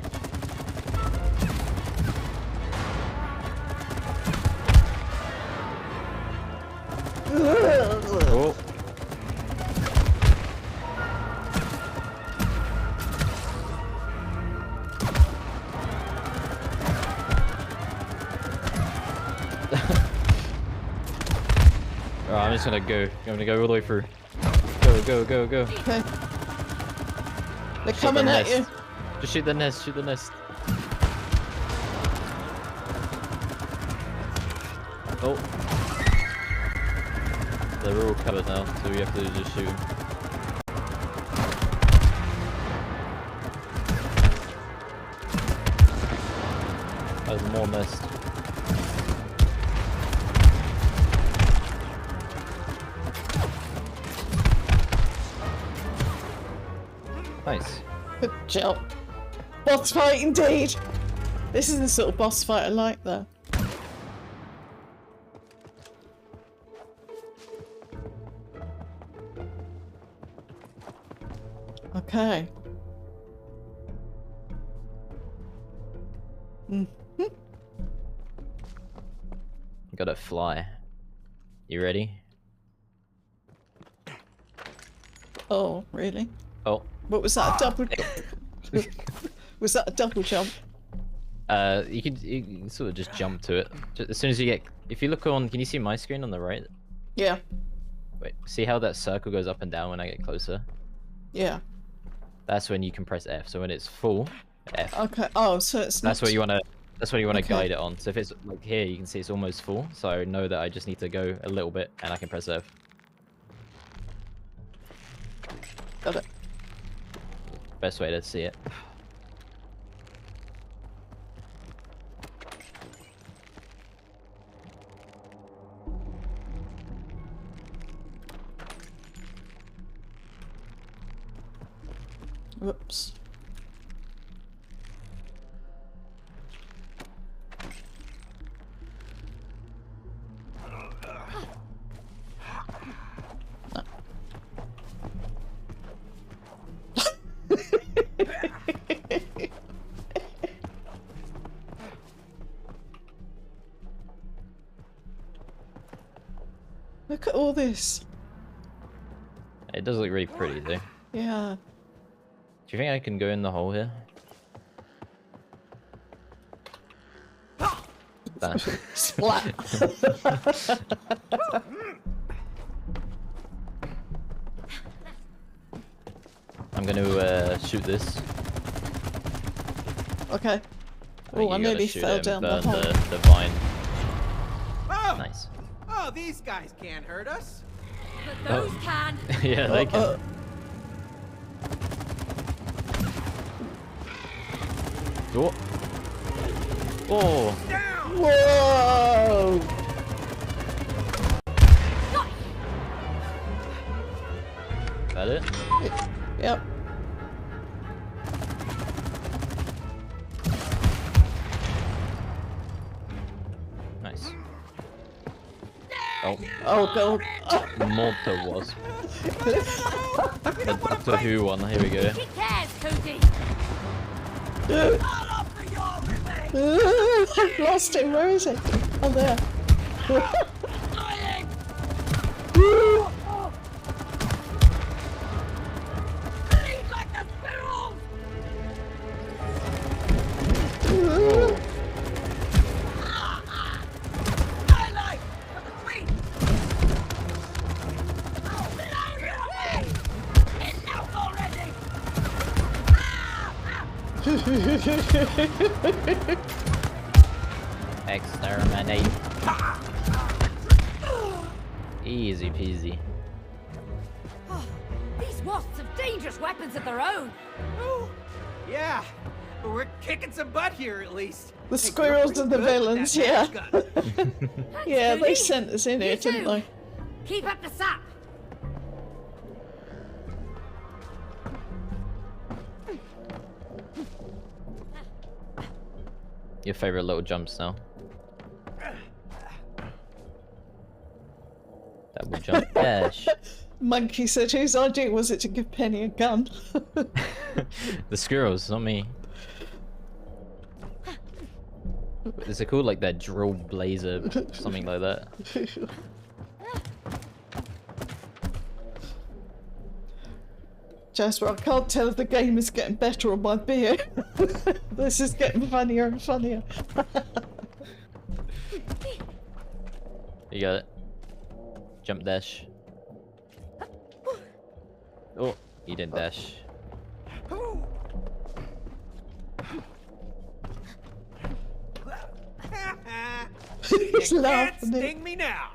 Oh. Alright, I'm just gonna go. I'm gonna go all the way through. Go, go, go, go. Okay. They're Shoot coming the at nest. you. Just shoot the nest, shoot the nest. Oh. They're all covered now, so we have to just shoot them. There's more nest. Nice. Good job. Boss fight indeed. This is the sort of boss fight I like though. Okay. Gotta fly. You ready? Oh, really? Oh. What was that? A double? Was that a double jump? You can sort of just jump to it. Just, as soon as you get, if you look on, can you see my screen on the right? Yeah. Wait, see how that circle goes up and down when I get closer? Yeah. That's when you can press F. So when it's full, F. Okay. Oh, so it's not. That's what you want to. That's what you want to Okay. guide it on. So if it's like here, you can see it's almost full. So I know that I just need to go a little bit, and I can press F. Got it. Best way to see it. Whoops. Look at all this. It does look really pretty, though. Yeah. Do you think I can go in the hole here? Nah. Splat. I'm gonna shoot this. Okay. Oh, Oh, I you gotta nearly shoot fell it and down the burn hole. the vine. Oh! Nice. Oh, these guys can't hurt us. But those can. Yeah, they can. Oh. Oh. Down! Whoa! That it? Yep. Nice. Oh. Oh god. Mortar was. The Doctor Who one. Here we go. Kick ass, Cody. I've lost him. Where is he? Oh, there. Oh. Exterminate. Easy peasy. These wasps have dangerous weapons of their own. Oh, yeah, but we're kicking some butt here at least. The Hey, you're squirrels pretty and the good with villains, that yeah. gun. Yeah, they Cody. sent us in here, You didn't too. they? Keep up the sap. Your favorite little jumps now. Double jump dash. Monkey said, whose idea was it to give Penny a gun? The squirrels, not me. Is it called like that drill blazer, something like that? Jasper, I can't tell if the game is getting better or my beer. This is getting funnier and funnier. You got it. Jump dash. Oh, you didn't dash. He's You can't laughing. sting me now.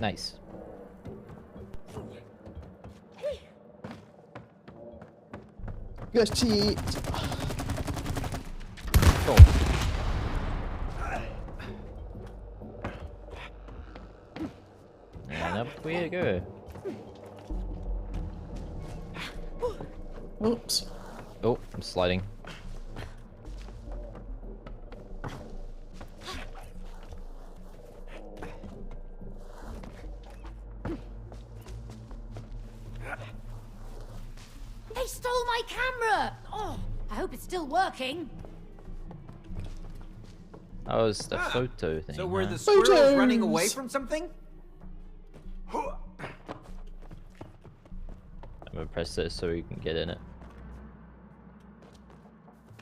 Nice. Got it. Cool. And up we go. Oops. Oh, I'm sliding. They stole my camera. Oh, I hope it's still working. That was the photo thing. So were huh? the squirrels running Photos. away from something? I'm gonna press this so we can get in it.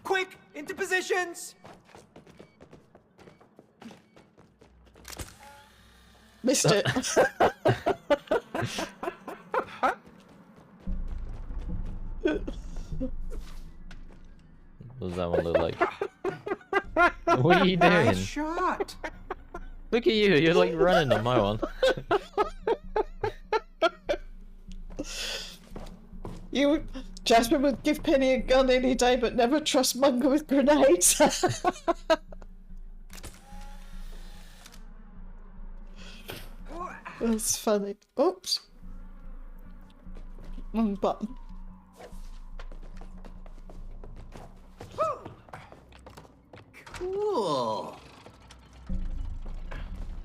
Quick, into positions! Missed it. What does that one look like? What are you doing? Nice shot. Look at you, you're like running on my one. Jasmine would give Penny a gun any day, but never trust Munger with grenades. That's funny. Oops. Wrong button. Cool.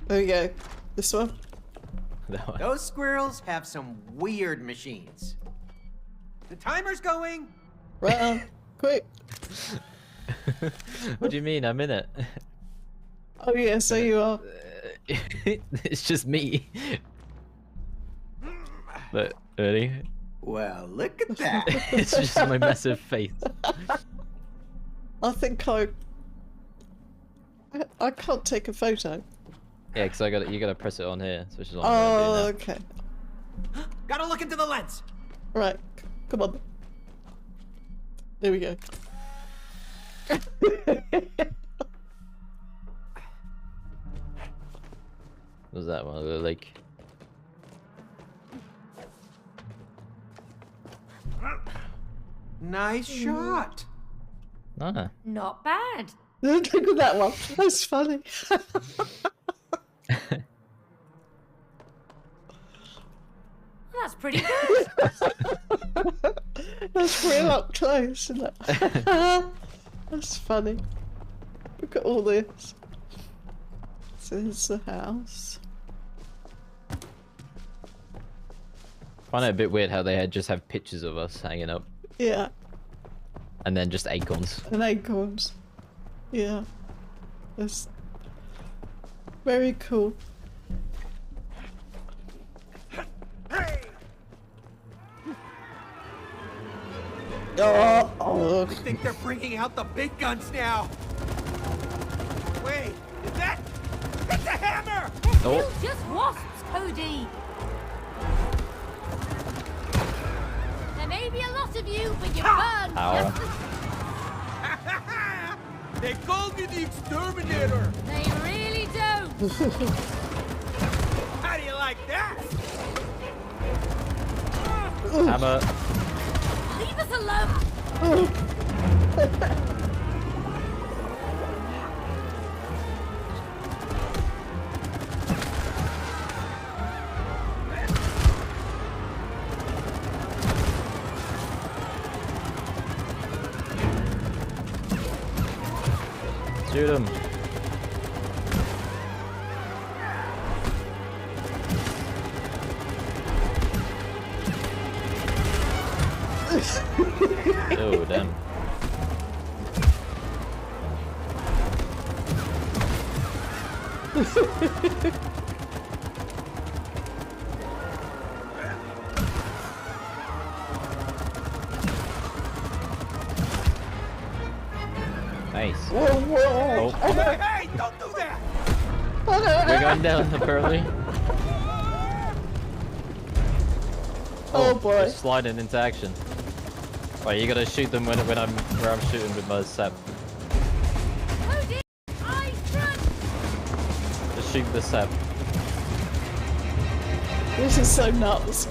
There we go. This one. That one. Those squirrels have some weird machines. The timer's going. Right on. Quick. What do you mean? I'm in it. Oh yeah, so you are. It's just me. Look, ready? Well, look at that. It's just my massive face. I think I can't take a photo. Yeah, because you gotta press it on here, which is what I'm Oh, gonna do okay. Gotta look into the lens. Right. Come on. There we go. What was that one look like? Nice shot. Ah. Not bad. Look at that one. That's funny. That's pretty good. That's real up close, isn't it? That's funny. Look at all this. So here's the house. I find it a bit weird how they just have pictures of us hanging up. Yeah. And then just acorns. And acorns. Yeah. That's very cool. Oh, I think they're bringing out the big guns now. Wait, is that? It's a hammer! Oh. You just wasps, Cody. There may be a lot of you, but you burn Ow. just They called me the exterminator. They really don't. How do you like that? Hammer. Leave us alone. Shoot him. Oh, damn. Nice. whoa, whoa. Oh. Hey, don't do that! We're going down, apparently. Oh boy. We're sliding into action. Right, you gotta shoot them where I'm shooting with my sap. Cody, I run. Just shoot the sap. This is so nuts.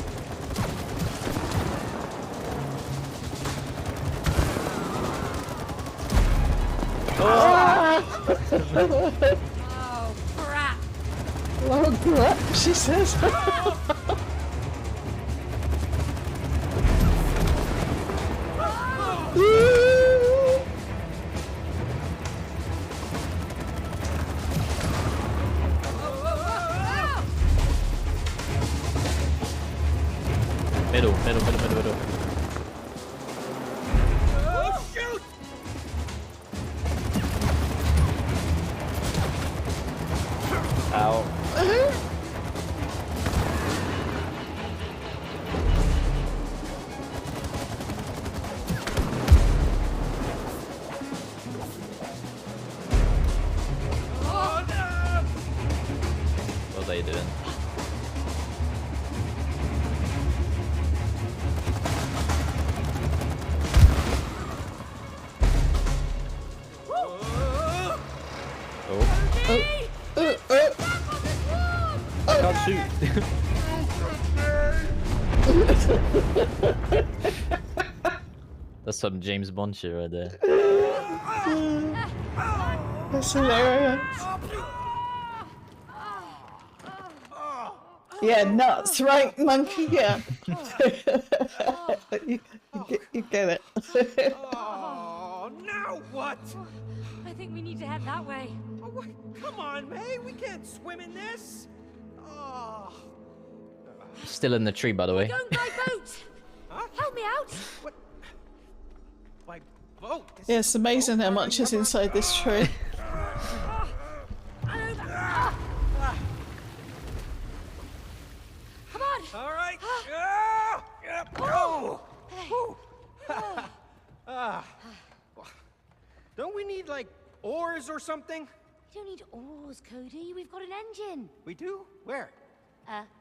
Oh, crap. Oh crap, she says. Middle. Oh, shoot! Ow. Oh, no! What are they doing? That's some James Bond shit right there. That's hilarious. Yeah, nuts, right, monkey? Yeah. you get it. Oh, now what? I think we need to head that way. Oh, what? Come on, May. We can't swim in this. Oh. Still in the tree, by the way. Going by boat. Huh? Help me out. What? By boat? Yeah, it's amazing how much is inside this tree. Come on. All right. Oh. Don't we need, like, oars or something? We don't need oars, Cody. We've got an engine. We do? Where?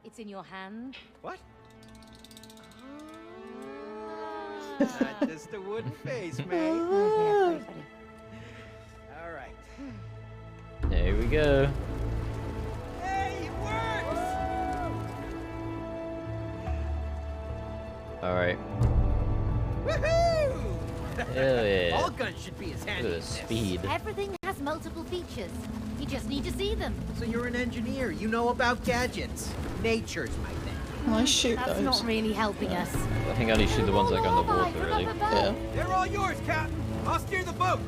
It's in your hand. What? Not just a wooden face, May. All right. There we go. Hey, it works! Alright. Woohoo! Hell yeah. All guns should be as Look handy at the as this. speed. Everything has multiple features. You just need to see them. So you're an engineer. You know about gadgets. Nature's my thing. I shoot That's those. not really helping us. I think I only shoot the ones that go in the water, really. Yeah. They're all yours, Captain. I'll steer the boat.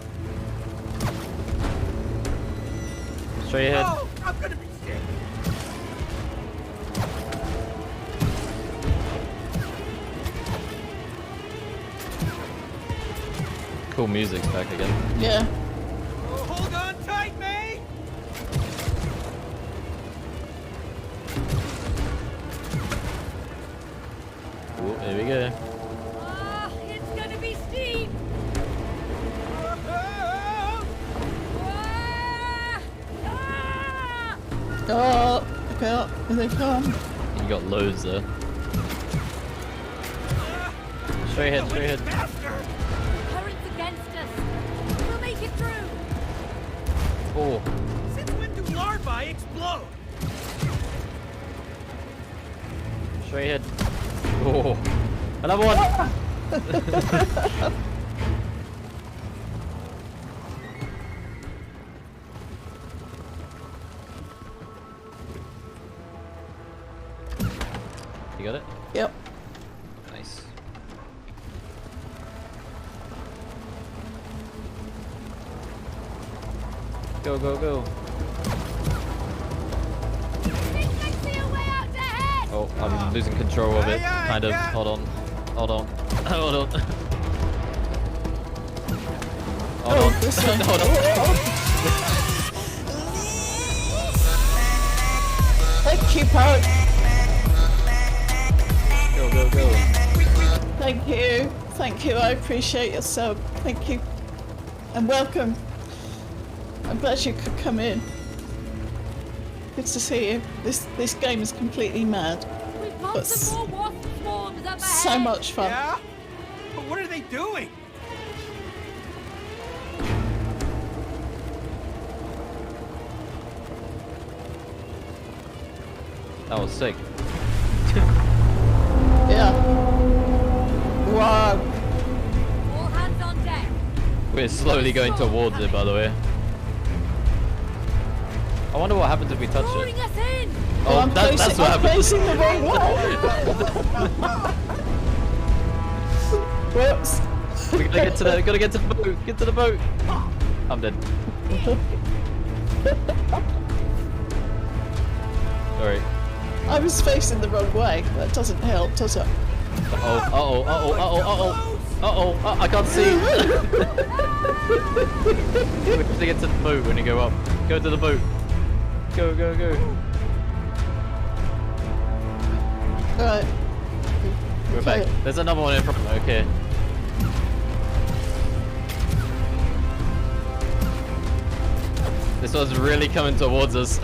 Straight ahead. Oh, I'm gonna be sick. Cool music's back again. Yeah. Oh, hold on tight, May. Ooh, there we go. It's gonna be steep. Oh, okay, here they come. You got loads there. Straight ahead, straight ahead. Current's against us. We'll make it through. Oh, Since when do larvae explode? straight ahead. Oh, another one. You got it? Yep. Nice. Go, go, go. Oh, I'm losing control of it. Kind of. Hold on. Hold on. Hold on. Hold on. This way. Hold on. Thank you, Poe. Go, go, go. Thank you. Thank you. I appreciate your sub. Thank you. And welcome. I'm glad you could come in. Good to see you. This game is completely mad. We've got But some more wasp swarms up ahead. so much fun. Yeah? But what are they doing? That was sick. Yeah. Wow. All hands on deck. We're slowly going towards it, by the way. I wonder what happens if we touch Drawing it. us in. Oh, that's what I'm happens. facing the wrong way. Whoops. We gotta get to the boat. Get to the boat. I'm dead. Sorry. I was facing the wrong way. That doesn't help, does it? Uh-oh, I can't see. We have to get to the boat when you go up. Go to the boat. Go, go, go. Right. We're back. There's another one in front. Okay. This one's really coming towards us.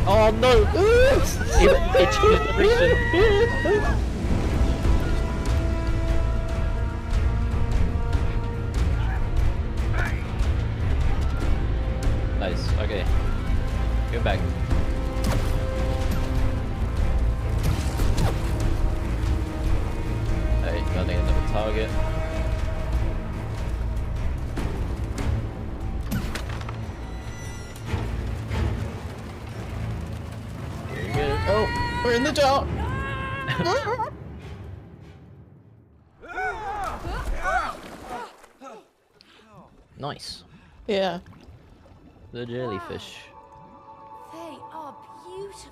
Oh no! Go back. Hey, got another target. There you go. Oh, we're in the dark. Nice. Yeah. The jellyfish. They are beautiful.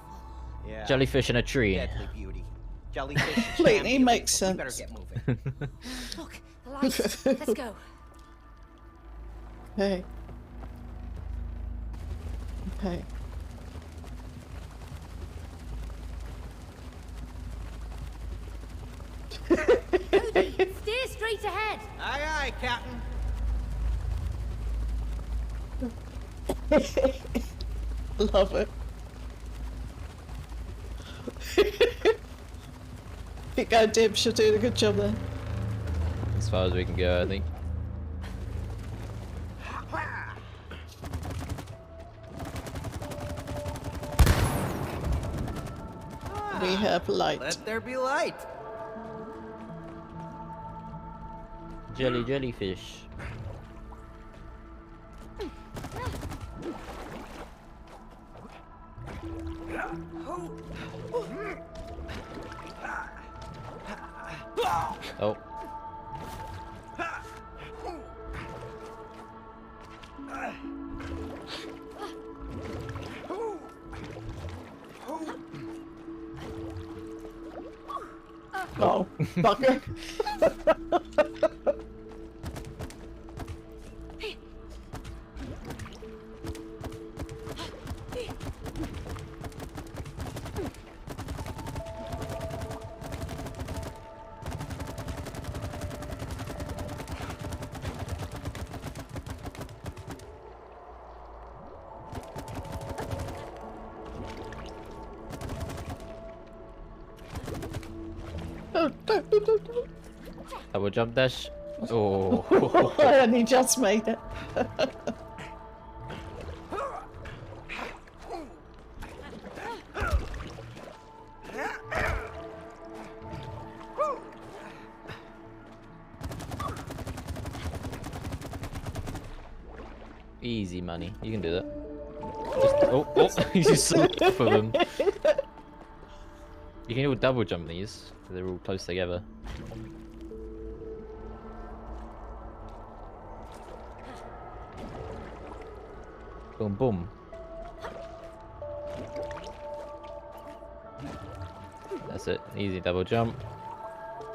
Yeah. Jellyfish in a tree. Deadly beauty. Jellyfish. Completely champion. makes We better sense. get moving. Look, the lights. Let's go. Okay. Okay. Cody, steer straight ahead. Aye, aye, Captain. Love it. Big guy Dibs should do a good job there. As far as we can go, I think. We have light. Let there be light. Jellyfish. Oh. Oh, bugger. Double jump dash. Oh. And he just made it. Easy money. You can do that. Just, oh, you just slipped off of them. You can all double jump these. They're all close together. Boom, boom. That's it. Easy double jump.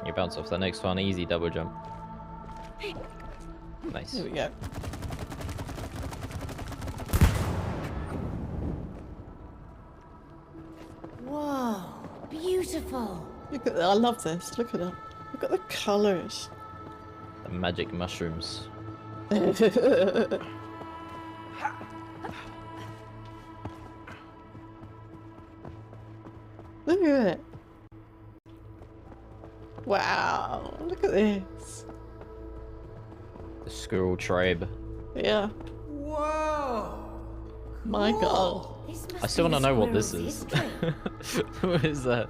You bounce off the next one. Easy double jump. Nice. Here we go. Whoa, beautiful. Look at that. I love this. Look at that. Look at the colours. The magic mushrooms. Look at it. Wow. Look at this. The squirrel tribe. Yeah. Whoa. My god. This must I still be want the to know what this squirrel's is. history. What is that?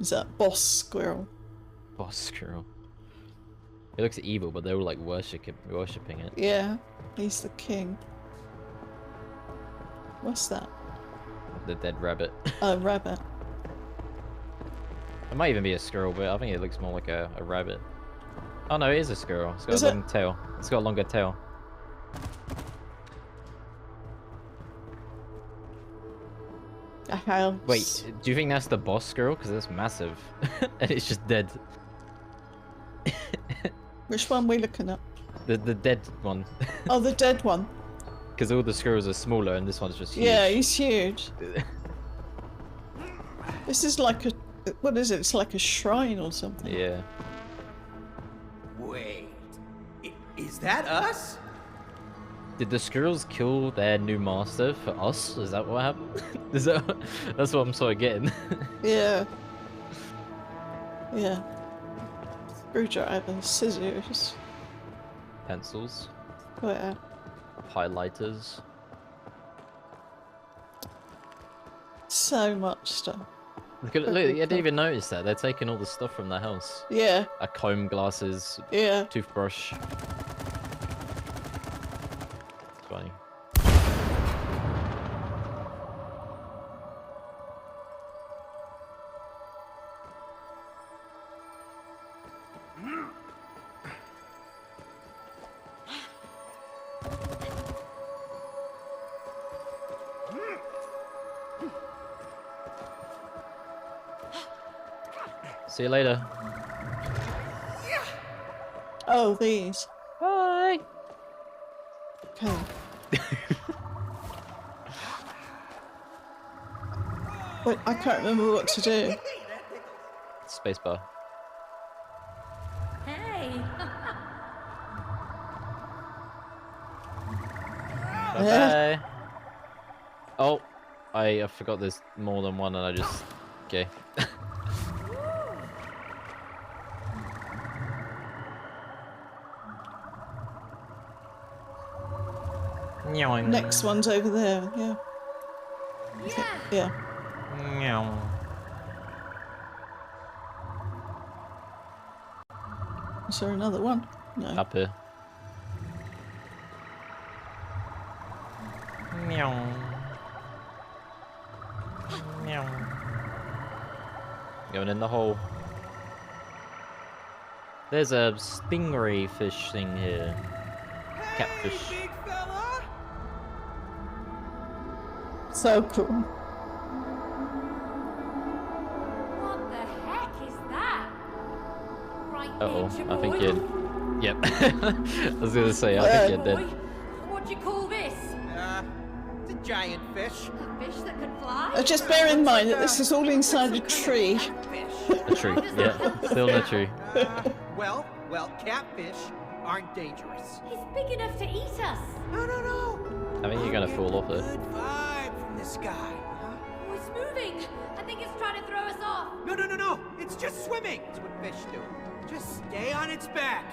Is that boss squirrel? Boss squirrel. It looks evil, but they're all like worshipping it. Yeah. He's the king. What's that? The dead rabbit. A rabbit. It might even be a squirrel, but I think it looks more like a rabbit. Oh no, it is a squirrel. It's got Is a it? long tail. It's got a longer tail. A house. Wait, do you think that's the boss squirrel? Because it's massive. And it's just dead. Which one are we looking at? The dead one. Oh, the dead one. Because all the squirrels are smaller and this one's just huge. Yeah, he's huge. This is like a... What is it? It's like a shrine or something. Yeah. Wait. Is that us? Did the squirrels kill their new master for us? Is that what happened? Is that that's what I'm sort of getting? Yeah. Yeah. Screwdriver, scissors. Pencils. Yeah. highlighters. So much stuff. Look, I didn't even notice that. They're taking all the stuff from the house. Yeah. A comb, glasses, Yeah. toothbrush. It's funny. See you later. Oh, these. Bye. Okay. Wait, I can't remember what to do. Spacebar. Hey. Bye bye. Oh, I forgot there's more than one, and I just okay. Next one's over there. Yeah. Yeah. Yeah. Is there another one? No. Up here. Meow. Meow. Going in the hole. There's a stingray fish thing here. Catfish. Hey, big fella! So cool. What the heck is that? Right, Uh-oh, ninja I think boy. you're... Yep. I was gonna say, I think you're dead. Boy, what'd you call this? It's a giant fish. A fish that can fly? Just bear in mind that this is all inside a tree. A tree, yeah. Still in a tree. Well, catfish aren't dangerous. He's big enough to eat us. No. I think you're gonna fall off Good it. vibe from this guy. Huh? Oh, it's moving. I think it's trying to throw us off. No. It's just swimming. It's what fish do. Just stay on its back.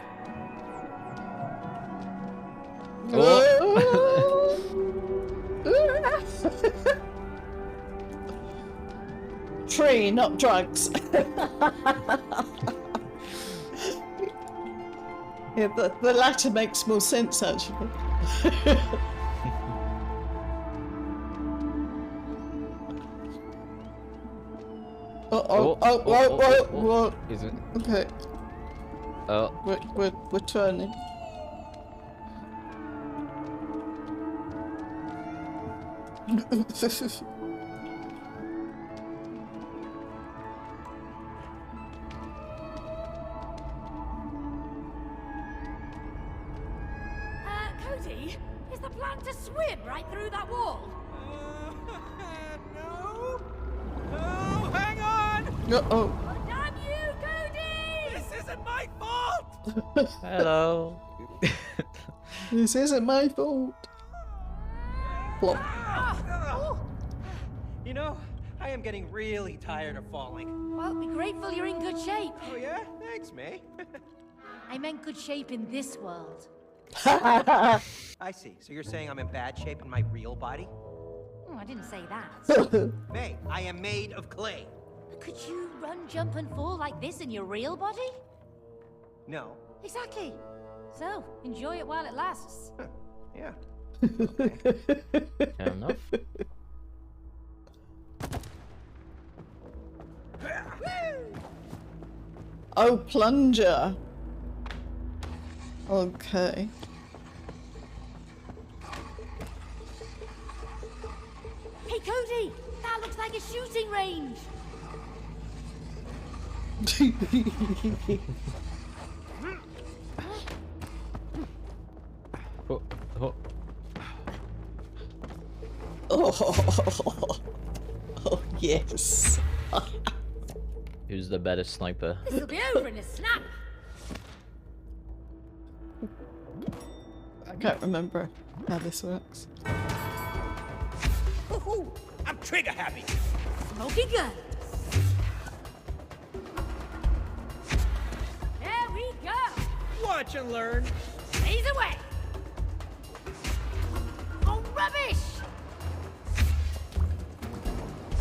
Tree, not drugs. Yeah, the latter makes more sense actually. Oh. Is it? Okay, Oh, we're turning. Cody, is the plan to swim right through that wall? No, hang on! Uh-oh. Oh, damn you, Cody! This isn't my fault! hello. This isn't my fault. Plop. You know, I am getting really tired of falling. Well, be grateful you're in good shape. Oh yeah? Thanks, May. I meant good shape in this world. I see. So you're saying I'm in bad shape in my real body? Oh, I didn't say that. May, I am made of clay. Could you run, jump, and fall like this in your real body? No. Exactly. So, enjoy it while it lasts. Yeah. Fair enough. Oh, plunger. Okay. Hey, Cody! That looks like a shooting range! Oh, yes. Who's the better sniper? This'll be over in a snap! I can't remember how this works. Woohoo! I'm trigger happy. Smoking gun! There we go! Watch and learn. Blaze away! rubbish!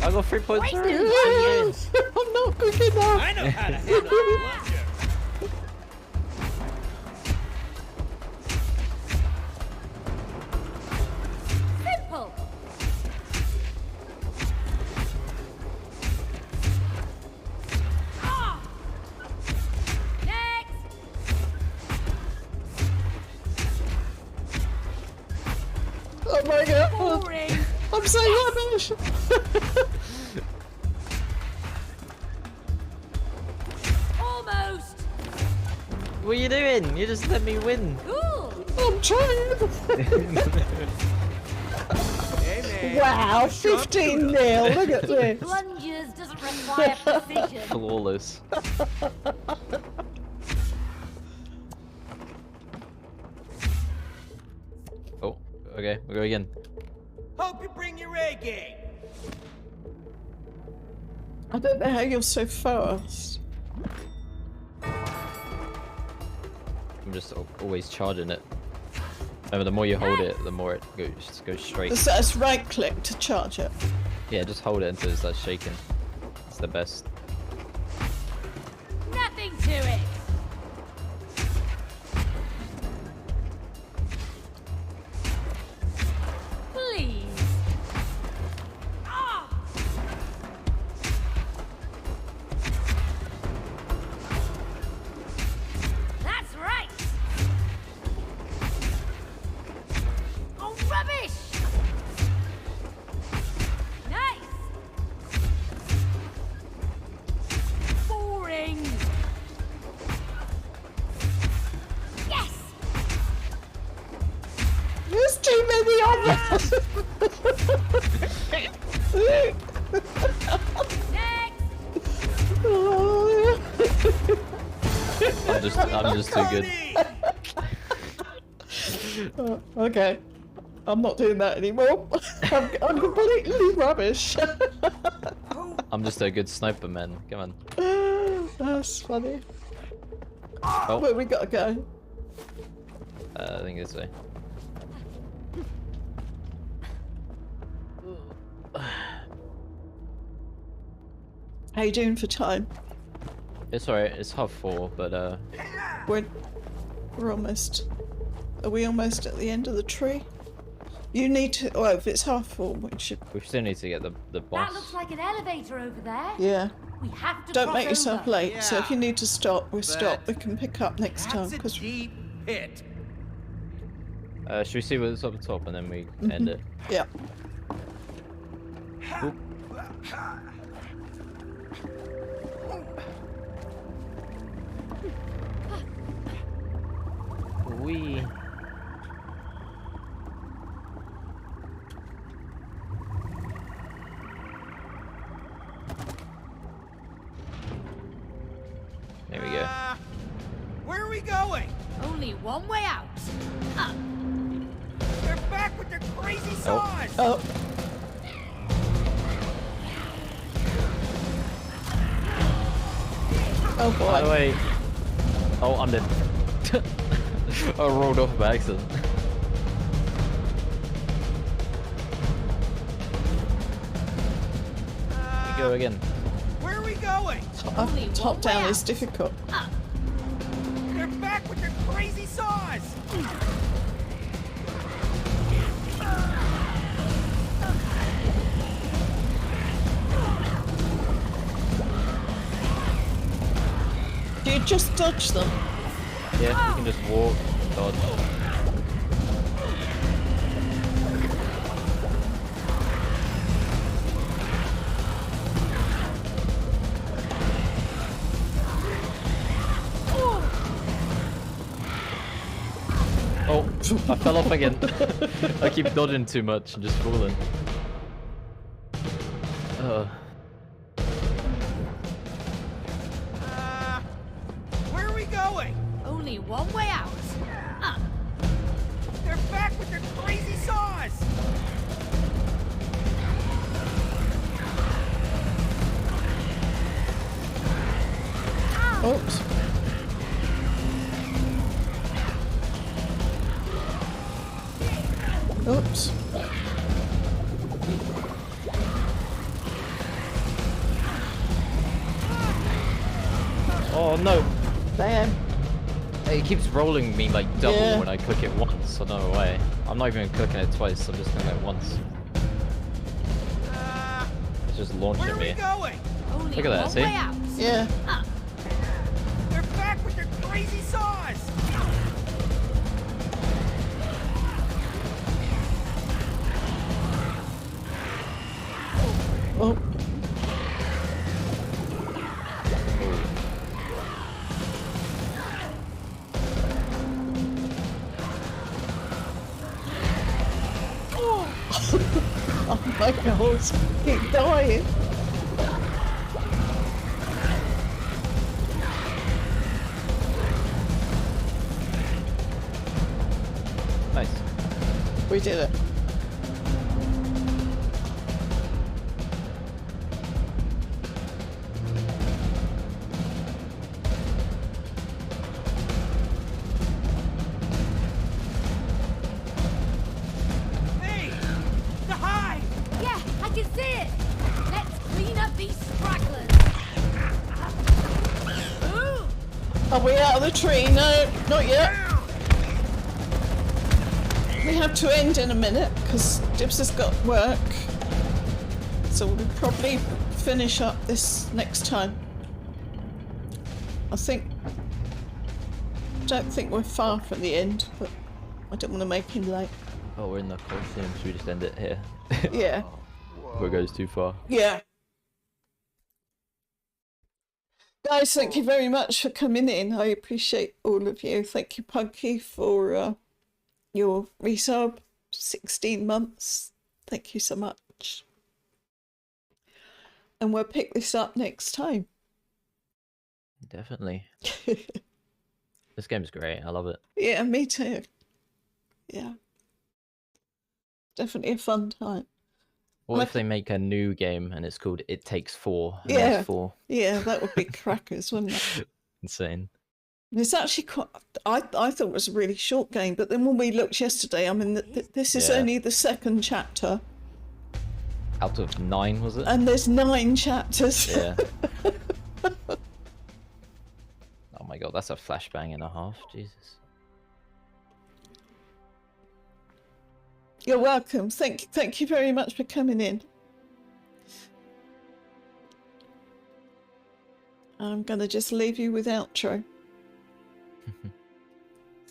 I got 3 points. Wasted Yes. I'm not quick enough. I know how to handle a plunger. Simple! Ah! Next! Oh my god. Boring! I'm so rubbish. Almost! What are you doing? You just let me win. Cool! I'm trying. Hey, man. Wow, 15-0. Look at this. Plungers doesn't require precision. Flawless. Oh, okay, we'll go again. Hope you bring your A game. I don't know how you're so fast. I'm just always charging it. Remember, the more you hold it, the more it goes straight. So that's right click to charge it. Yeah, just hold it until it starts shaking. It's the best. Nothing to it! Please! Ah! That's right! Oh, rubbish! Nice! Boring! Yes! There's too many of us. Next! I'm just too good. Okay. I'm not doing that anymore. I'm completely rubbish. I'm just a good sniper, man. Come on. That's funny. Oh, Where we gotta go? I think this way. How you doing for time? It's alright. It's 4:30, but We're almost. Are we almost at the end of the tree? You need to. Well, if it's 4:30, we should. we still need to get the boss. That looks like an elevator over there. Yeah. We have to Don't cross make yourself over. late. So if you need to stop, we stop. But We can pick up next time That's a because. deep pit. Should we see what's up top and then we end it? Yeah. Oop. Wee. There we go. Where are we going? Only one way out. Up. They're back with their crazy saws. Oh. Oh boy. By the way. Oh, I'm dead. I rolled off by accident. Go again. Where are we going? Only Top one down way is out. difficult. Up. They're back with their crazy saws. Do you just dodge them? Yeah, you can just walk, dodge. Oh, I fell off again. I keep dodging too much and just falling. Where are we going? Only one way out. Up. They're back with their crazy saws. Oops. Oops. no! Damn. It keeps rolling me like double Yeah. when I click it once, so no way. I'm not even clicking it twice, I'm just clicking it once. It's just launching Where are we me. going? Only Look at that, one see? way out. Yeah. They're back with their crazy saws! Oh. Oh my god, keep dying. Nice. We did it. Hey! The hive! Yeah, I can see it. Let's clean up these stragglers. Ooh, Are we out of the tree? No, not yet. We have to end in a minute because Dibs has got work. So we'll probably finish up this next time. I don't think we're far from the end, but I don't want to make him late. Oh, we're in the Colosseum, should we just end it here? Yeah. Before it goes too far. Yeah. Guys, thank you very much for coming in. I appreciate all of you. Thank you, Punky, for your resub. 16 months. Thank you so much. And we'll pick this up next time. Definitely. This game's great, I love it. Yeah, me too. Yeah. Definitely a fun time. What if they make a new game and it's called It Takes 4? And Yeah. there's 4. Yeah, that would be crackers, wouldn't it? Insane. It's actually quite. I thought it was a really short game, but then when we looked yesterday, I mean, this is Yeah. only the second chapter, Out of 9, was it? and there's 9 chapters. Yeah. Oh my god, that's a flashbang and a half. Jesus. You're welcome. Thank you very much for coming in. I'm gonna just leave you with outro.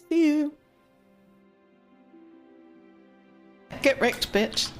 See you. Get wrecked, bitch.